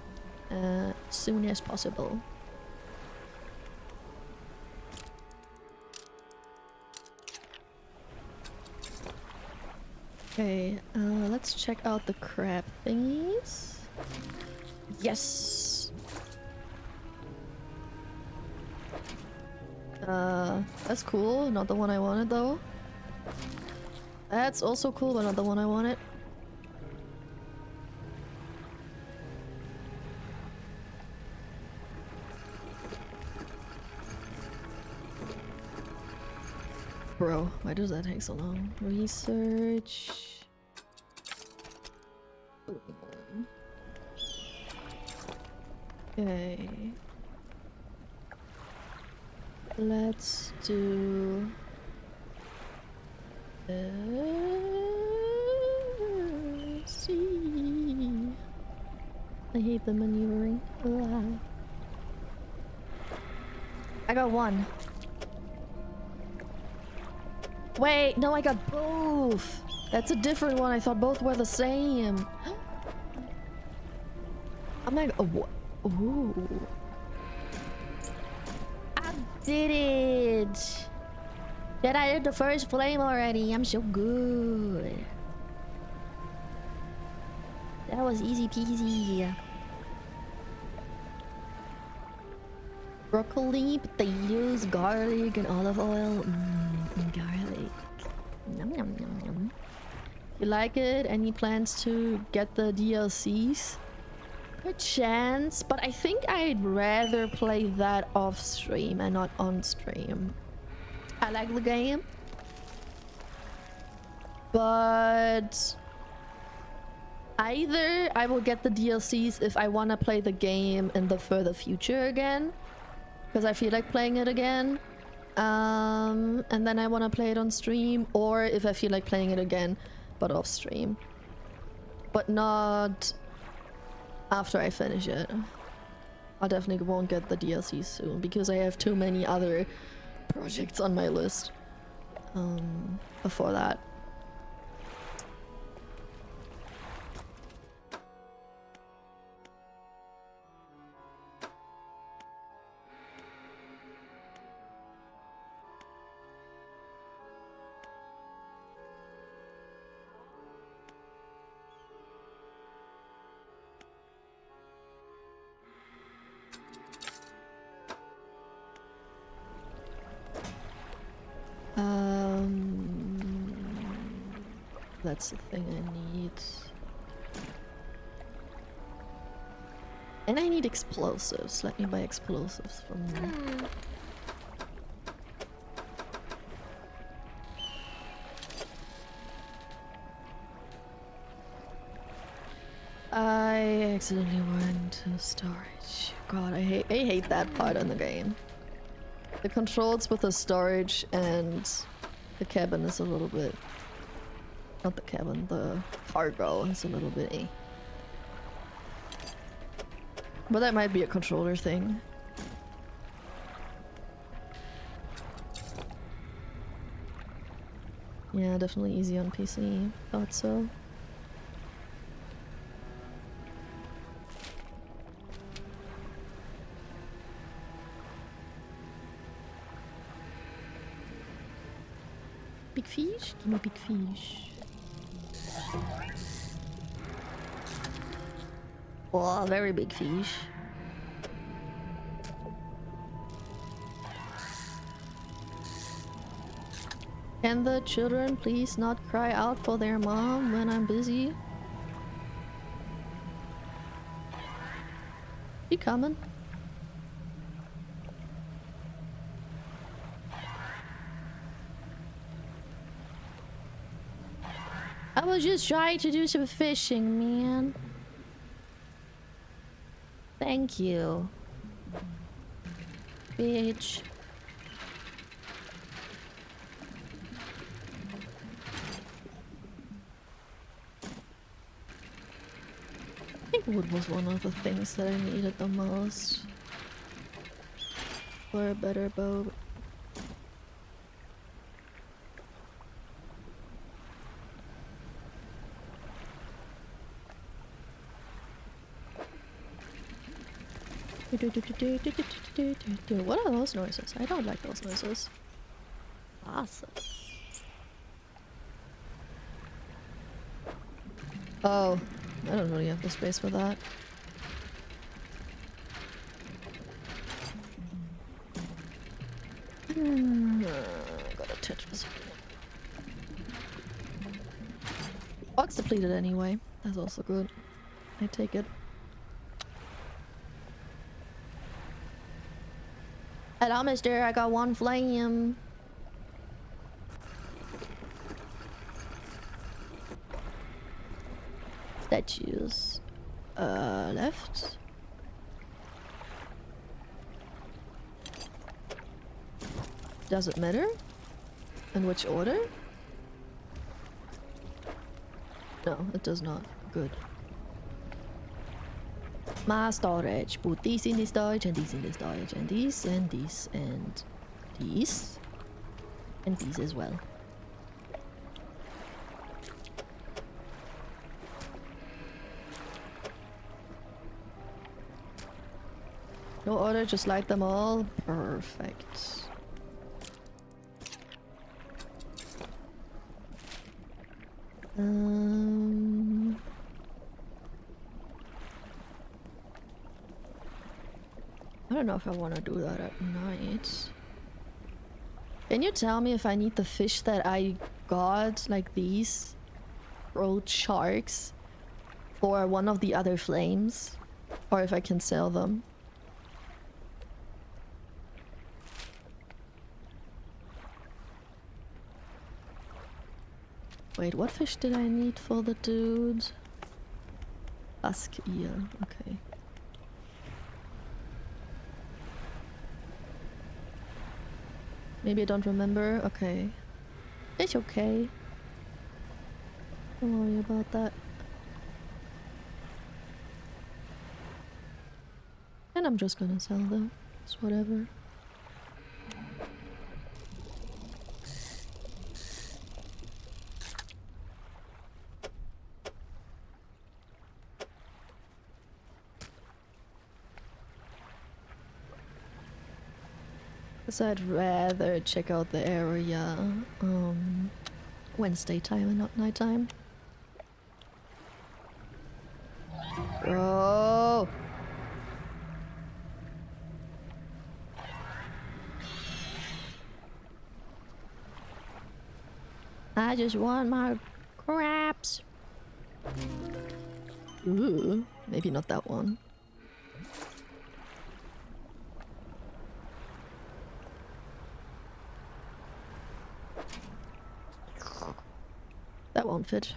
as soon as possible. Okay, let's check out the crab thingies. Yes! That's cool. Not the one I wanted, though. That's also cool, but not the one I wanted. Bro, why does that take so long? Research. Okay. Let's do... see. I hate the maneuvering. Ugh. I got one. Wait, no, I got both. That's a different one. I thought both were the same. I'm like, oh, ooh. I did it. Did I did the first flame already? I'm so good. That was easy peasy. Broccoli, potatoes, garlic, and olive oil. Garlic. Yum, yum, yum, yum. You like it? Any plans to get the DLCs? Good chance, but I think I'd rather play that off stream and not on stream. I like the game, but either I will get the DLCs if I want to play the game in the further future again, because I feel like playing it again, And then I want to play it on stream, or if I feel like playing it again, but off stream. But not after I finish it. I definitely won't get the DLC soon because I have too many other projects on my list before that. That's the thing I need. And I need explosives. Let me buy explosives from them. I accidentally went to storage. God, I hate that part in the game. The controls with the storage and the cabin is a little bit... Not the cabin, the cargo is a little bit eh. But that might be a controller thing. Yeah, definitely easy on PC. Thought so. Big fish? Give me big fish. Oh, very big fish. Can the children please not cry out for their mom when I'm busy? You coming? I was just trying to do some fishing, man. Thank you. Bitch. I think wood was one of the things that I needed the most for a better boat. What are those noises? I don't like those noises. Awesome. Oh, I don't really have the space for that. Gotta touch this. Box depleted anyway. That's also good. I take it. Hello, mister. I got one flame. Statues. Left. Does it matter? In which order? No, it does not. Good. My storage. Put these in the storage and these in the storage and these and these and these and these as well. No order, just light them all. Perfect. I don't know if I want to do that at night. Can you tell me if I need the fish that I got, like these road sharks, for one of the other flames? Or if I can sell them? Wait, what fish did I need for the dude? Husk eel, okay. Maybe I don't remember. Okay. It's okay. Don't worry about that. And I'm just gonna sell them. It's whatever. So I'd rather check out the area Wednesday time and not nighttime. Bro! I just want my crabs. Ooh, maybe not that one. That won't fit.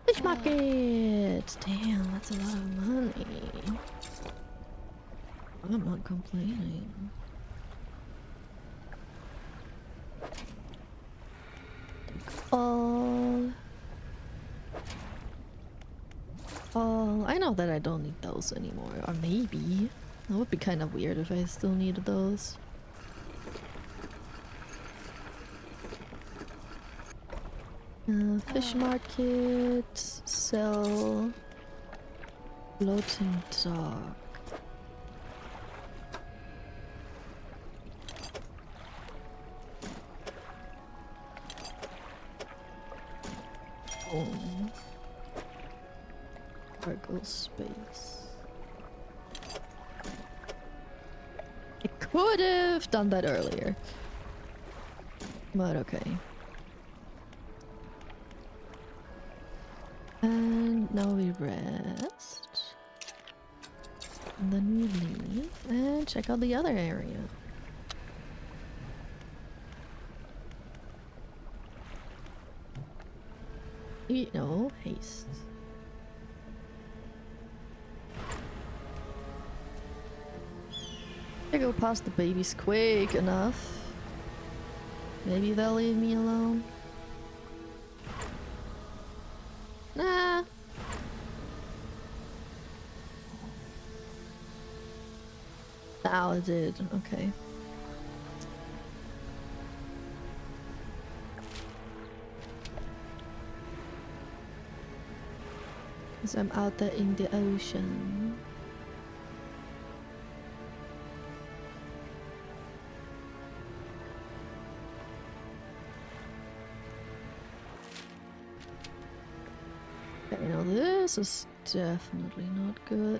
Fish market! Damn, that's a lot of money. I'm not complaining. Oh, I know that I don't need those anymore. Or maybe. That would be kind of weird if I still needed those. Fish market, sell, floating dog. Oh. Cargo space. I could have done that earlier. But okay. And now we rest. And then we leave and check out the other area. No haste. I go past the babies quick enough. Maybe they'll leave me alone. Nah. Now it did. Okay. Because I'm out there in the ocean. Okay, now this is definitely not good.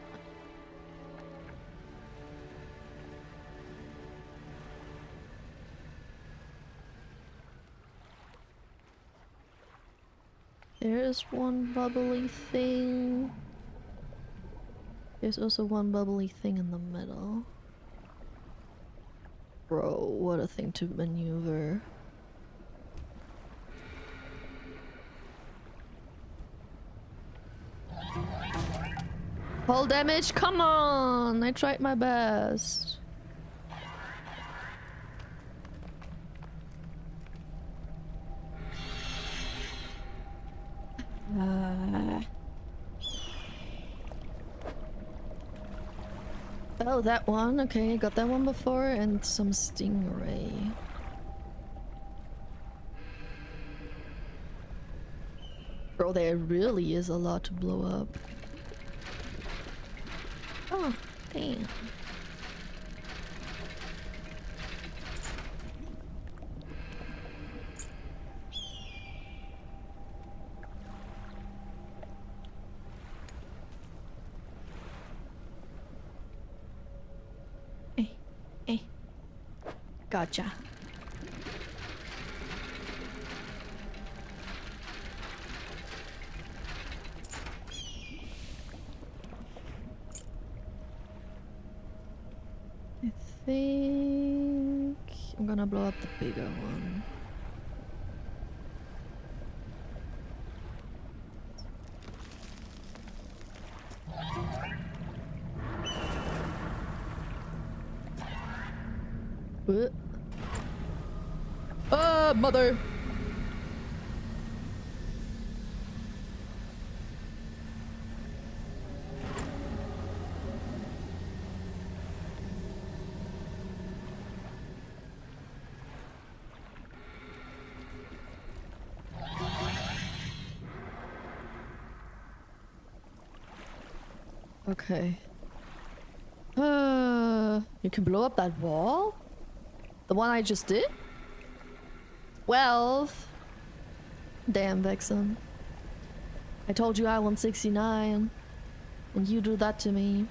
There's one bubbly thing. There's also one bubbly thing in the middle. Bro, what a thing to maneuver. Hull damage, come on! I tried my best. Oh, that one. Okay, got that one before, and some stingray. Bro, there really is a lot to blow up. Oh, damn. Hey. Gotcha. I think I'm gonna blow up the bigger one. What? Mother! Okay. You can blow up that wall? The one I just did? 12. Damn, Vexen. I told you I want 69. And you do that to me.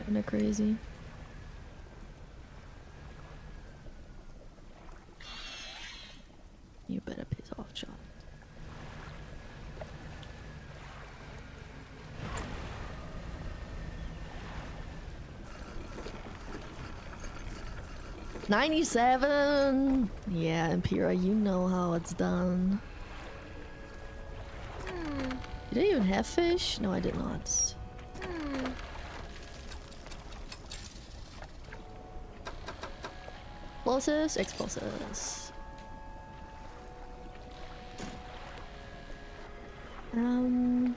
Kinda crazy. You better piss off, child. $97. Yeah, Impera, you know how it's done. Did I even have fish? No, I did not. Explosives, explosives.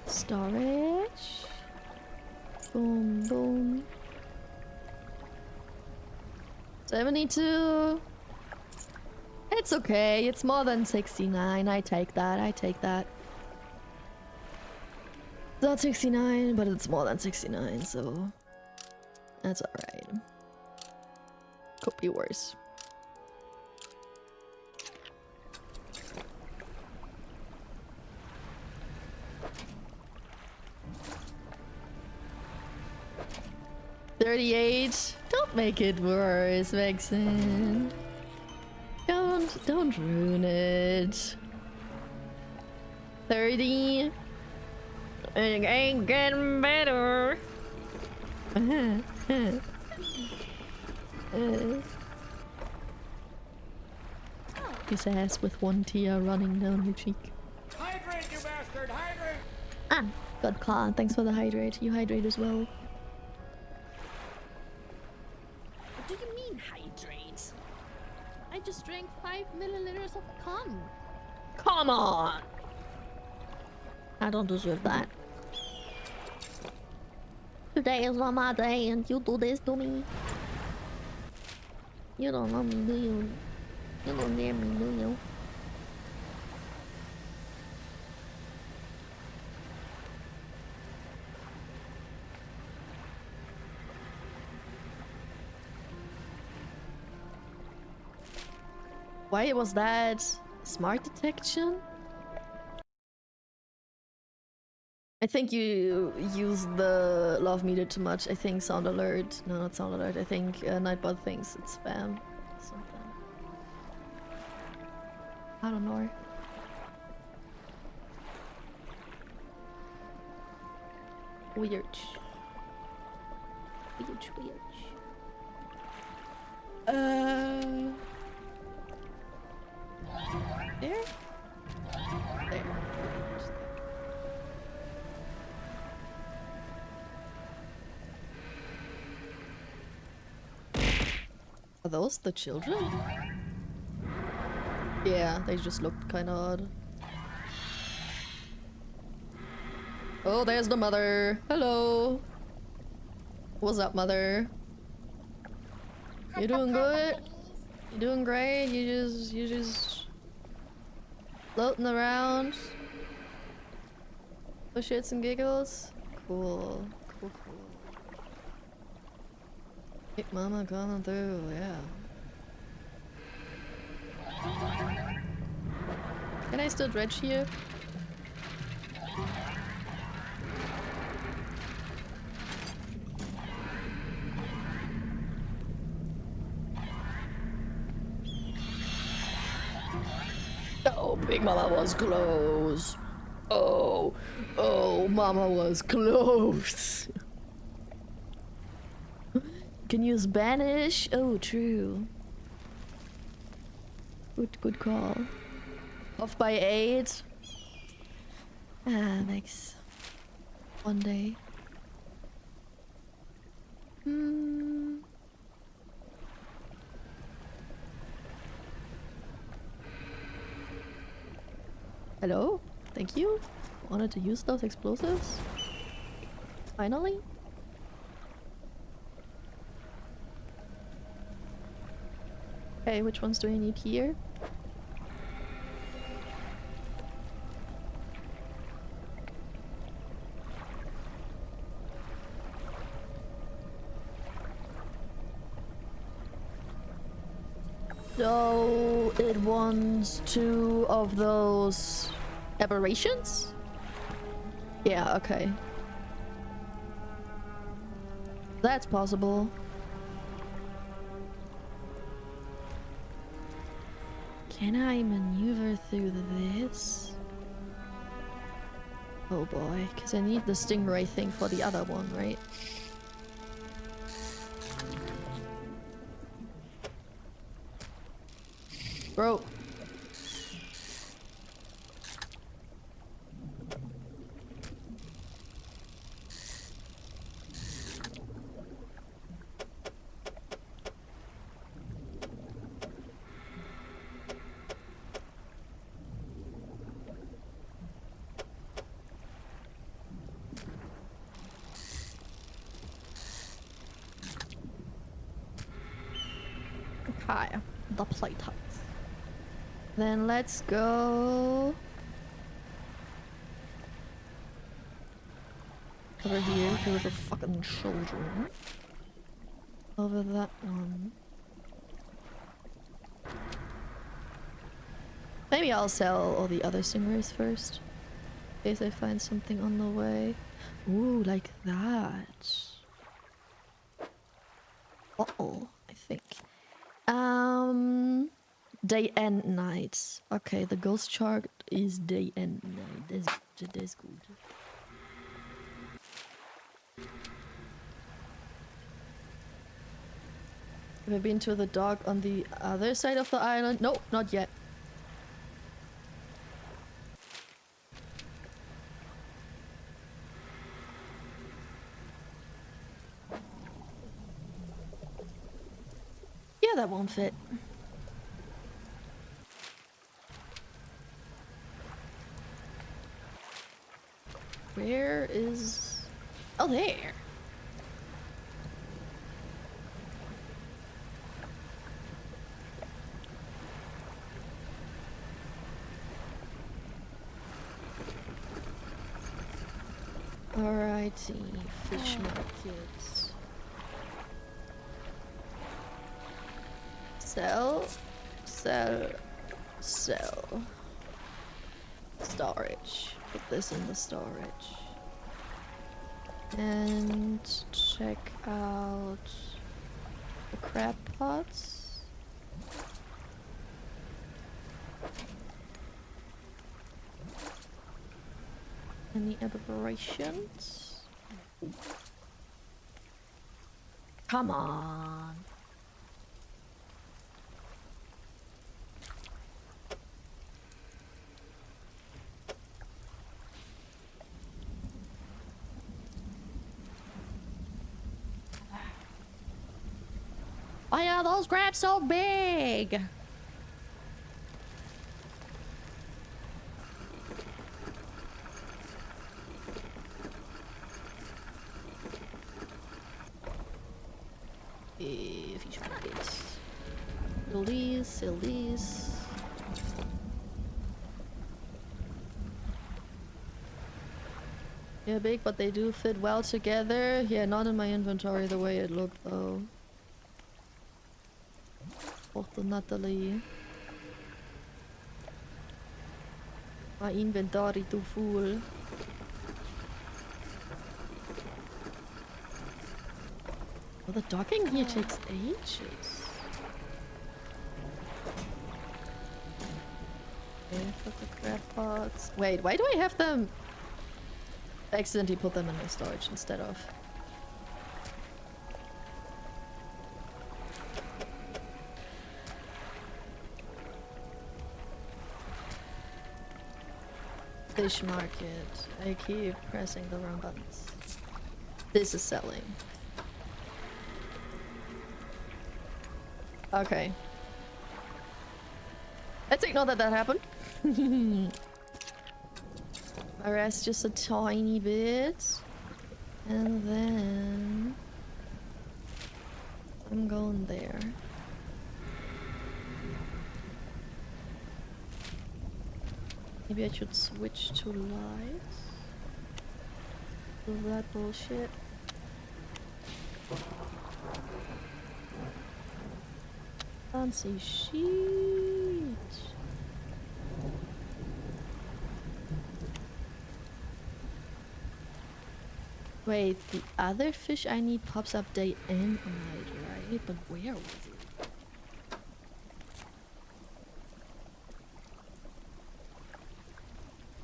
Storage. Boom, boom. 72. It's okay. It's more than 69. I take that. I take that. It's not 69, but it's more than 69, so that's alright. Could be worse. $38. Don't make it worse, Vexen. Don't ruin it. 30. It ain't getting better. His ass with one tear running down her cheek. Hydrate, you bastard! Hydrate! Ah, good call. Thanks for the hydrate. You hydrate as well. What do you mean, hydrate? I just drank 5 milliliters of cum. Come on! I don't deserve that. Today is not my day and you do this to me. You don't love me, do you? You don't get me, do you? Why was that smart detection? I think you used the love meter too much. I think sound alert. No, not sound alert. I think Nightbot thinks it's spam. Something. I don't know. Weird. Weird. There? There. Are those the children? Yeah, they just looked kind of odd. Oh, there's the mother. Hello. What's up, mother? You doing good? You doing great? You just floating around for shits and giggles? Cool. Big mama coming through, yeah. Can I still dredge here? Oh, Big Mama was close. Oh, Mama was close. Can use banish. Oh, true. Good call. Off by 8. Ah, next. One day. Hmm. Hello? Thank you. Wanted to use those explosives? Finally? Okay, which ones do I need here? So it wants 2 of those aberrations? Yeah, okay. That's possible. Can I maneuver through this? Oh boy, because I need the stingray thing for the other one, right? Bro. Okay, the playtime. Then let's go over here to the fucking children. Over that one. Maybe I'll sell all the other stingrays first. In case I find something on the way. Ooh, like that. Uh-oh, I think. Day and night. Okay, the ghost chart is day and night. That's good. Have I been to the dock on the other side of the island? No, not yet. Yeah, that won't fit. Where is... Oh, there. Alrighty, fish markets. Sell, sell, sell. Storage. Put this in the storage. And check out the crab pots. Any aberrations? Come on. Why are those crabs so big? Fish market. Sell these. Yeah, big, but they do fit well together. Yeah, not in my inventory the way it looked though. Fortunately. My inventory too full. Well, the docking here takes ages. Okay, put the crab pots. Wait, why do I have them? I accidentally put them in my storage instead of. Fish market. I keep pressing the wrong buttons. This is selling. Okay. Let's ignore that that happened. I rest just a tiny bit. And then... I'm going there. Maybe I should switch to lights. Do that bullshit. Fancy sheet. Wait, the other fish I need pops up day and night, right? But where was it?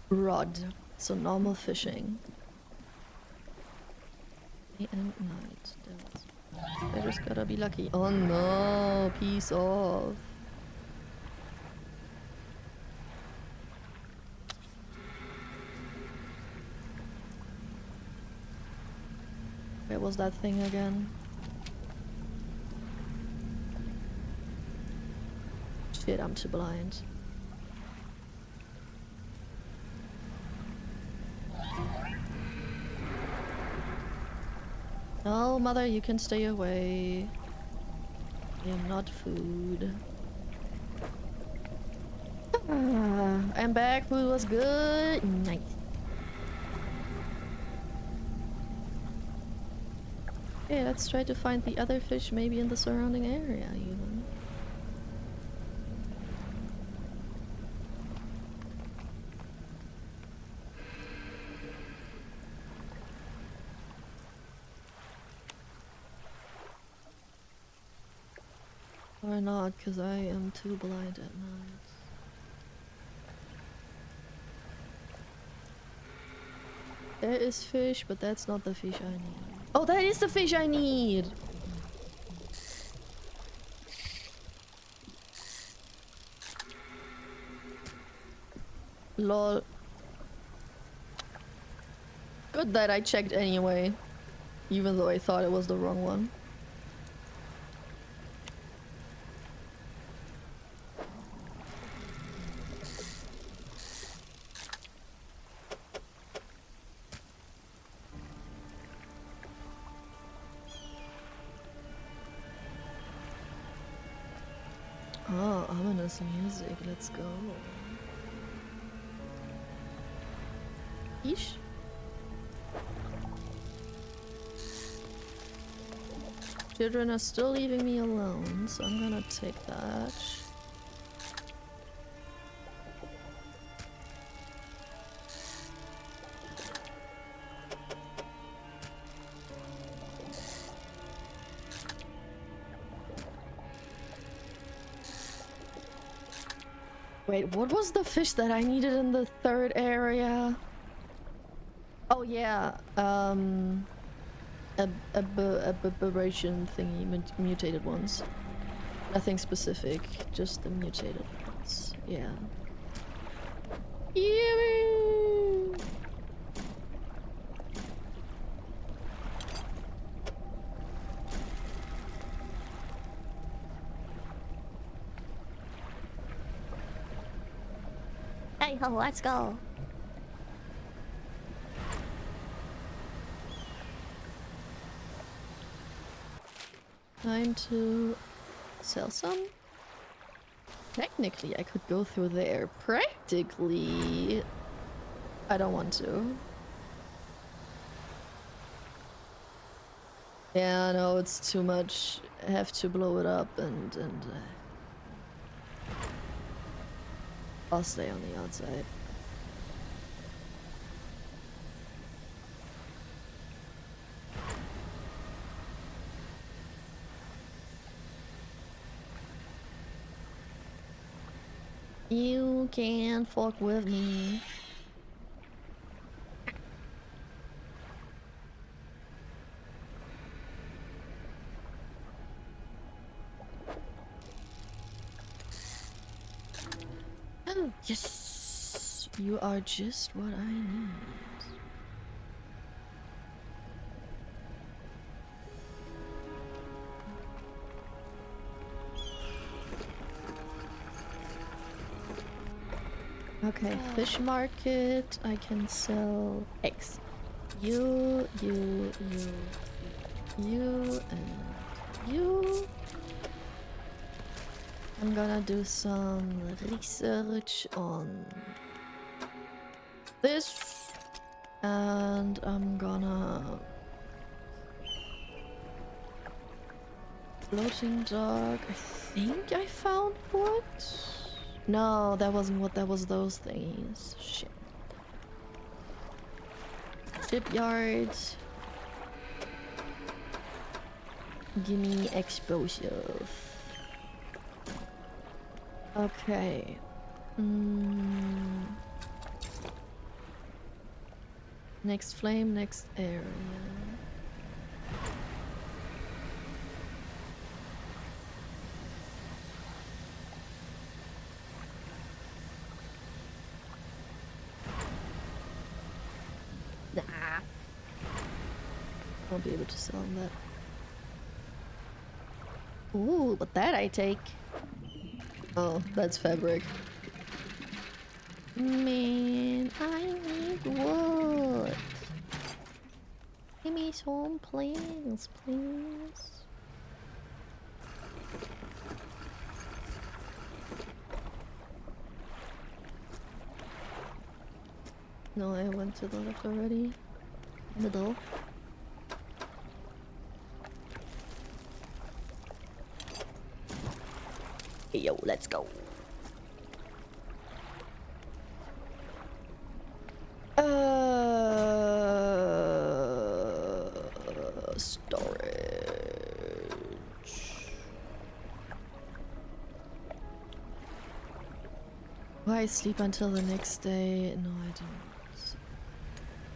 Rod. So normal fishing. Day and night. I just gotta be lucky. Oh no, piece off. Where was that thing again? Shit, I'm too blind. No, mother, you can stay away. I am not food. I'm back. Food was good. Nice. Okay, let's try to find the other fish, maybe in the surrounding area, even. Or not, because I am too blind at night. There is fish, but that's not the fish I need. Oh, that is the fish I need! Lol. Good that I checked anyway. Even though I thought it was the wrong one. Oh, ominous music. Let's go. Yeesh. Children are still leaving me alone, so I'm gonna take that. Wait, what was the fish that I needed in the third area? Oh yeah, aberration thingy, mutated ones. Nothing specific, just the mutated ones. Yeah. Yay! Hey ho, let's go. Time to sell some? Technically, I could go through there. Practically, I don't want to. Yeah, no, it's too much. I have to blow it up and I'll stay on the outside. You can't fuck with me. Yes! You are just what I need. Okay, fish market. I can sell eggs. You, and you. I'm gonna do some research on this. And I'm gonna... Floating dog. I think I found wood. No, that wasn't what. That was those things. Shit. Shipyard. Gimme explosive. Okay. Next flame, next area. Nah. Won't be able to sell on that. Ooh, but that I take. Oh, that's fabric. Man, I need wood. Give me some plants, please. No, I went to the left already. Middle. Hey, yo, let's go. Storage. Why sleep until the next day? No, I don't.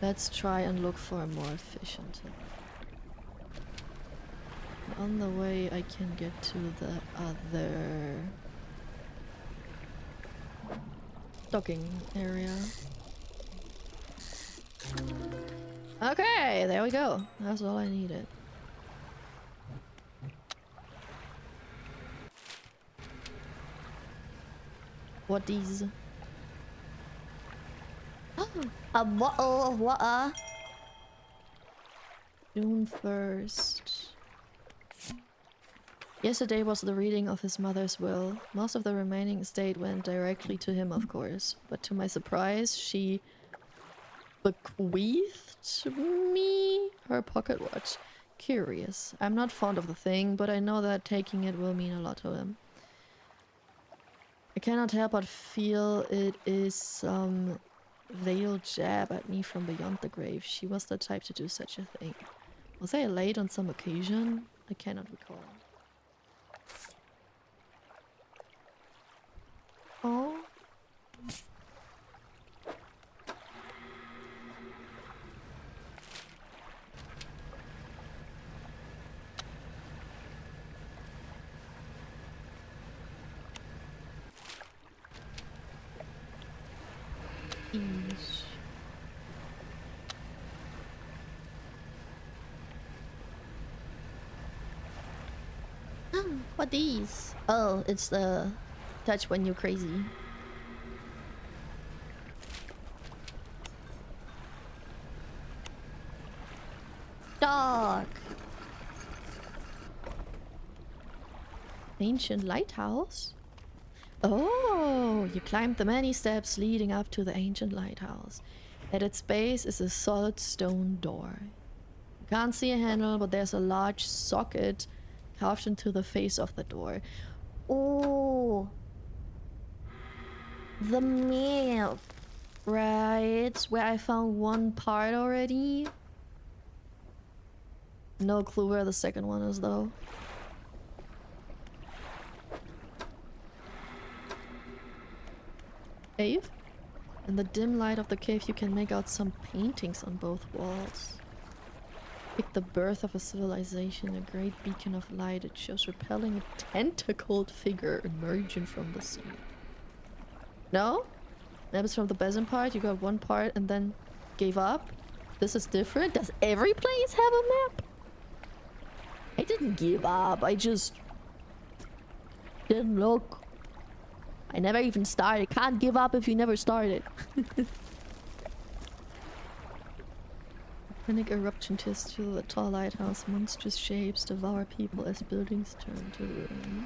Let's try and look for a more efficient. On the way, I can get to the other docking area. Okay, there we go. That's all I needed. What these? A bottle of water. June 1st. Yesterday was the reading of his mother's will. Most of the remaining estate went directly to him, of course. But to my surprise, she bequeathed me her pocket watch. Curious. I'm not fond of the thing, but I know that taking it will mean a lot to him. I cannot help but feel it is some veiled jab at me from beyond the grave. She was the type to do such a thing. Was I late on some occasion? I cannot recall. Oh. Ease. What these? Oh, it's the touch when you're crazy. Dog. Ancient lighthouse? Oh, you climbed the many steps leading up to the ancient lighthouse. At its base is a solid stone door. You can't see a handle, but there's a large socket carved into the face of the door. Oh. The map. Right, where I found one part already. No clue where the second one is, though. Cave? In the dim light of the cave, you can make out some paintings on both walls. Pick the birth of a civilization, a great beacon of light. It shows repelling a tentacled figure emerging from the sea. No? That was from the peasant part. You got one part and then gave up. This is different. Does every place have a map? I didn't give up. I just didn't look. I never even started. Can't give up if you never started. Volcanic eruption test to the tall lighthouse. Monstrous shapes devour people as buildings turn to ruin.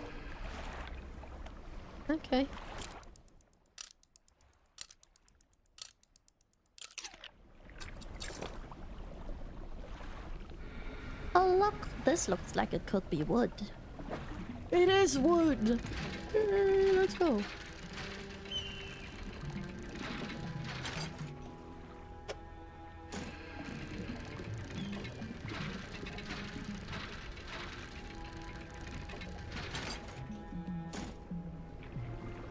Okay. Oh look, this looks like it could be wood. It is wood! Let's go.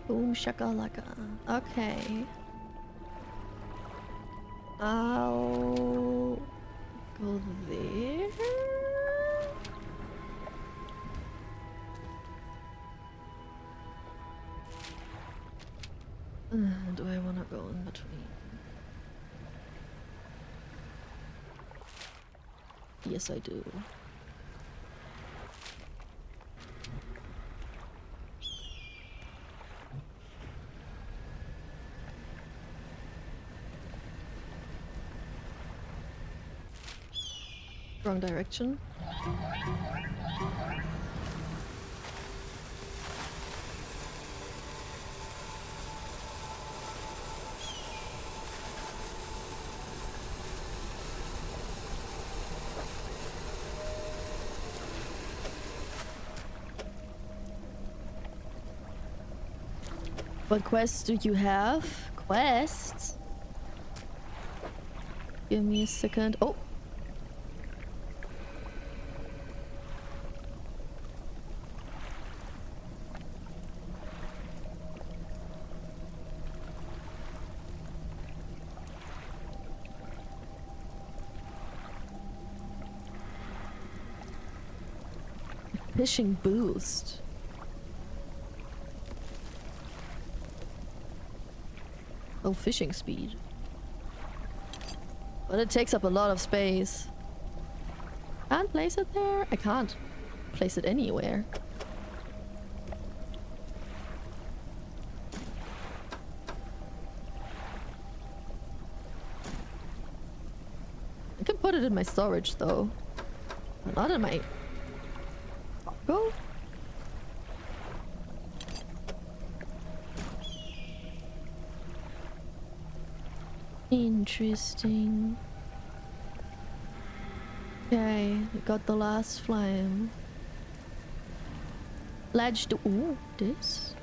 Boom shakalaka. Okay. I'll go there. Do I want to go in between? Yes, I do. Wrong direction. What quests do you have? Quests? Give me a second. Oh! Fishing boost. Oh, fishing speed. But it takes up a lot of space. Can't place it there? I can't place it anywhere. I can put it in my storage though. But not in my... Go? Interesting. Okay, we got the last flame. Ledge to... Ooh, this?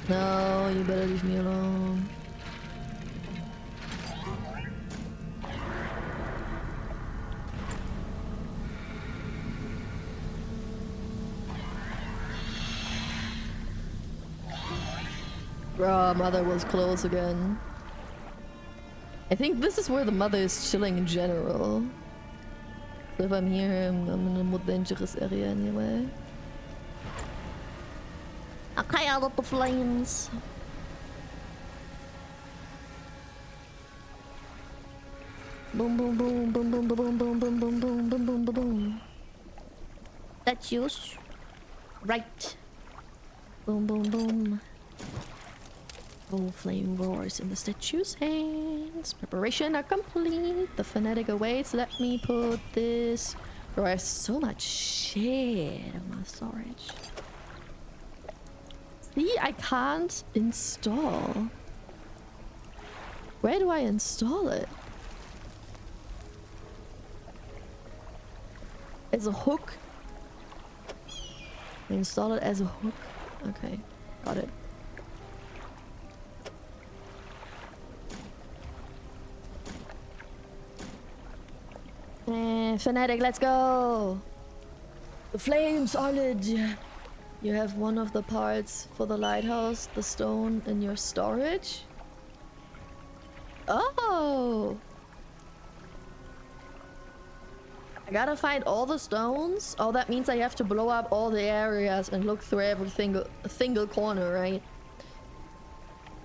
No, you better leave me alone. Bruh, mother was close again. I think this is where the mother is chilling in general. So if I'm here, I'm in a more dangerous area anyway. Okay, I love the flames. Boom, boom, boom, boom, boom, boom, boom, boom, boom, boom, boom, boom, boom, boom, boom. That's yours. Right. Boom, boom, boom. Oh, flame roars in the statue's hands. Preparation are complete. The fanatic awaits. Let me put this. Bro, I have so much shit in my storage. See, I can't install. Where do I install it? As a hook? Install it as a hook? Okay, got it. Fanatic, let's go! The flames, Arlid! You have one of the parts for the lighthouse, the stone, in your storage? Oh! I gotta find all the stones? Oh, that means I have to blow up all the areas and look through every single corner, right?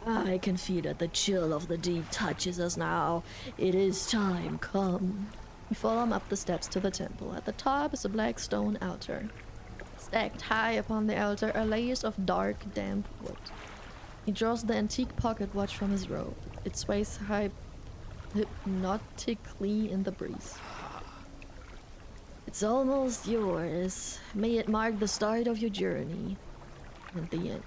I can feel that the chill of the deep touches us now. It is time, come. We follow him up the steps to the temple. At the top is a black stone altar. Stacked high upon the altar are layers of dark, damp wood. He draws the antique pocket watch from his robe. It sways hypnotically in the breeze. It's almost yours. May it mark the start of your journey. And the end.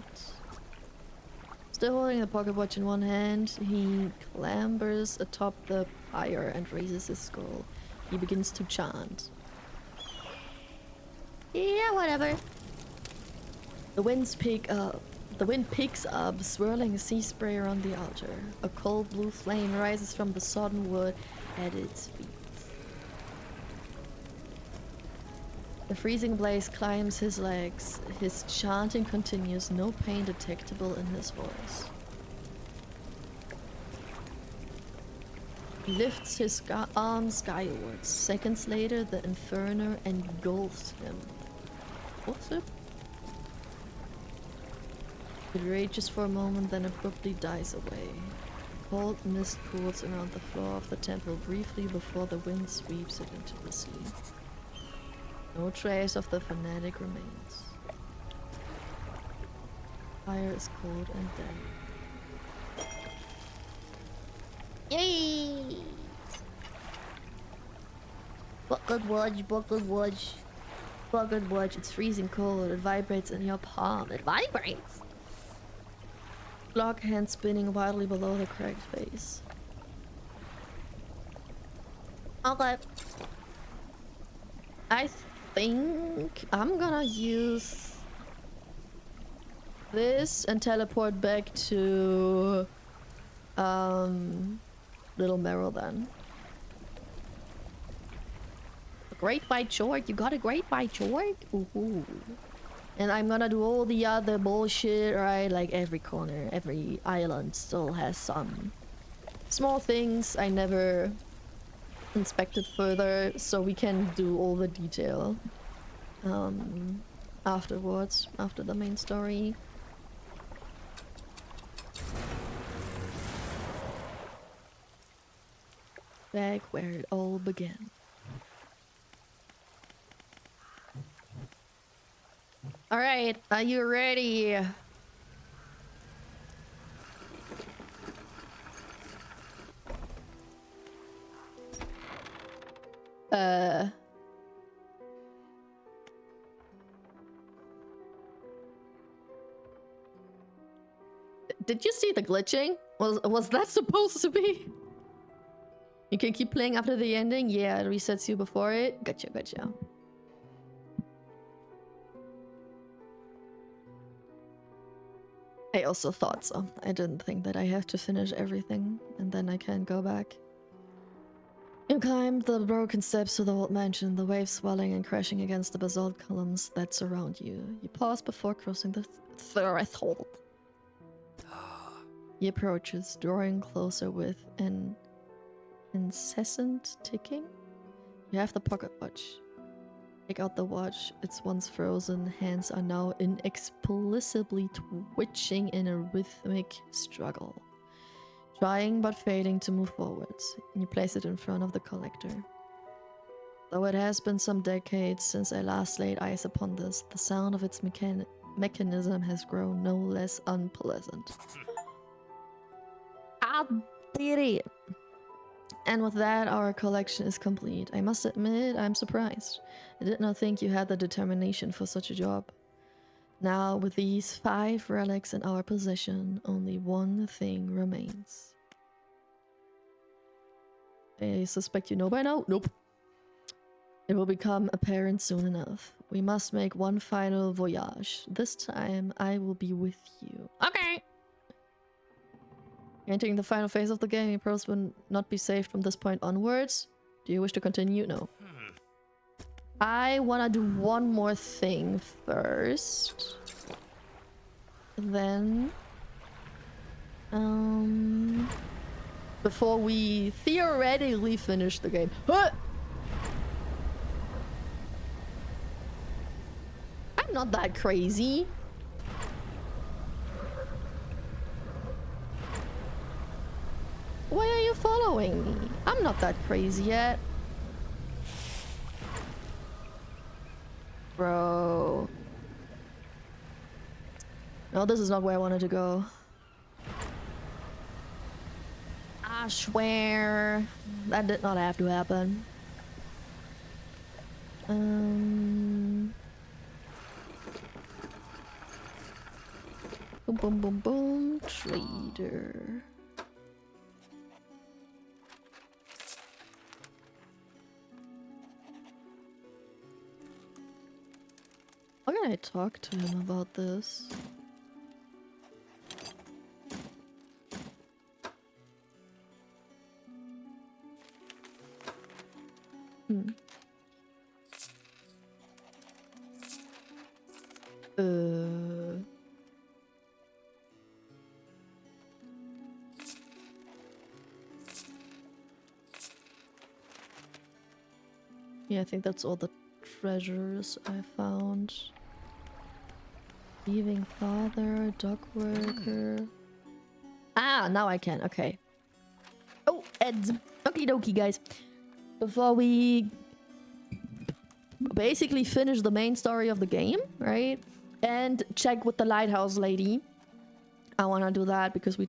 Still holding the pocket watch in one hand, he clambers atop the pyre and raises his skull. He begins to chant. Yeah, whatever. The wind picks up, swirling a sea spray around the altar. A cold blue flame rises from the sodden wood at its feet. The freezing blaze climbs his legs. His chanting continues, no pain detectable in his voice. He lifts his arms skywards. Seconds later, the inferno engulfs him. What's it? It rages for a moment, then abruptly dies away. Cold mist pools around the floor of the temple briefly before the wind sweeps it into the sea. No trace of the fanatic remains. Fire is cold and dead. Yay! Buckled watch, buckled watch. Buckled watch, it's freezing cold. It vibrates in your palm. It vibrates! Clock hand spinning wildly below the cracked face. Okay. I think I'm gonna use this and teleport back to Little Merrill then. A great white short, you got a great white short? Ooh. And I'm gonna do all the other bullshit, right? Like every corner, every island still has some small things I never inspected further, so we can do all the detail afterwards, after the main story. Back where it all began. Alright, are you ready? Did you see the glitching? Was that supposed to be? You can keep playing after the ending? Yeah, it resets you before it. Gotcha. I also thought so. I didn't think that I have to finish everything and then I can go back. You climbed the broken steps to the old mansion, the waves swelling and crashing against the basalt columns that surround you. You pause before crossing the threshold. He approaches, drawing closer with an incessant ticking. You have the pocket watch. Take out the watch. Its once frozen hands are now inexplicably twitching in a rhythmic struggle. Trying but failing to move forwards. You place it in front of the collector. Though it has been some decades since I last laid eyes upon this, the sound of its mechanism has grown no less unpleasant. I did it! And with that, our collection is complete. I must admit, I'm surprised. I did not think you had the determination for such a job. Now, with these 5 relics in our possession, only one thing remains. I suspect you know by now? Nope. It will become apparent soon enough. We must make one final voyage. This time, I will be with you. Okay. Entering the final phase of the game, your pros will not be saved from this point onwards. Do you wish to continue? No. I want to do one more thing first. Then... before we theoretically finish the game. Huh! I'm not that crazy. Why are you following me? I'm not that crazy yet. Bro. No, this is not where I wanted to go. I swear. That did not have to happen. Boom, boom, boom, boom. Trader. How can I talk to him about this? Hmm. Yeah, I think that's all the treasures I found. Leaving father, dog worker. Ah, now I can. Okay. Oh, Eds. Okie dokie, guys. Before we basically finish the main story of the game, right? And check with the lighthouse lady. I want to do that because we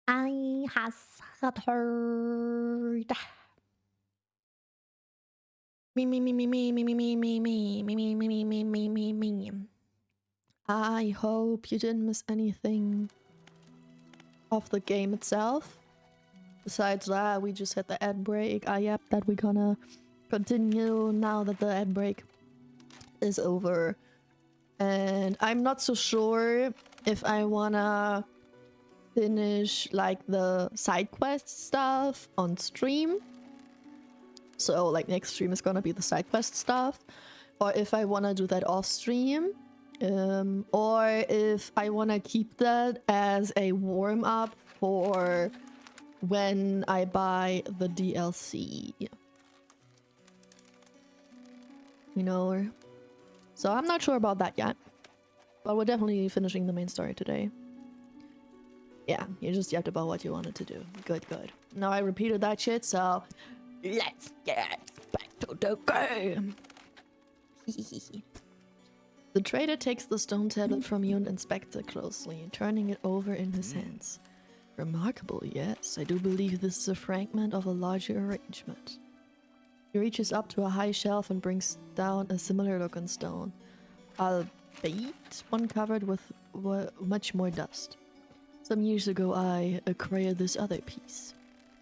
I has heard. Me. I hope you didn't miss anything of the game itself. Besides that, we just had the ad break. Yep, that we're gonna continue now that the ad break is over. And I'm not so sure if I wanna finish like the side quest stuff on stream. So like next stream is gonna be the side quest stuff. Or if I wanna do that off stream. Or if I wanna keep that as a warm up for when I buy the DLC. You know? So I'm not sure about that yet. But we're definitely finishing the main story today. Yeah, you just yapped about what you wanted to do. Good, good. Now I repeated that shit, so let's get back to the game. The trader takes the stone tablet from you and inspects it closely, turning it over in his hands. Remarkable, yes. I do believe this is a fragment of a larger arrangement. He reaches up to a high shelf and brings down a similar looking stone, albeit one covered with much more dust. Some years ago I acquired this other piece.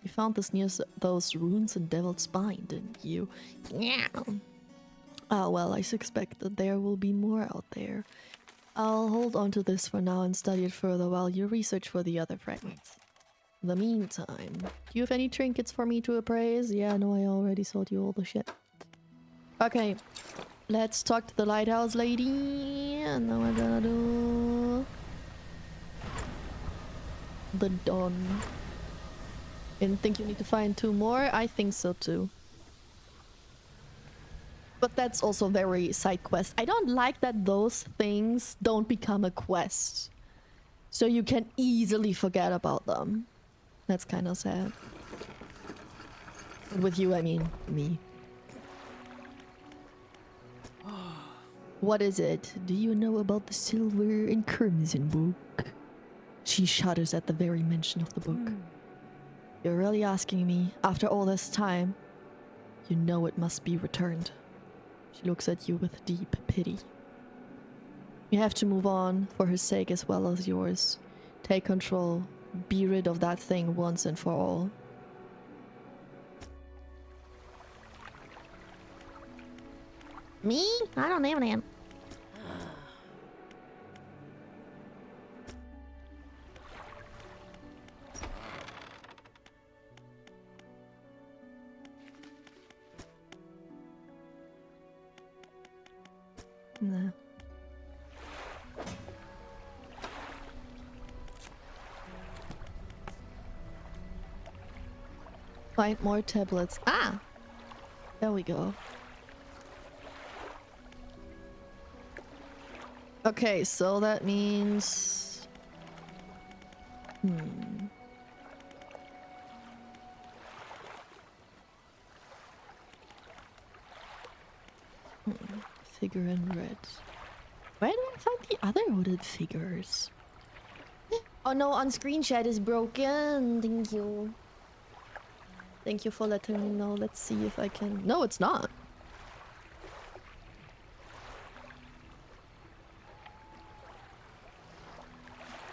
You found this near those runes in Devil's Spine, didn't you? Yeah. Ah, well, I suspect that there will be more out there. I'll hold on to this for now and study it further while you research for the other fragments. In the meantime, do you have any trinkets for me to appraise? Yeah, no, I already sold you all the shit. Okay, let's talk to the lighthouse lady. And now we're gonna do the dawn. And think you need to find 2 more? I think so too. But that's also very side quest. I don't like that those things don't become a quest. So you can easily forget about them. That's kind of sad. With you, I mean me. What is it? Do you know about the Silver and Crimson book? She shudders at the very mention of the book. You're really asking me, after all this time? You know it must be returned. She looks at you with deep pity. You have to move on, for her sake as well as yours. Take control. Be rid of that thing once and for all. Me? I don't have an. Nah. Find more tablets. Ah! There we go. Okay, so that means... Figure in red. Where do I find the other hooded figures? Oh no, on screen chat is broken. Thank you. Thank you for letting me know. Let's see if I can... No, it's not.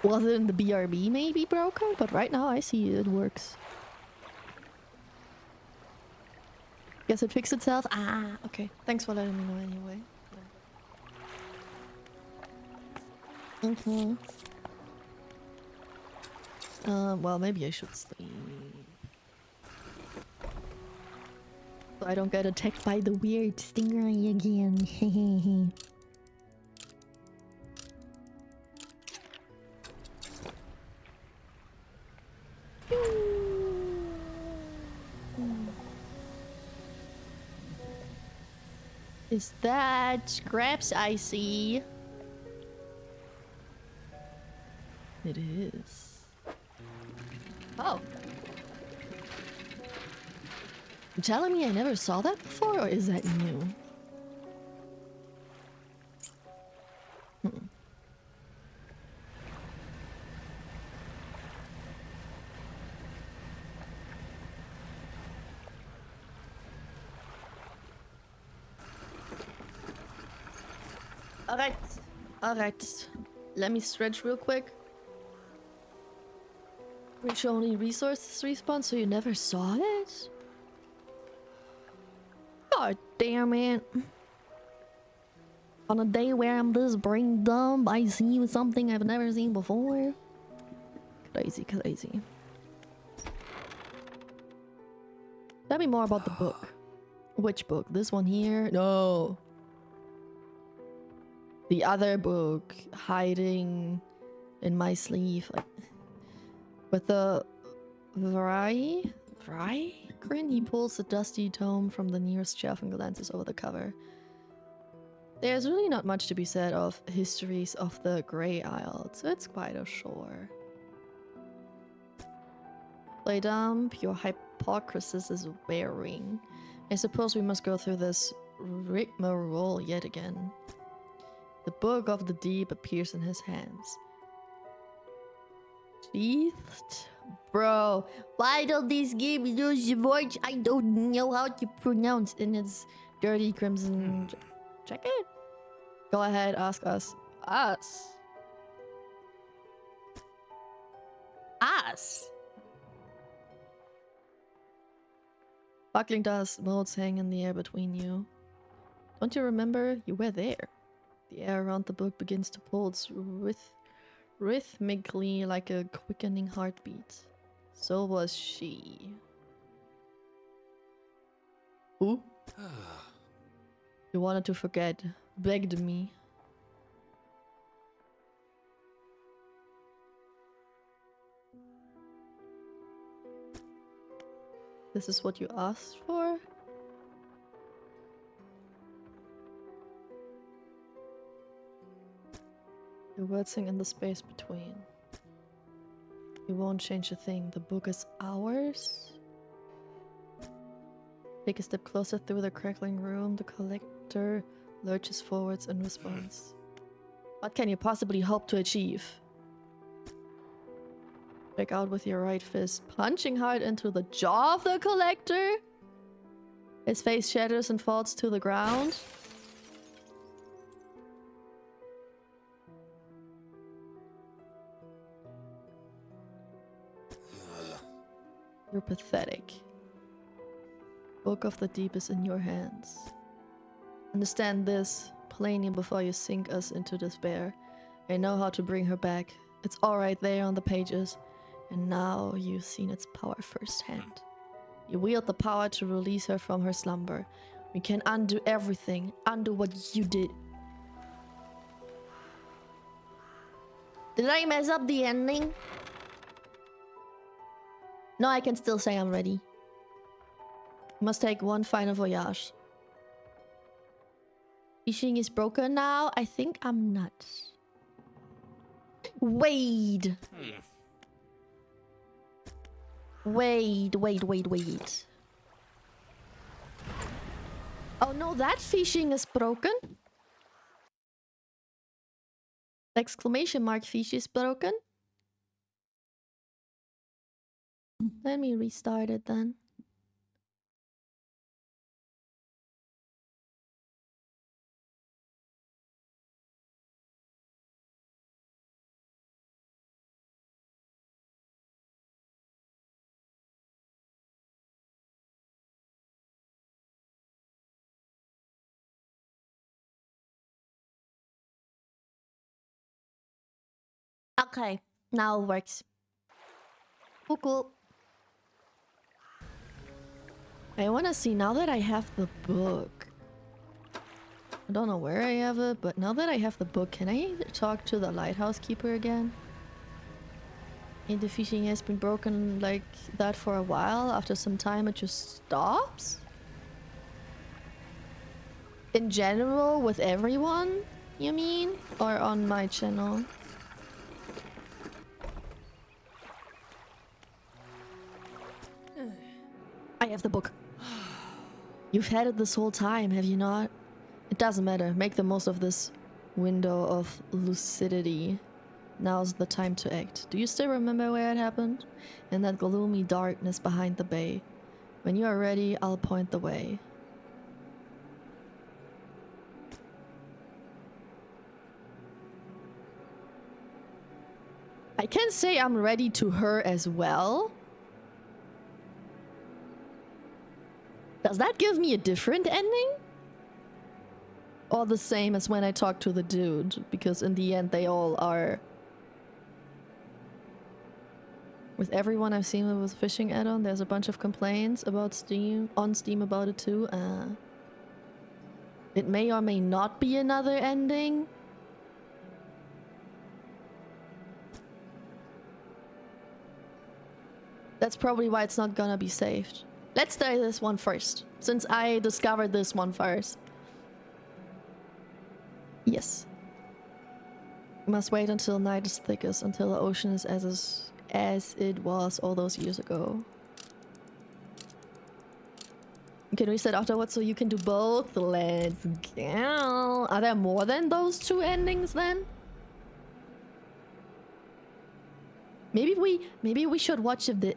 Was it in the BRB maybe broken? But right now I see it works. Guess it fixed itself? Ah, okay. Thanks for letting me know anyway. Okay. Well, maybe I should sleep. So I don't get attacked by the weird Stingray again. Is that scraps I see? It is. Oh. You're telling me I never saw that before, or is that new? Alright. Alright. Let me stretch real quick. Which only resources respawn, so you never saw it? God damn it. On a day where I'm this brain dumb, I see something I've never seen before. Crazy, crazy. Tell me more about the book. Which book? This one here? No. The other book. Hiding in my sleeve. Like, with the Vry grin, he pulls the dusty tome from the nearest shelf and glances over the cover. There's really not much to be said of histories of the Grey Isle, so it's quite a chore. Play dumb, your hypocrisy is wearing. I suppose we must go through this rigmarole yet again. The Book of the Deep appears in his hands. Sheathed? Bro, why don't these games use words I don't know how to pronounce in its dirty crimson jacket? Go ahead, ask us. Us? Us? Buckling dust motes hang in the air between you. Don't you remember? You were there. The air around the book begins to pulse rhythmically like a quickening heartbeat. So was she. Who? You wanted to forget. Begged me. This is what you asked for? Your words sing in the space between. You won't change a thing. The book is ours? Take a step closer through the crackling room. The collector lurches forwards in response. What can you possibly hope to achieve? Break out with your right fist, punching hard into the jaw of the collector. His face shatters and falls to the ground. You're pathetic. Book of the Deep is in your hands. Understand this plainly before you sink us into despair. I know how to bring her back. It's all right there on the pages. And now you've seen its power firsthand. You wield the power to release her from her slumber. We can undo everything. Undo what you did. Did I mess up the ending? No, I can still say I'm ready. You must take one final voyage. Fishing is broken now. I think I'm nuts. Wait. Wait. Oh no, that fishing is broken. Exclamation mark, fish is broken. Let me restart it then. Okay, now it works. Cool. I want to see, now that I have the book. I don't know where I have it, but now that I have the book, can I talk to the lighthouse keeper again? And the fishing has been broken like that for a while. After some time, it just stops? In general, with everyone, you mean? Or on my channel? I have the book. You've had it this whole time, have you not? It doesn't matter. Make the most of this window of lucidity. Now's the time to act. Do you still remember where it happened? In that gloomy darkness behind the bay. When you are ready, I'll point the way. I can say I'm ready to her as well. Does that give me a different ending? Or the same as when I talked to the dude? Because in the end they all are... With everyone I've seen with fishing add-on, there's a bunch of complaints about Steam, on Steam about it too. It may or may not be another ending. That's probably why it's not gonna be saved. Let's try this one first, since I discovered this one first. Yes. We must wait until night is thickest, until the ocean is as it was all those years ago. You can reset afterwards so you can do both. Let's go. Are there more than those two endings then? Maybe we should watch a bit.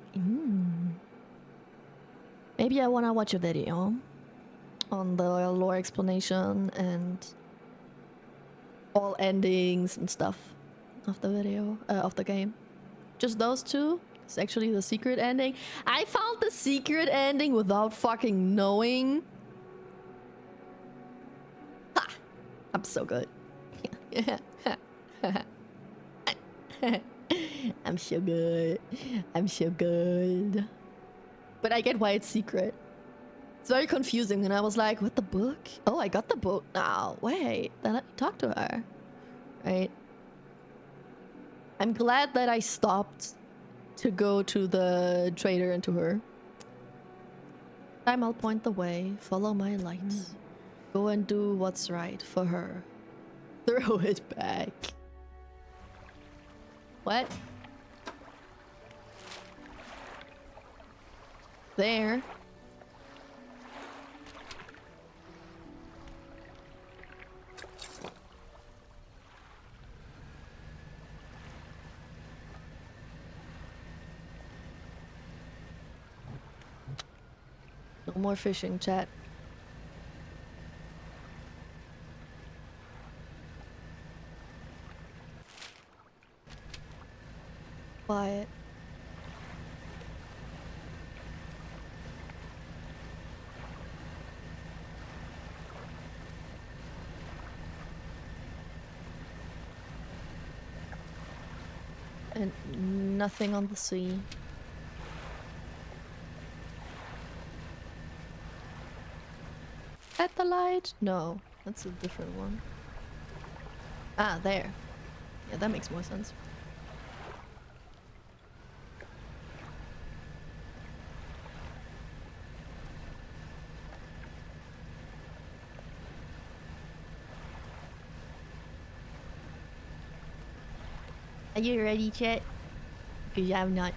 Maybe I wanna watch a video on the lore explanation and all endings and stuff of the video, of the game. Just those two? It's actually the secret ending. I found the secret ending without fucking knowing. Ha! I'm so good. I'm so good. I'm so good. But I get why it's secret. It's very confusing, and I was like, what, the book? Oh, I got the book now. Wait, then let me talk to her. Right? I'm glad that I stopped to go to the trader and to her. Time I'll point the way. Follow my light. Go and do what's right for her. Throw it back. What? There. No more fishing, chat. Quiet. And nothing on the sea. At the light? No, that's a different one. Ah, there. Yeah, that makes more sense. Are you ready, chat? Because I'm not.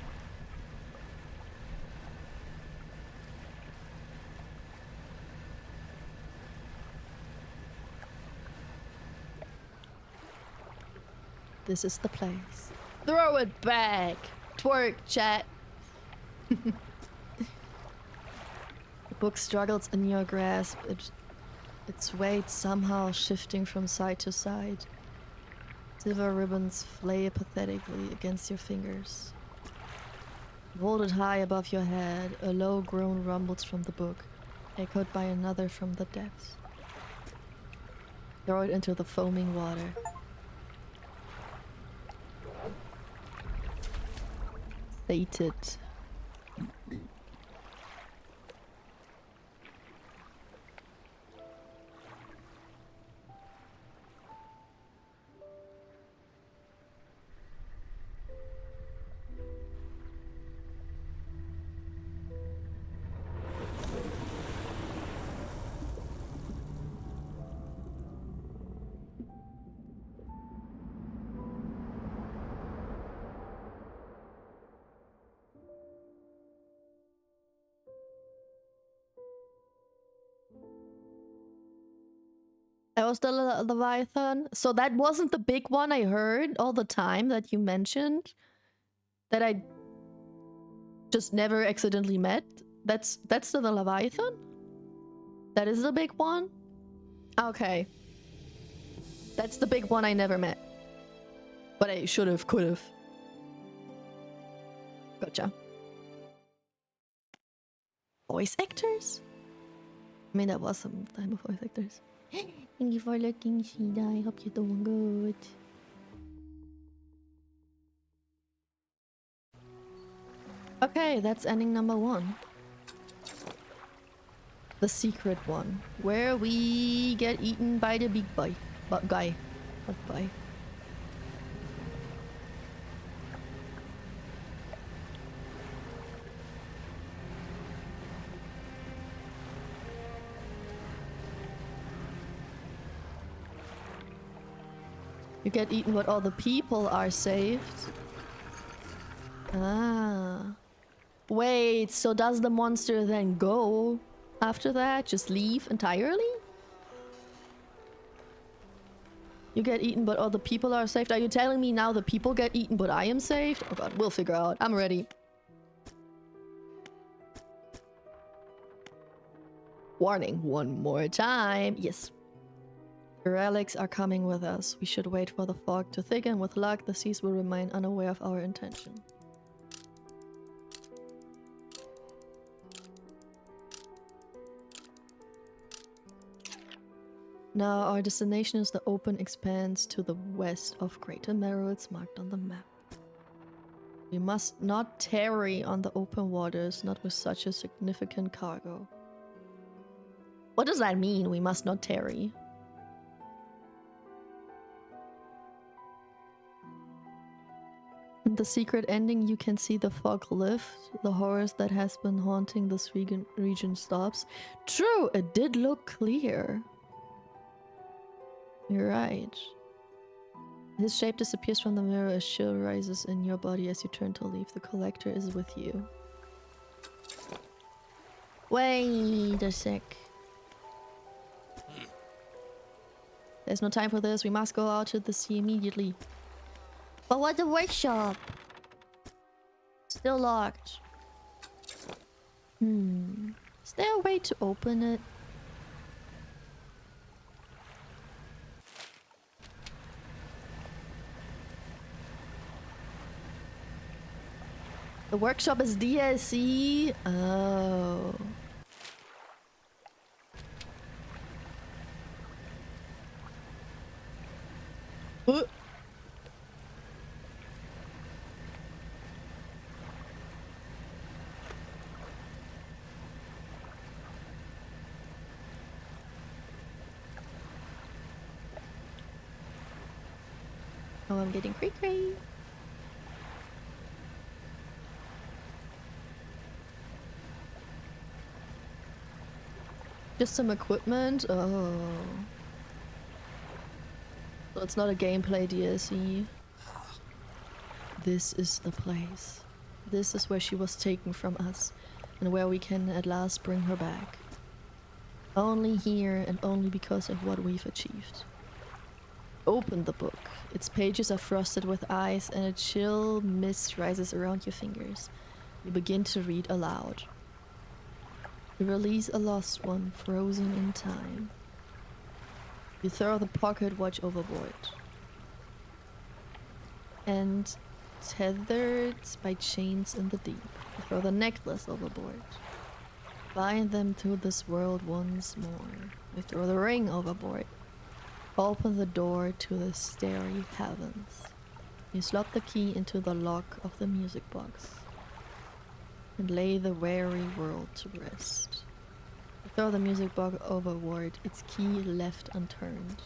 This is the place. Throw it back! Twerk, chat! The book struggles in your grasp, its weight somehow shifting from side to side. Silver ribbons flay pathetically against your fingers. Hold it high above your head, a low groan rumbles from the book, echoed by another from the depths. Throw it into the foaming water. Sated. That was the Leviathan. So that wasn't the big one I heard all the time that you mentioned. That I just never accidentally met. That's the Leviathan? That is the big one? Okay. That's the big one I never met. But I should have, could have. Gotcha. Voice actors? I mean, that was some time of voice actors. Thank you for looking, Shida. I hope you're doing good. Okay, that's ending number 1. The secret one, where we get eaten by the big guy. Not by. You get eaten, but all the people are saved. Ah. Wait, so does the monster then go after that? Just leave entirely? You get eaten, but all the people are saved. Are you telling me now the people get eaten, but I am saved? Oh god, we'll figure out. I'm ready. Warning, one more time. Yes. The relics are coming with us. We should wait for the fog to thicken. With luck, the seas will remain unaware of our intention. Now our destination is the open expanse to the west of Great Emeralds marked on the map. We must not tarry on the open waters, not with such a significant cargo. What does that mean, we must not tarry? In the secret ending, you can see the fog lift. The horrors that has been haunting this region stops. True, it did look clear. You're right. His shape disappears from the mirror, a chill rises in your body as you turn to leave. The collector is with you. Wait a sec. There's no time for this. We must go out to the sea immediately. But what the workshop? Still locked. Is there a way to open it? The workshop is DLC. Oh. Uh. Oh, I'm getting cray-cray. Just some equipment? Oh. So it's not a gameplay DLC. This is the place. This is where she was taken from us, and where we can at last bring her back. Only here, and only because of what we've achieved. Open the book. Its pages are frosted with ice, and a chill mist rises around your fingers. You begin to read aloud. You release a lost one, frozen in time. You throw the pocket watch overboard. And tethered by chains in the deep, you throw the necklace overboard. Bind them to this world once more. You throw the ring overboard. Open the door to the starry heavens. You slot the key into the lock of the music box. And lay the weary world to rest. You throw the music box overboard, its key left unturned.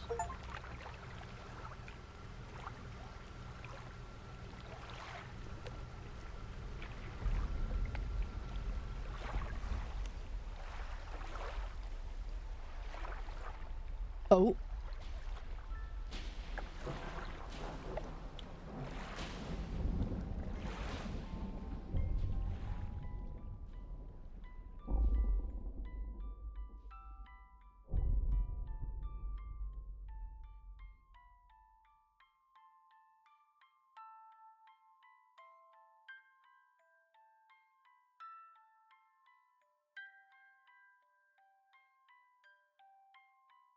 Oh.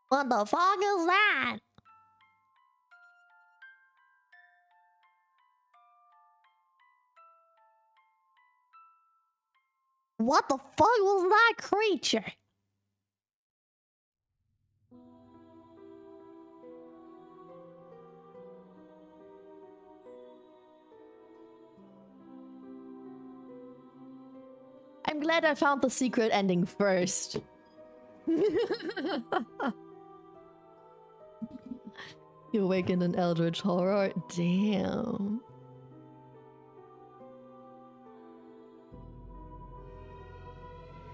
What the fuck is that? What the fuck was that creature? I'm glad I found the secret ending first. You awakened an eldritch horror? Damn.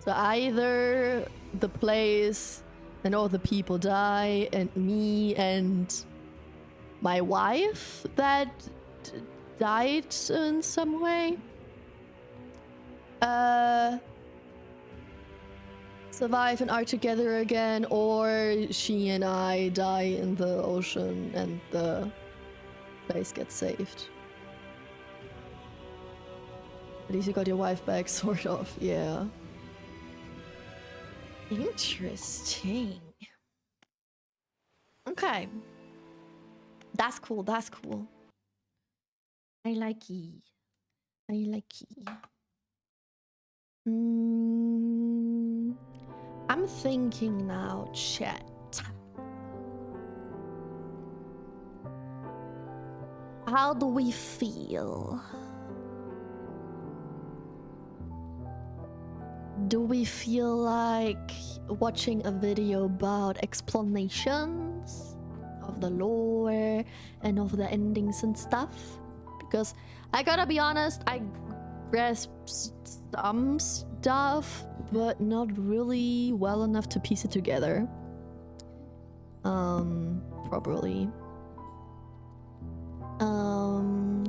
So either the place and all the people die, and me and my wife that died in some way survive and are together again, or she and I die in the ocean and the place gets saved. At least you got your wife back, sort of, yeah. Interesting. Okay. That's cool, that's cool. I like it. I like it. I'm thinking now, chat. How do we feel? Do we feel like watching a video about explanations of the lore and of the endings and stuff? Because I gotta be honest, I grasp some stuff, but not really well enough to piece it together properly.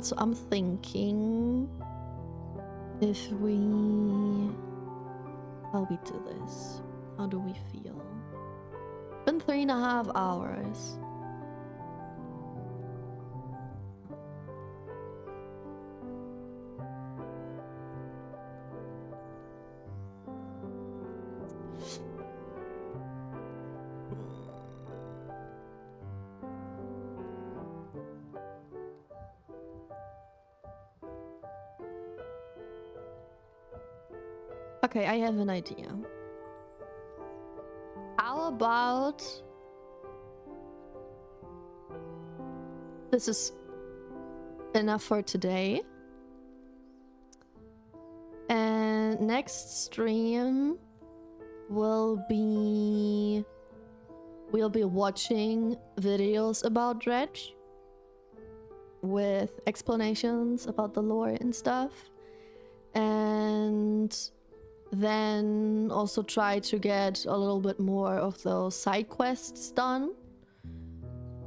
So I'm thinking how we do this. How do we feel? Been 3.5 hours. Okay, I have an idea. How about this is enough for today, and next stream we'll be watching videos about Dredge with explanations about the lore and stuff, and then also try to get a little bit more of those side quests done.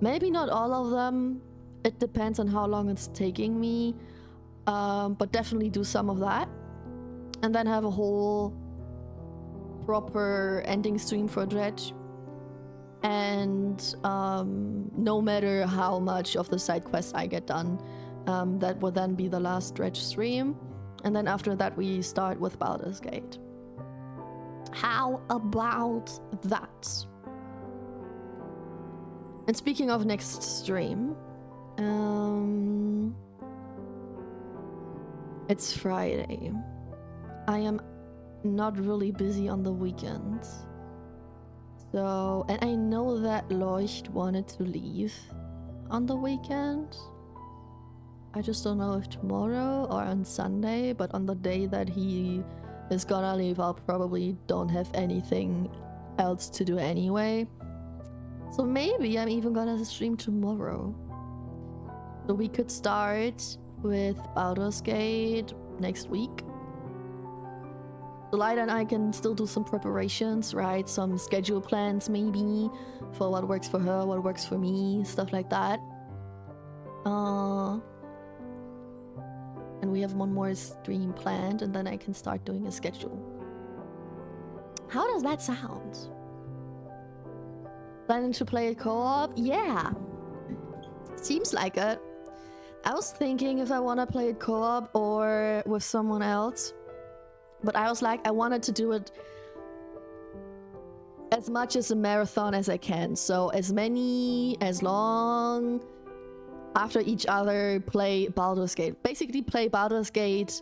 Maybe not all of them. It depends on how long it's taking me. But definitely do some of that. And then have a whole proper ending stream for Dredge. And no matter how much of the side quests I get done, that will then be the last Dredge stream. And then after that, we start with Baldur's Gate. How about that? And speaking of next stream, it's Friday. I am not really busy on the weekends. So, and I know that Leucht wanted to leave on the weekend. I just don't know if tomorrow or on Sunday, but on the day that he is gonna leave, I'll probably don't have anything else to do anyway. So maybe I'm even gonna stream tomorrow. So we could start with Baldur's Gate next week. Delight and I can still do some preparations, right? Some schedule plans maybe for what works for her, what works for me, stuff like that. And we have one more stream planned, and then I can start doing a schedule. How does that sound? Planning to play a co-op? Yeah. Seems like it. I was thinking if I want to play a co-op or with someone else. But I was like, I wanted to do it as much as a marathon as I can. So as long after each other play Baldur's Gate. Basically play Baldur's Gate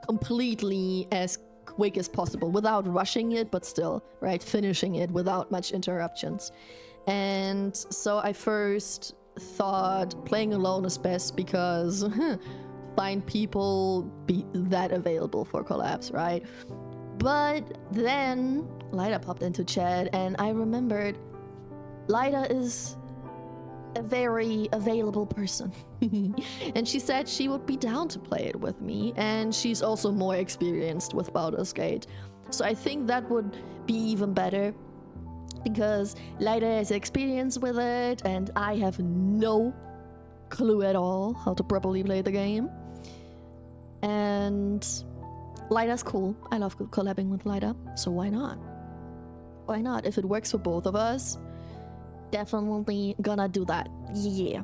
completely as quick as possible without rushing it, but still, right, finishing it without much interruptions. And so I first thought playing alone is best because find people be that available for collabs, right? But then Lyda popped into chat and I remembered Lyda is a very available person. And she said she would be down to play it with me, and she's also more experienced with Baldur's Gate. So I think that would be even better because Lyda has experience with it and I have no clue at all how to properly play the game. And Lyda's cool. I love collabing with Lyda, so why not? Why not? If it works for both of us, definitely gonna do that. Yeah.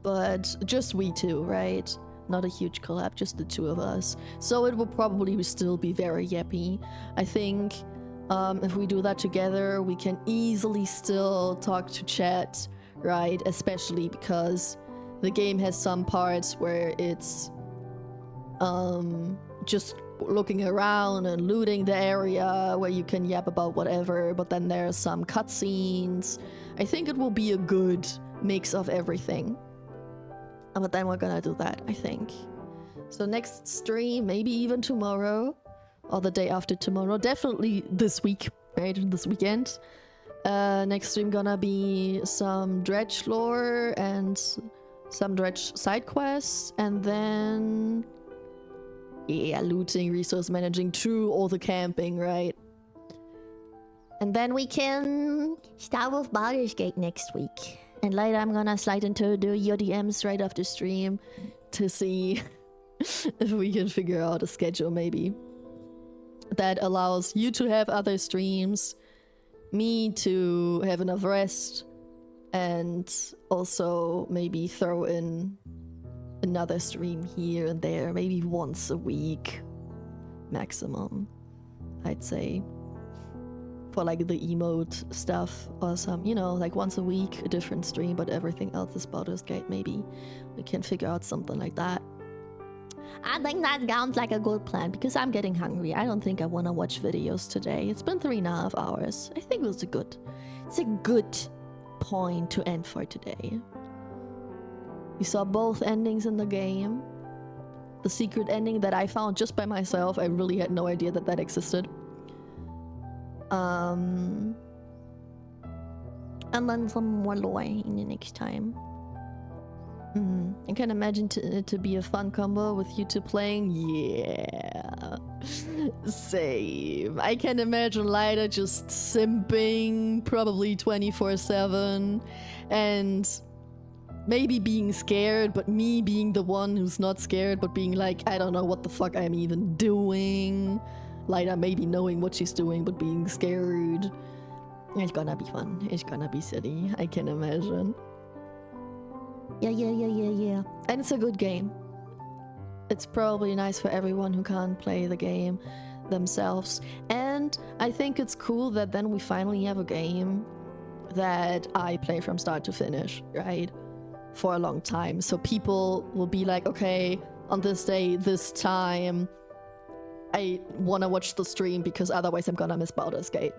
But just we two, right? Not a huge collab, just the two of us. So it will probably still be very yappy. I think if we do that together, we can easily still talk to chat, right? Especially because the game has some parts where it's just looking around and looting the area where you can yap about whatever, but then there's some cutscenes. I think it will be a good mix of everything. But then we're gonna do that, I think. So next stream, maybe even tomorrow, or the day after tomorrow, definitely this week, right? This weekend. Next stream gonna be some Dredge lore and some Dredge side quests, and then yeah, looting, resource managing, true, all the camping, right? And then we can start with Baldur's Gate next week. And later I'm gonna slide into your DMs right after stream to see if we can figure out a schedule maybe that allows you to have other streams, me to have enough rest, and also maybe throw in another stream here and there, maybe once a week maximum, I'd say, for like the emote stuff or some, you know, like once a week a different stream, but everything else is Baldur's Gate. Maybe we can figure out something like that. I think that sounds like a good plan because I'm getting hungry. I don't think I want to watch videos today. It's been 3.5 hours. I think it's a good point to end for today. We saw both endings in the game. The secret ending that I found just by myself, I really had no idea that that existed. And then some more lore in the next time. I can imagine it to be a fun combo with you two playing. Yeah. Same. I can imagine Lyda just simping probably 24/7 and maybe being scared, but me being the one who's not scared, but being like, I don't know what the fuck I'm even doing. Lyda maybe knowing what she's doing, but being scared. It's gonna be fun. It's gonna be silly. I can imagine. Yeah. And it's a good game. It's probably nice for everyone who can't play the game themselves. And I think it's cool that then we finally have a game that I play from start to finish, right? For a long time. So people will be like, okay, on this day, this time, I want to watch the stream because otherwise I'm gonna miss Baldur's Gate.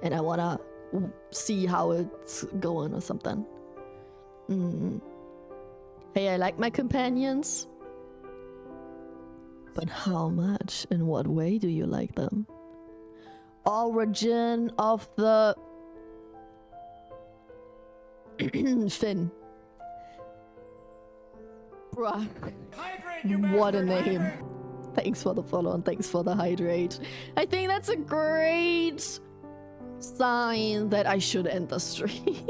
And I want to see how it's going or something. Hey, I like my companions. But how much? In what way do you like them? Origin of the... Finn. Bruh. What a name. Thanks for the follow and thanks for the hydrate. I think that's a great sign that I should end the stream.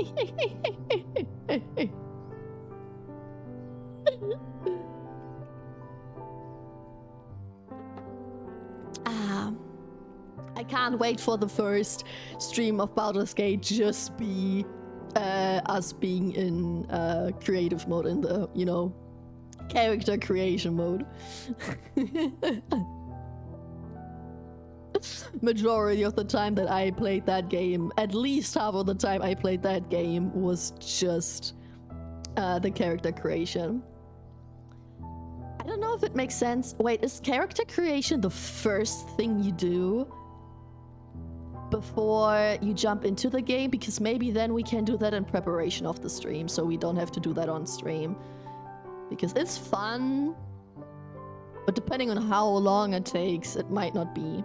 I can't wait for the first stream of Baldur's Gate just be us being in creative mode, in the, you know, character creation mode. Majority of the time that I played that game, at least half of the time I played that game, was just the character creation. I don't know if it makes sense. Wait, is character creation the first thing you do before you jump into the game? Because maybe then we can do that in preparation of the stream, so we don't have to do that on stream. Because it's fun, but depending on how long it takes, it might not be.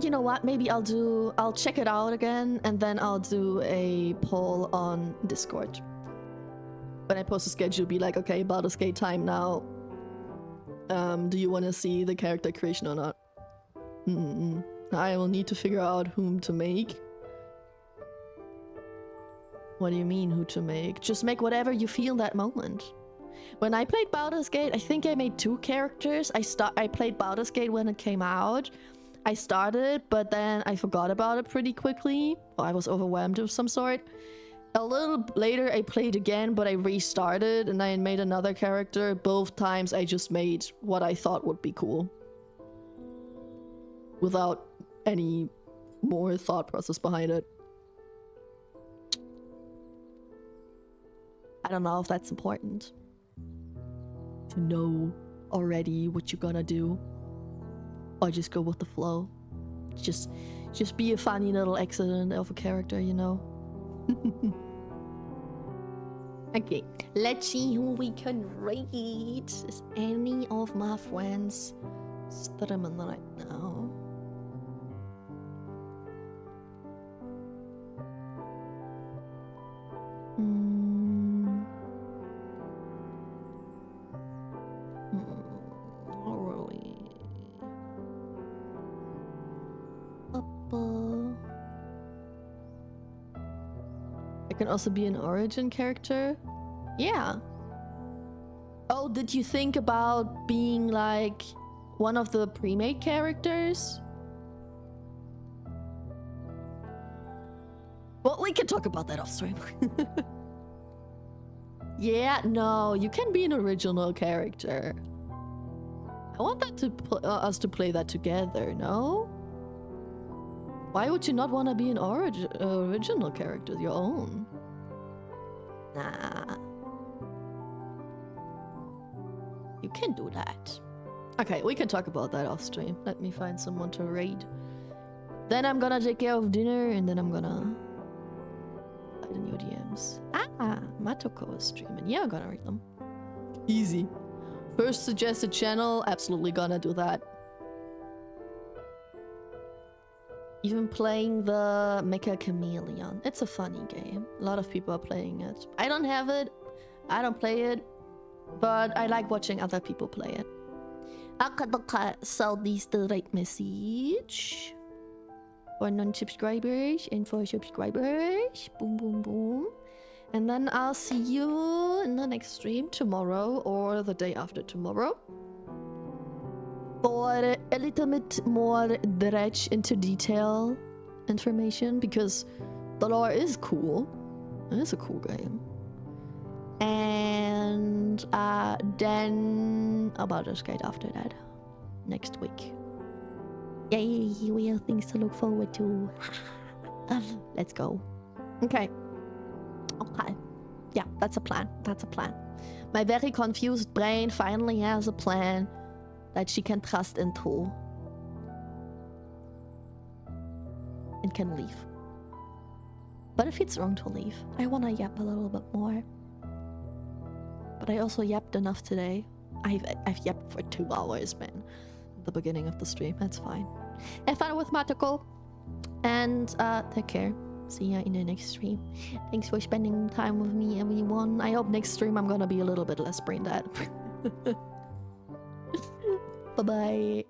You know what? Maybe I'll check it out again, and then I'll do a poll on Discord. When I post a schedule, be like, okay, Baldur's Gate time now. Do you want to see the character creation or not? I will need to figure out whom to make. What do you mean, who to make? Just make whatever you feel that moment. When I played Baldur's Gate, I think I made 2 characters. I played Baldur's Gate when it came out. I started, but then I forgot about it pretty quickly. Or I was overwhelmed of some sort. A little later, I played again, but I restarted and I made another character. Both times, I just made what I thought would be cool. Without any more thought process behind it. I don't know if that's important. To know already what you're gonna do. Or just go with the flow. Just be a funny little accident of a character, you know? Okay, let's see who we can rate. Is any of my friends streaming right now? Not really. I can also be an origin character. Yeah. Oh, did you think about being like one of the pre-made characters? Well, we can talk about that off stream. Yeah, no, you can be an original character. I want that to us to play that together, no? Why would you not want to be an original character, your own? Nah. You can do that. Okay, we can talk about that off stream. Let me find someone to raid. Then I'm gonna take care of dinner, and then I'm gonna hide in your DMs. Ah, Matoko is streaming. Yeah, I'm gonna read them. Easy. First suggested channel, absolutely gonna do that. Even playing the Mecha Chameleon. It's a funny game. A lot of people are playing it. I don't have it. I don't play it. But I like watching other people play it. Okay, so this the right message. For non-subscribers and for subscribers. Boom, boom, boom. And then I'll see you in the next stream tomorrow or the day after tomorrow. For a little bit more Dredge into detail information, because the lore is cool. It is a cool game. And then Baldur's Gate after that. Next week. Yay, we have things to look forward to. Let's go. Okay. Okay. Yeah, that's a plan. That's a plan. My very confused brain finally has a plan that she can trust into. And can leave. But if it's wrong to leave, I wanna yap a little bit more. But I also yapped enough today. I've yapped for 2 hours, man. At the beginning of the stream, that's fine. Have fun with Matoko. And take care. See ya in the next stream. Thanks for spending time with me, everyone. I hope next stream I'm gonna be a little bit less brain dead. Bye-bye.